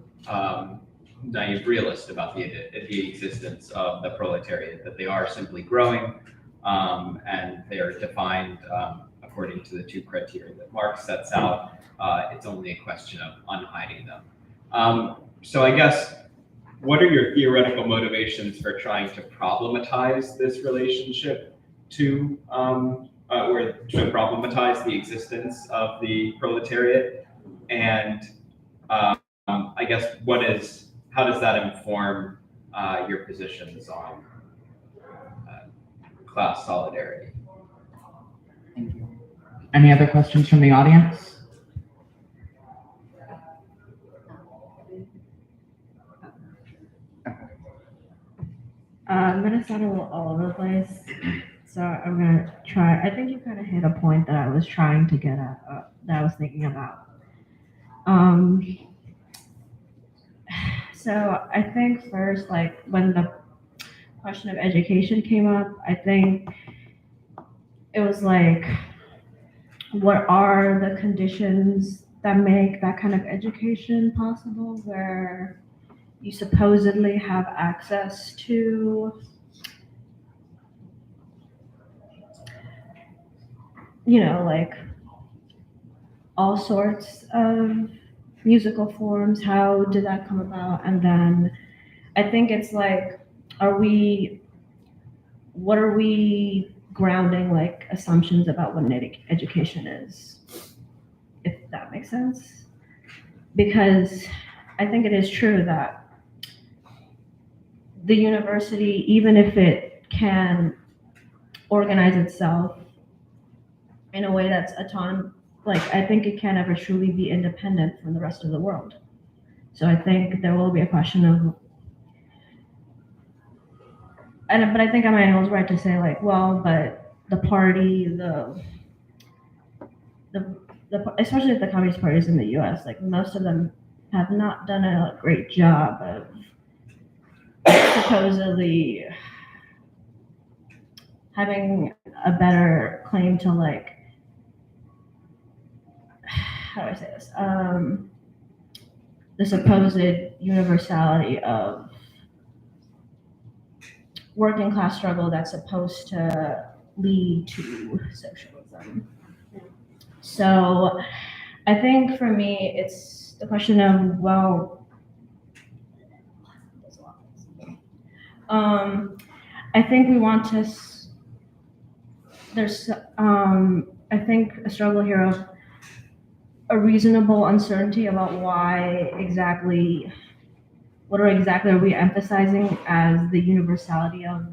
naive realist about the existence of the proletariat, that they are simply growing and they are defined according to the 2 criteria that Marx sets out. It's only a question of unhiding them. So I guess, what are your theoretical motivations for trying to problematize this relationship to, or to problematize the existence of the proletariat? And I guess how does that inform your positions on class solidarity? Thank you. Any other questions from the audience? I'm gonna sound a little all over the place, so I'm gonna try. I think you kind of hit a point that I was trying to get at, that I was thinking about. So I think first, like when the question of education came up, I think it was like, what are the conditions that make that kind of education possible, where you supposedly have access to, like all sorts of musical forms. How did that come about? And then I think it's like, what are we grounding like assumptions about what an education is, if that makes sense? Because I think it is true that the university, even if it can organize itself in a way that's autonomous, like I think it can't ever truly be independent from the rest of the world. So I think there will be a question of, but I think Emmanuel's right to say like, well, but the party, the especially the communist parties in the US, like most of them have not done a great job of supposedly having a better claim to like, how do I say this? The supposed universality of working class struggle that's supposed to lead to socialism. So I think for me, it's the question of, well, I think we want to, there's, I think a struggle here of a reasonable uncertainty about what exactly are we emphasizing as the universality of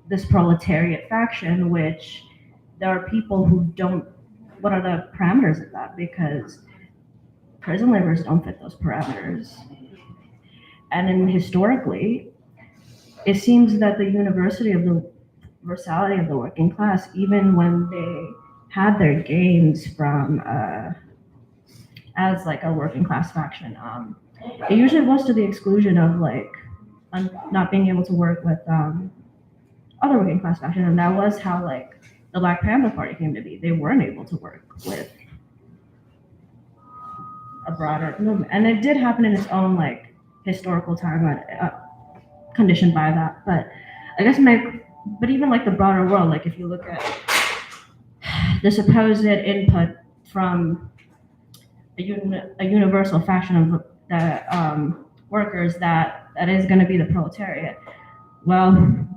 this proletariat faction, which there are people who don't, what are the parameters of that? Because prison laborers don't fit those parameters. And then historically, it seems that the universality of the working class, even when they had their gains from as like a working class faction, it usually was to the exclusion of like not being able to work with other working class factions, and that was how like the Black Panther Party came to be. They weren't able to work with a broader movement, and it did happen in its own like historical time, conditioned by that. But I guess but even like the broader world, like if you look at the supposed input from a universal faction of the workers that is going to be the proletariat. Well,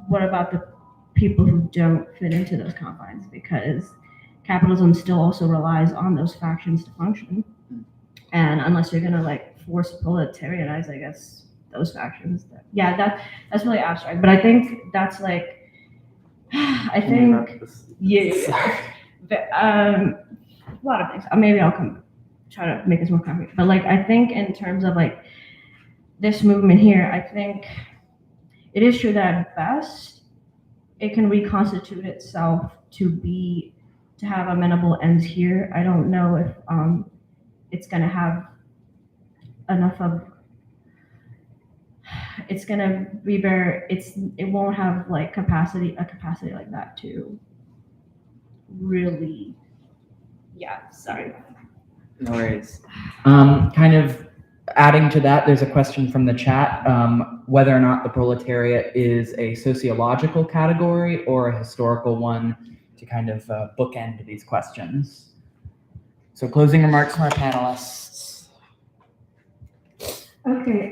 what about the people who don't fit into those confines? Because capitalism still also relies on those factions to function. And unless you're going to like force proletarianize, I guess, those factions. That's really abstract. But I think that's like, a lot of things. Maybe I'll try to make this more concrete. But like, I think in terms of like this movement here, I think it is true that at best it can reconstitute itself to have amenable ends here. I don't know if it's going to have enough of. It's going to be it won't have like a capacity like that to really. Yeah, sorry. No worries. Kind of adding to that, there's a question from the chat, whether or not the proletariat is a sociological category or a historical one, to kind of bookend these questions. So closing remarks from our panelists. Okay,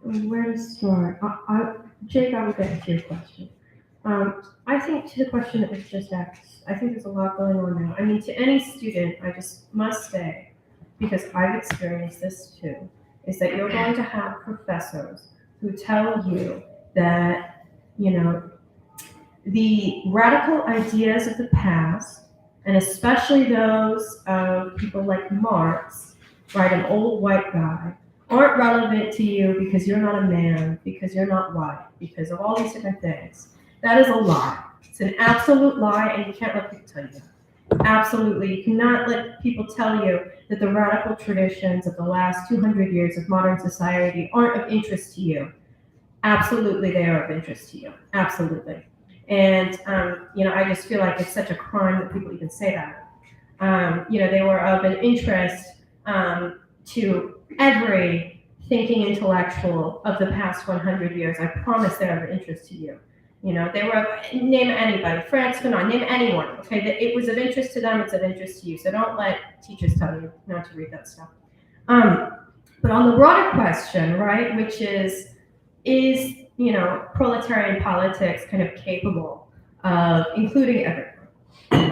where to start? Jake, I will get to your question. I think to the question that was just asked, I think there's a lot going on now. I mean, to any student, I just must say, because I've experienced this too, is that you're going to have professors who tell you that, the radical ideas of the past, and especially those of people like Marx, right, an old white guy, aren't relevant to you because you're not a man, because you're not white, because of all these different things. That is a lie. It's an absolute lie, and you can't let people tell you that. Absolutely. You cannot let people tell you that the radical traditions of the last 200 years of modern society aren't of interest to you. Absolutely, they are of interest to you. Absolutely. And, I just feel like it's such a crime that people even say that. They were of an interest to every thinking intellectual of the past 100 years. I promise they're of interest to you. They were, name anybody, Franz Fanon, name anyone, okay? That it was of interest to them, it's of interest to you. So don't let teachers tell you not to read that stuff. But on the broader question, right, which is proletarian politics kind of capable of including everyone?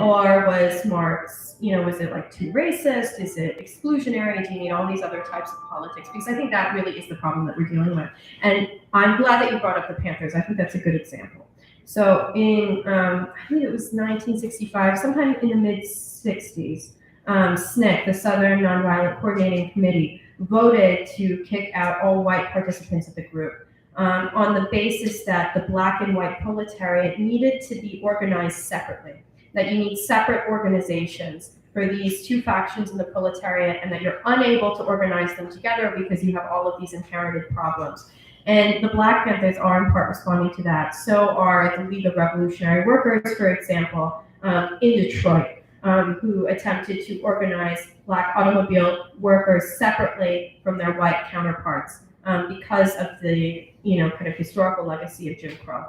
Or was Marx, was it like too racist? Is it exclusionary? Do you need all these other types of politics? Because I think that really is the problem that we're dealing with. And I'm glad that you brought up the Panthers. I think that's a good example. So in, I think it was 1965, sometime in the mid-60s, SNCC, the Southern Nonviolent Coordinating Committee, voted to kick out all white participants of the group on the basis that the black and white proletariat needed to be organized separately, that you need separate organizations for these two factions in the proletariat, and that you're unable to organize them together because you have all of these inherited problems. And the Black Panthers are in part responding to that. So are the League of Revolutionary Workers, for example, in Detroit, who attempted to organize Black automobile workers separately from their white counterparts because of the kind of historical legacy of Jim Crow.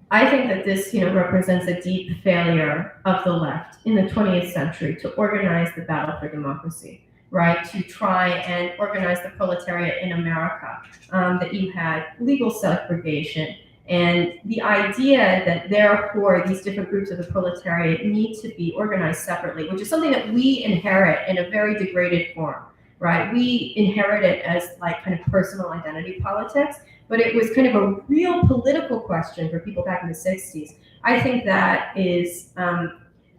I think that this represents a deep failure of the left in the 20th century to organize the battle for democracy, right? To try and organize the proletariat in America, that you had legal segregation, and the idea that therefore these different groups of the proletariat need to be organized separately, which is something that we inherit in a very degraded form, right? We inherit it as like kind of personal identity politics, but it was kind of a real political question for people back in the 60s. I think that is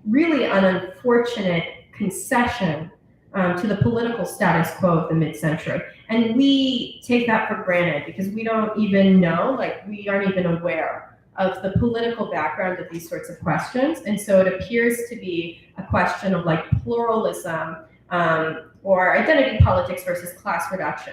really an unfortunate concession to the political status quo of the mid-century. And we take that for granted because we don't even know, like we aren't even aware of the political background of these sorts of questions. And so it appears to be a question of like pluralism or identity politics versus class reduction.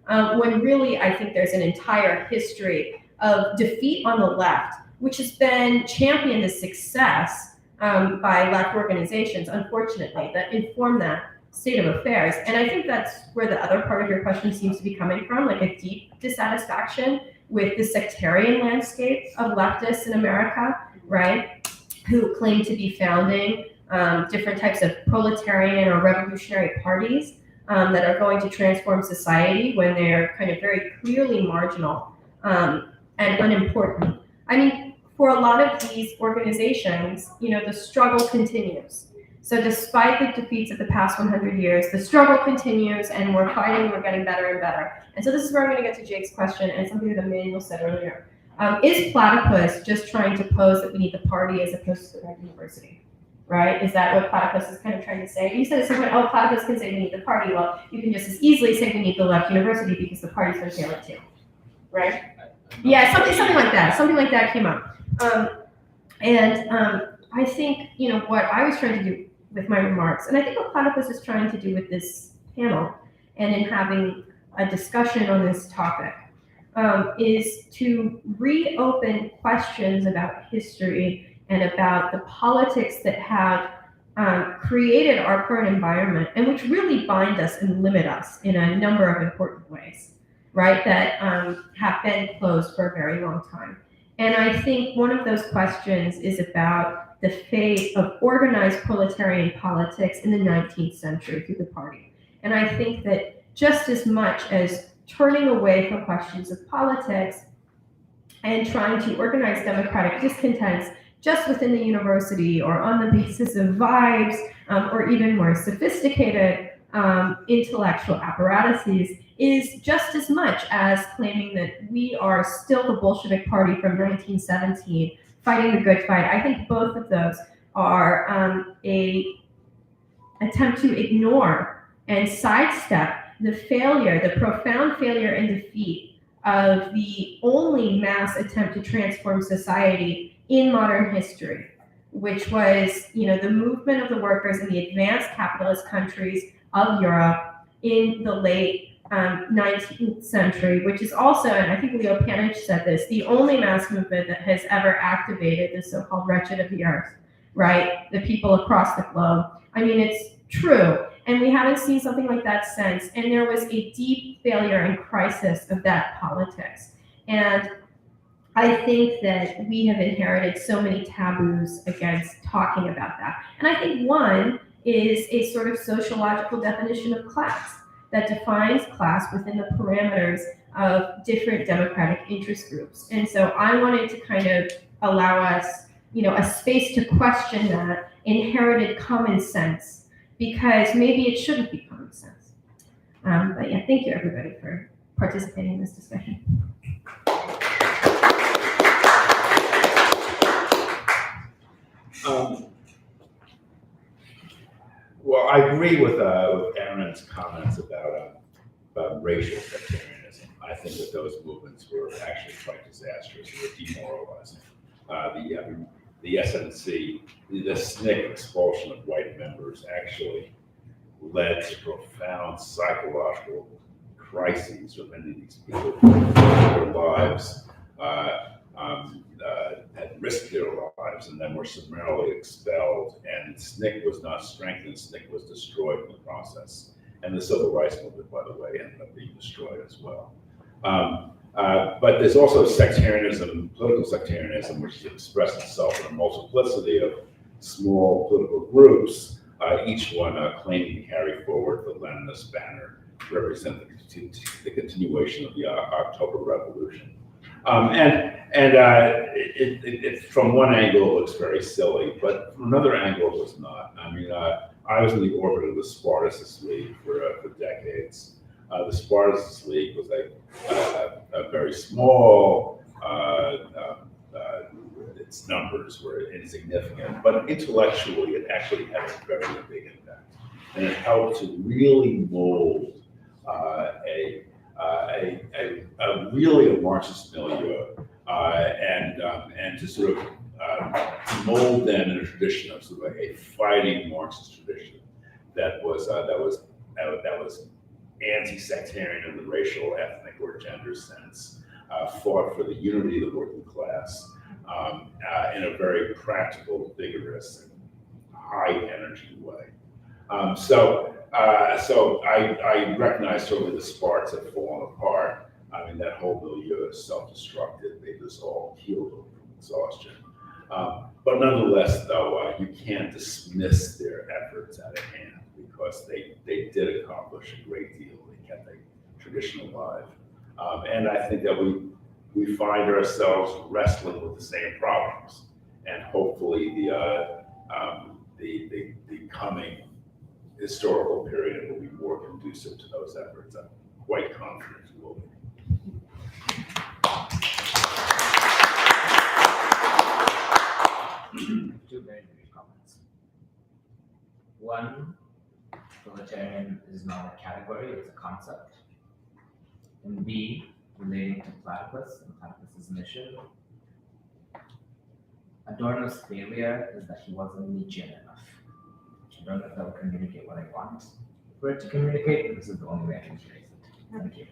When really I think there's an entire history of defeat on the left, which has been championed as success by left organizations, unfortunately, that inform that state of affairs. And I think that's where the other part of your question seems to be coming from, like a deep dissatisfaction with the sectarian landscape of leftists in America, right? Who claim to be founding different types of proletarian or revolutionary parties that are going to transform society when they're kind of very clearly marginal and unimportant. I mean, for a lot of these organizations, the struggle continues. So despite the defeats of the past 100 years, the struggle continues and we're fighting and we're getting better and better. And so this is where I'm going to get to Jake's question and something that Emmanuel said earlier. Is Platypus just trying to pose that we need the party as opposed to the university? Right? Is that what Platypus is kind of trying to say? You said at some point, oh, Platypus can say we need the party. Well, you can just as easily say we need the left university because the party's going to fail it too. Right? Yeah, something like that. Something like that came up. I think, what I was trying to do with my remarks, and I think what Platypus is trying to do with this panel and in having a discussion on this topic is to reopen questions about history and about the politics that have created our current environment and which really bind us and limit us in a number of important ways, right? That have been closed for a very long time. And I think one of those questions is about the fate of organized proletarian politics in the 19th century through the party. And I think that just as much as turning away from questions of politics and trying to organize democratic discontents just within the university or on the basis of vibes or even more sophisticated intellectual apparatuses is just as much as claiming that we are still the Bolshevik Party from 1917 fighting the good fight. I think both of those are a attempt to ignore and sidestep the failure, the profound failure and defeat of the only mass attempt to transform society in modern history, which was, the movement of the workers in the advanced capitalist countries of Europe in the late 19th century, which is also, and I think Leo Panich said this, the only mass movement that has ever activated the so-called wretched of the earth, right? The people across the globe. I mean, it's true. And we haven't seen something like that since. And there was a deep failure and crisis of that politics. And I think that we have inherited so many taboos against talking about that. And I think one is a sort of sociological definition of class that defines class within the parameters of different democratic interest groups. And so I wanted to kind of allow us, a space to question that inherited common sense, because maybe it shouldn't be common sense. But yeah, thank you everybody for participating in this discussion. Well, I agree with Erin's comments about racial sectarianism. I think that those movements were actually quite disastrous. They were demoralizing. The SNC, the SNCC expulsion of white members actually led to profound psychological crises, or many of these people their lives, had risked their lives, and then were summarily expelled. And SNCC was not strengthened; SNCC was destroyed in the process. And the civil rights movement, by the way, ended up being destroyed as well. But there's also sectarianism, political sectarianism, which expresses itself in a multiplicity of small political groups, each one claiming to carry forward the Leninist banner to represent the continuation of the October Revolution. It from one angle it looks very silly, but from another angle it was not. I mean, I was in the orbit of the Spartacus League for decades. The Spartacus League was a very small, its numbers were insignificant, but intellectually it actually had a very big impact. And it helped to really mold really a Marxist milieu, and to sort of mold them in a tradition of sort of a fighting Marxist tradition that was anti-sectarian in the racial, ethnic, or gender sense, fought for the unity of the working class in a very practical, vigorous, and high-energy way. So I recognize certainly the Sparks have fallen apart. I mean, that whole milieu is self-destructive. They just all healed over from exhaustion. But nonetheless, though, you can't dismiss their efforts at hand, because they did accomplish a great deal. They kept a tradition alive. And I think that we find ourselves wrestling with the same problems. And hopefully the coming historical period will be more conducive to those efforts. I'm quite confident it will be. Two very brief comments. One, proletarian is not a category, it's a concept. And B, relating to Platypus and Platypus's mission, Adorno's failure is that he wasn't Nietzschean enough. I don't know if that will communicate what I want for it to communicate, but this is the only way I can phrase it. Thank you.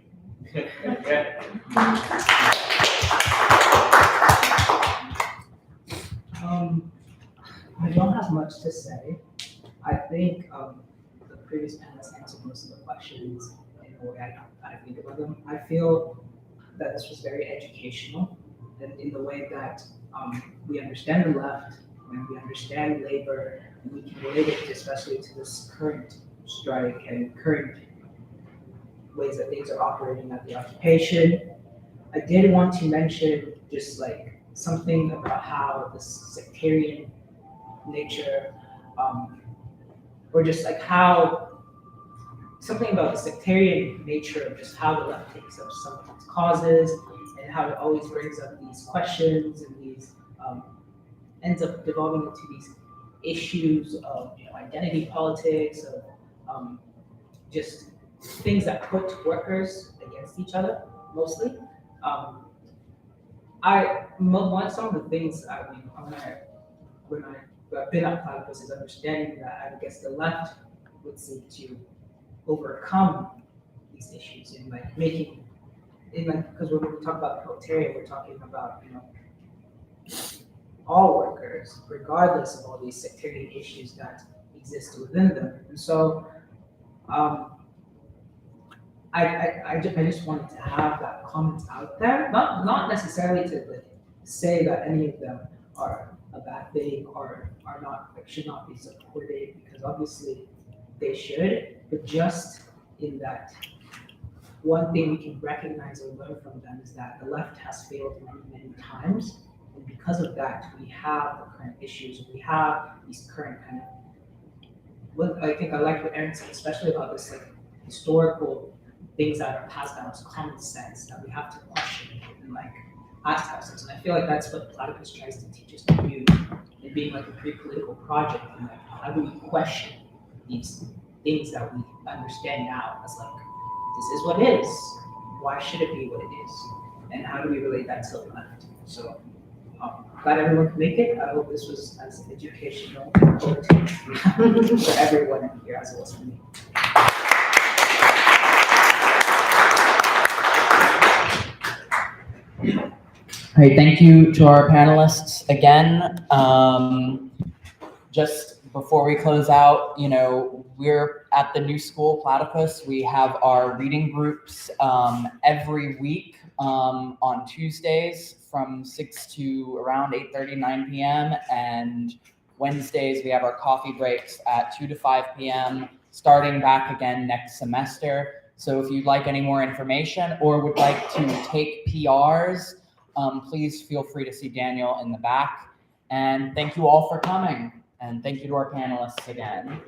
I don't have much to say. I think the previous panelists answered most of the questions in the way I think about them. I feel that this was very educational, and in the way that we understand the left, and we understand labor, and we can relate it especially to this current strike and current ways that things are operating at the occupation. I did want to mention just like something about how the sectarian nature, or just like how, something about the sectarian nature of just how the left takes up some of its causes, and how it always brings up these questions and these, ends up devolving into these issues of identity politics, of just things that put workers against each other, mostly. Some of the things when I've been at Platypus is understanding that I guess the left would seek to overcome these issues in like making, because when we talk about proletariat, we're talking about all workers, regardless of all these sectarian issues that exist within them. And so I just wanted to have that comment out there, not necessarily to like say that any of them are a bad thing or are not, like, should not be supported, because obviously they should, but just in that one thing we can recognize or learn from them is that the left has failed many times, and because of that we have the current issues, we have these current kind of, what I think I like what Erin said, especially about this like historical things that are passed down as common sense that we have to question and like ask ourselves. And I feel like that's what Platypus tries to teach us to do in being like a pre-political project. And like, how do we question these things that we understand now as like, this is what it is. Why should it be what it is? And how do we relate that to the left? So glad everyone could make it. I hope this was as educational and important for everyone here as it was for me. Great, thank you to our panelists again. Just before we close out, we're at the new school, Platypus. We have our reading groups every week on Tuesdays from 6 to around 8:30, 9 p.m. And Wednesdays, we have our coffee breaks at 2 to 5 p.m., starting back again next semester. So if you'd like any more information or would like to take PRs, please feel free to see Daniel in the back. And thank you all for coming. And thank you to our panelists again.